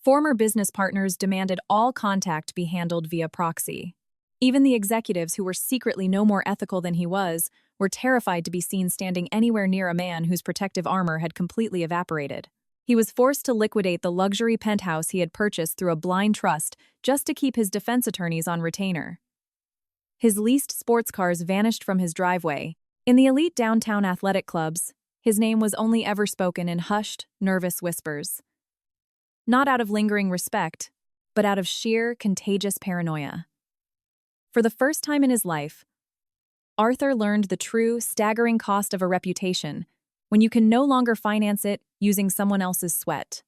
Former business partners demanded all contact be handled via proxy. Even the executives, who were secretly no more ethical than he was, were terrified to be seen standing anywhere near a man whose protective armor had completely evaporated. He was forced to liquidate the luxury penthouse he had purchased through a blind trust just to keep his defense attorneys on retainer. His leased sports cars vanished from his driveway. In the elite downtown athletic clubs, his name was only ever spoken in hushed, nervous whispers. Not out of lingering respect, but out of sheer, contagious paranoia. For the first time in his life, Arthur learned the true, staggering cost of a reputation when you can no longer finance it using someone else's sweat.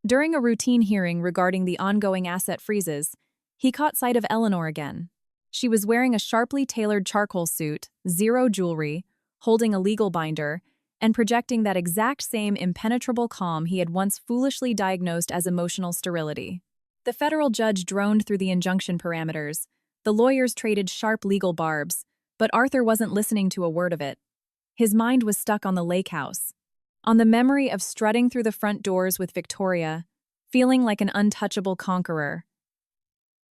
During a routine hearing regarding the ongoing asset freezes, he caught sight of Eleanor again. She was wearing a sharply tailored charcoal suit, zero jewelry, holding a legal binder, and projecting that exact same impenetrable calm he had once foolishly diagnosed as emotional sterility. The federal judge droned through the injunction parameters. The lawyers traded sharp legal barbs, but Arthur wasn't listening to a word of it. His mind was stuck on the lake house, on the memory of strutting through the front doors with Victoria, feeling like an untouchable conqueror.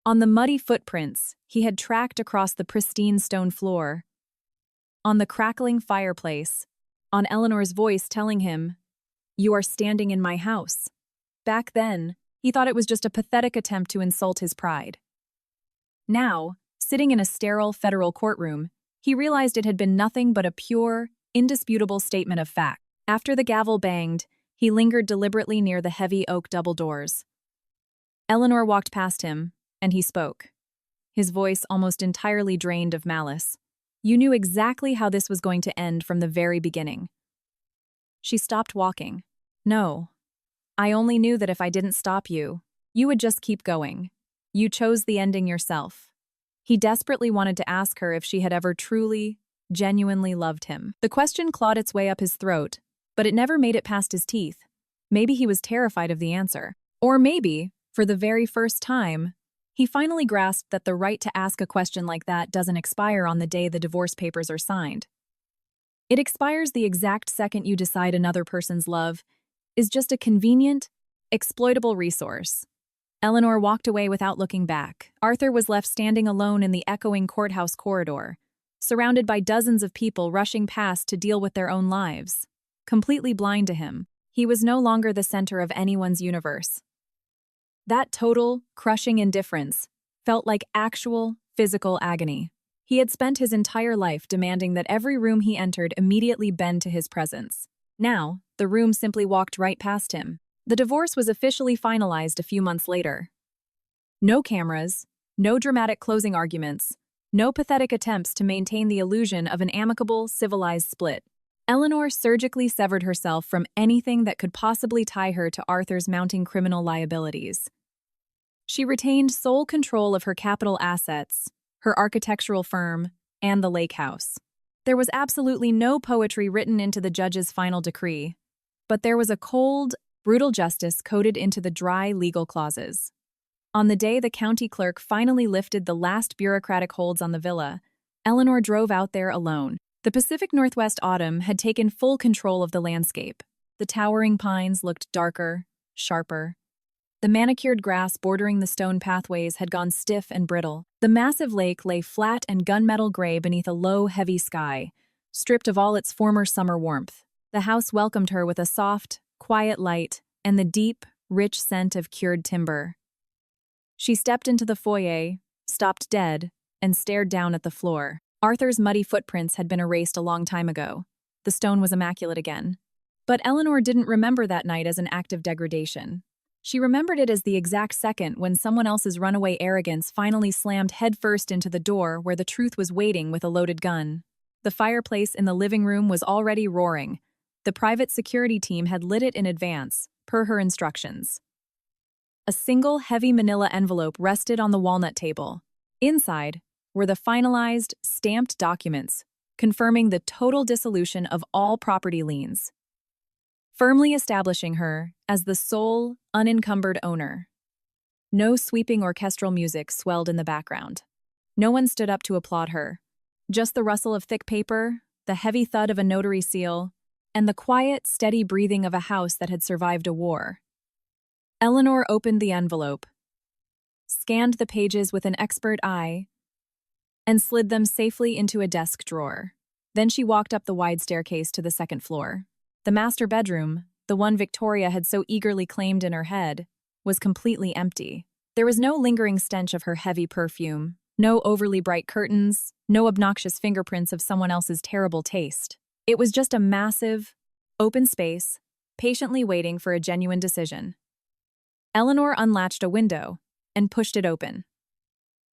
On the muddy footprints he had tracked across the pristine stone floor. On the crackling fireplace, on Eleanor's voice telling him, "You are standing in my house." Back then, he thought it was just a pathetic attempt to insult his pride. Now, sitting in a sterile federal courtroom, he realized it had been nothing but a pure, indisputable statement of fact. After the gavel banged, he lingered deliberately near the heavy oak double doors. Eleanor walked past him, and he spoke, his voice almost entirely drained of malice. You knew exactly how this was going to end from the very beginning. She stopped walking. No. I only knew that if I didn't stop you, you would just keep going. You chose the ending yourself. He desperately wanted to ask her if she had ever truly, genuinely loved him. The question clawed its way up his throat, but it never made it past his teeth. Maybe he was terrified of the answer. Or maybe, For the very first time, he finally grasped that the right to ask a question like that doesn't expire on the day the divorce papers are signed. It expires the exact second you decide another person's love is just a convenient, exploitable resource. Eleanor walked away without looking back. Arthur was left standing alone in the echoing courthouse corridor, surrounded by dozens of people rushing past to deal with their own lives. Completely blind to him, he was no longer the center of anyone's universe. That total, crushing indifference felt like actual, physical agony. He had spent his entire life demanding that every room he entered immediately bend to his presence. Now, the room simply walked right past him. The divorce was officially finalized a few months later. No cameras, no dramatic closing arguments, no pathetic attempts to maintain the illusion of an amicable, civilized split. Eleanor surgically severed herself from anything that could possibly tie her to Arthur's mounting criminal liabilities. She retained sole control of her capital assets, her architectural firm, and the lake house. There was absolutely no poetry written into the judge's final decree, but there was a cold, brutal justice coded into the dry legal clauses. On the day the county clerk finally lifted the last bureaucratic holds on the villa, Eleanor drove out there alone. The Pacific Northwest autumn had taken full control of the landscape. The towering pines looked darker, sharper. The manicured grass bordering the stone pathways had gone stiff and brittle. The massive lake lay flat and gunmetal gray beneath a low, heavy sky, stripped of all its former summer warmth. The house welcomed her with a soft, quiet light and the deep, rich scent of cured timber. She stepped into the foyer, stopped dead, and stared down at the floor. Arthur's muddy footprints had been erased a long time ago. The stone was immaculate again. But Eleanor didn't remember that night as an act of degradation. She remembered it as the exact second when someone else's runaway arrogance finally slammed headfirst into the door where the truth was waiting with a loaded gun. The fireplace in the living room was already roaring. The private security team had lit it in advance, per her instructions. A single heavy manila envelope rested on the walnut table. Inside were the finalized, stamped documents, confirming the total dissolution of all property liens, firmly establishing her as the sole, unencumbered owner. No sweeping orchestral music swelled in the background. No one stood up to applaud her. Just the rustle of thick paper, the heavy thud of a notary seal, and the quiet, steady breathing of a house that had survived a war. Eleanor opened the envelope, scanned the pages with an expert eye, and slid them safely into a desk drawer. Then she walked up the wide staircase to the second floor. The master bedroom, the one Victoria had so eagerly claimed in her head, was completely empty. There was no lingering stench of her heavy perfume, no overly bright curtains, no obnoxious fingerprints of someone else's terrible taste. It was just a massive, open space, patiently waiting for a genuine decision. Eleanor unlatched a window and pushed it open.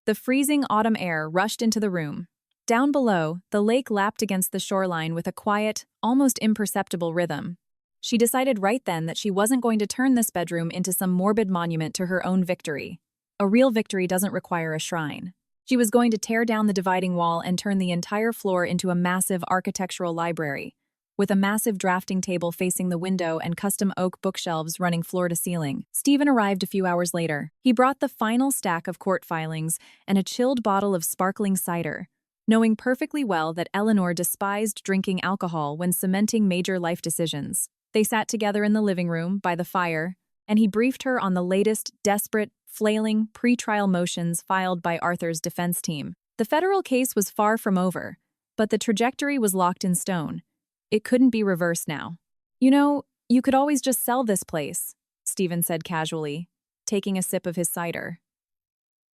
The freezing autumn air rushed into the room. Down below, the lake lapped against the shoreline with a quiet, almost imperceptible rhythm. She decided right then that she wasn't going to turn this bedroom into some morbid monument to her own victory. A real victory doesn't require a shrine. She was going to tear down the dividing wall and turn the entire floor into a massive architectural library, with a massive drafting table facing the window and custom oak bookshelves running floor to ceiling. Stephen arrived a few hours later. He brought the final stack of court filings and a chilled bottle of sparkling cider, knowing perfectly well that Eleanor despised drinking alcohol when cementing major life decisions. They sat together in the living room, by the fire, and he briefed her on the latest, desperate, flailing, pre-trial motions filed by Arthur's defense team. The federal case was far from over, but the trajectory was locked in stone. It couldn't be reversed now. "You know, you could always just sell this place," Stephen said casually, taking a sip of his cider.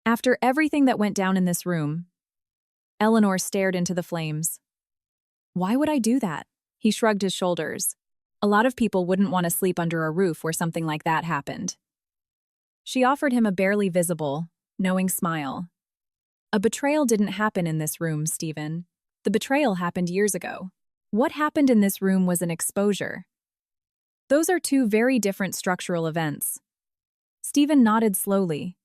After everything that went down in this room, Eleanor stared into the flames. "Why would I do that?" He shrugged his shoulders. A lot of people wouldn't want to sleep under a roof where something like that happened. She offered him a barely visible, knowing smile. "A betrayal didn't happen in this room, Stephen. The betrayal happened years ago. What happened in this room was an exposure. Those are two very different structural events." Stephen nodded slowly,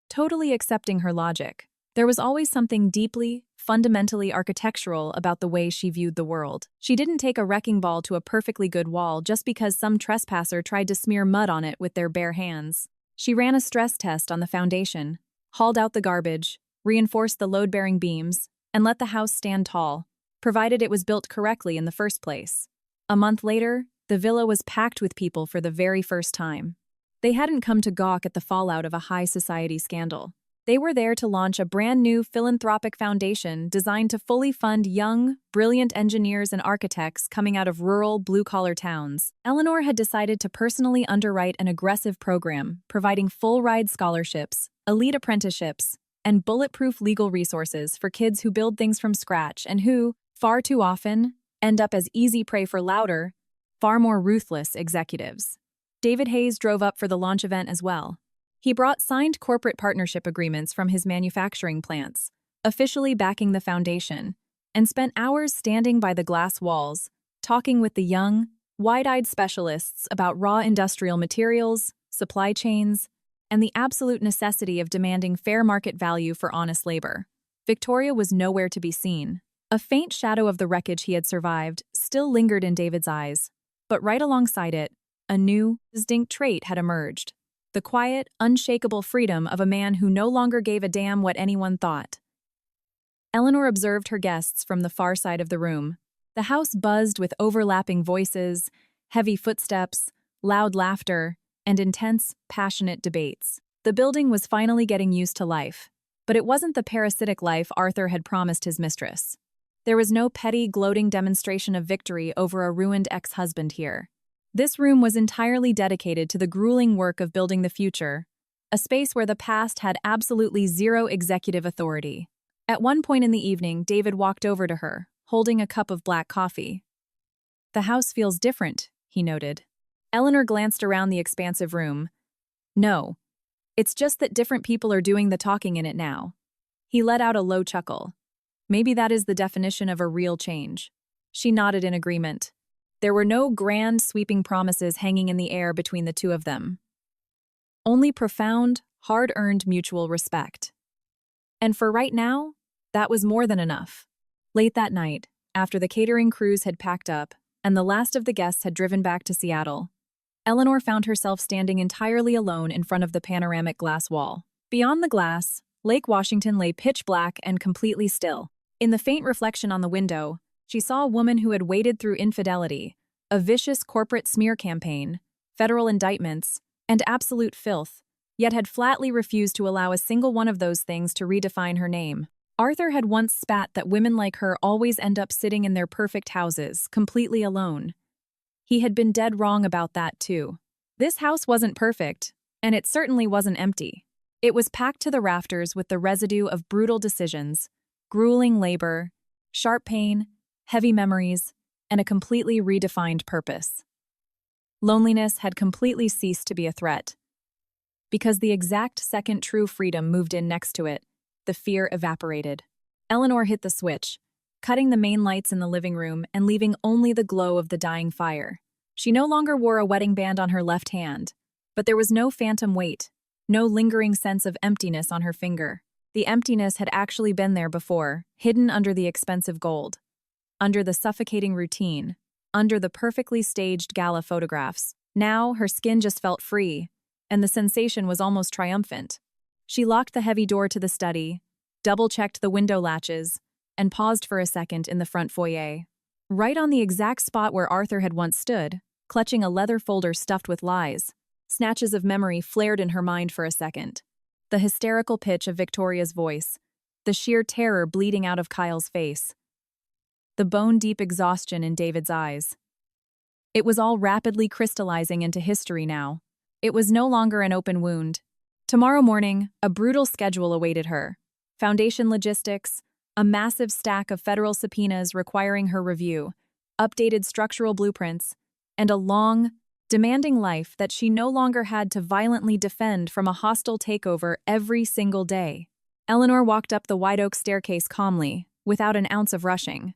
totally accepting her logic. There was always something deeply, fundamentally architectural about the way she viewed the world. She didn't take a wrecking ball to a perfectly good wall just because some trespasser tried to smear mud on it with their bare hands. She ran a stress test on the foundation, hauled out the garbage, reinforced the load-bearing beams, and let the house stand tall, provided it was built correctly in the first place. A month later, the villa was packed with people for the very first time. They hadn't come to gawk at the fallout of a high society scandal. They were there to launch a brand new philanthropic foundation designed to fully fund young, brilliant engineers and architects coming out of rural, blue-collar towns. Eleanor had decided to personally underwrite an aggressive program, providing full-ride scholarships, elite apprenticeships, and bulletproof legal resources for kids who build things from scratch and who, far too often, end up as easy prey for louder, far more ruthless executives. David Hayes drove up for the launch event as well. He brought signed corporate partnership agreements from his manufacturing plants, officially backing the foundation, and spent hours standing by the glass walls, talking with the young, wide-eyed specialists about raw industrial materials, supply chains, and the absolute necessity of demanding fair market value for honest labor. Victoria was nowhere to be seen. A faint shadow of the wreckage he had survived still lingered in David's eyes, but right alongside it, a new, distinct trait had emerged. The quiet, unshakable freedom of a man who no longer gave a damn what anyone thought. Eleanor observed her guests from the far side of the room. The house buzzed with overlapping voices, heavy footsteps, loud laughter, and intense, passionate debates. The building was finally getting used to life, but it wasn't the parasitic life Arthur had promised his mistress. There was no petty, gloating demonstration of victory over a ruined ex-husband here. This room was entirely dedicated to the grueling work of building the future, a space where the past had absolutely zero executive authority. At one point in the evening, David walked over to her, holding a cup of black coffee. "The house feels different," he noted. Eleanor glanced around the expansive room. "No, it's just that different people are doing the talking in it now." He let out a low chuckle. "Maybe that is the definition of a real change." She nodded in agreement. There were no grand, sweeping promises hanging in the air between the two of them. Only profound, hard-earned mutual respect. And for right now, that was more than enough. Late that night, after the catering crews had packed up and the last of the guests had driven back to Seattle, Eleanor found herself standing entirely alone in front of the panoramic glass wall. Beyond the glass, Lake Washington lay pitch black and completely still. In the faint reflection on the window, she saw a woman who had waded through infidelity, a vicious corporate smear campaign, federal indictments, and absolute filth, yet had flatly refused to allow a single one of those things to redefine her name. Arthur had once spat that women like her always end up sitting in their perfect houses, completely alone. He had been dead wrong about that, too. This house wasn't perfect, and it certainly wasn't empty. It was packed to the rafters with the residue of brutal decisions, grueling labor, sharp pain, heavy memories, and a completely redefined purpose. Loneliness had completely ceased to be a threat. Because the exact second true freedom moved in next to it, the fear evaporated. Eleanor hit the switch, cutting the main lights in the living room and leaving only the glow of the dying fire. She no longer wore a wedding band on her left hand, but there was no phantom weight, no lingering sense of emptiness on her finger. The emptiness had actually been there before, hidden under the expensive gold. Under the suffocating routine, under the perfectly staged gala photographs. Now, her skin just felt free, and the sensation was almost triumphant. She locked the heavy door to the study, double-checked the window latches, and paused for a second in the front foyer. Right on the exact spot where Arthur had once stood, clutching a leather folder stuffed with lies. Snatches of memory flared in her mind for a second. The hysterical pitch of Victoria's voice, the sheer terror bleeding out of Kyle's face, the bone-deep exhaustion in David's eyes. It was all rapidly crystallizing into history now. It was no longer an open wound. Tomorrow morning, a brutal schedule awaited her. Foundation logistics, a massive stack of federal subpoenas requiring her review, updated structural blueprints, and a long, demanding life that she no longer had to violently defend from a hostile takeover every single day. Eleanor walked up the wide oak staircase calmly, without an ounce of rushing.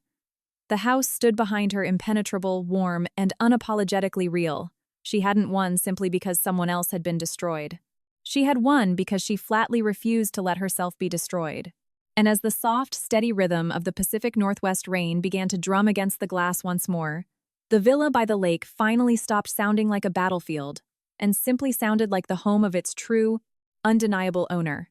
The house stood behind her impenetrable, warm, and unapologetically real. She hadn't won simply because someone else had been destroyed. She had won because she flatly refused to let herself be destroyed. And as the soft, steady rhythm of the Pacific Northwest rain began to drum against the glass once more, the villa by the lake finally stopped sounding like a battlefield and simply sounded like the home of its true, undeniable owner.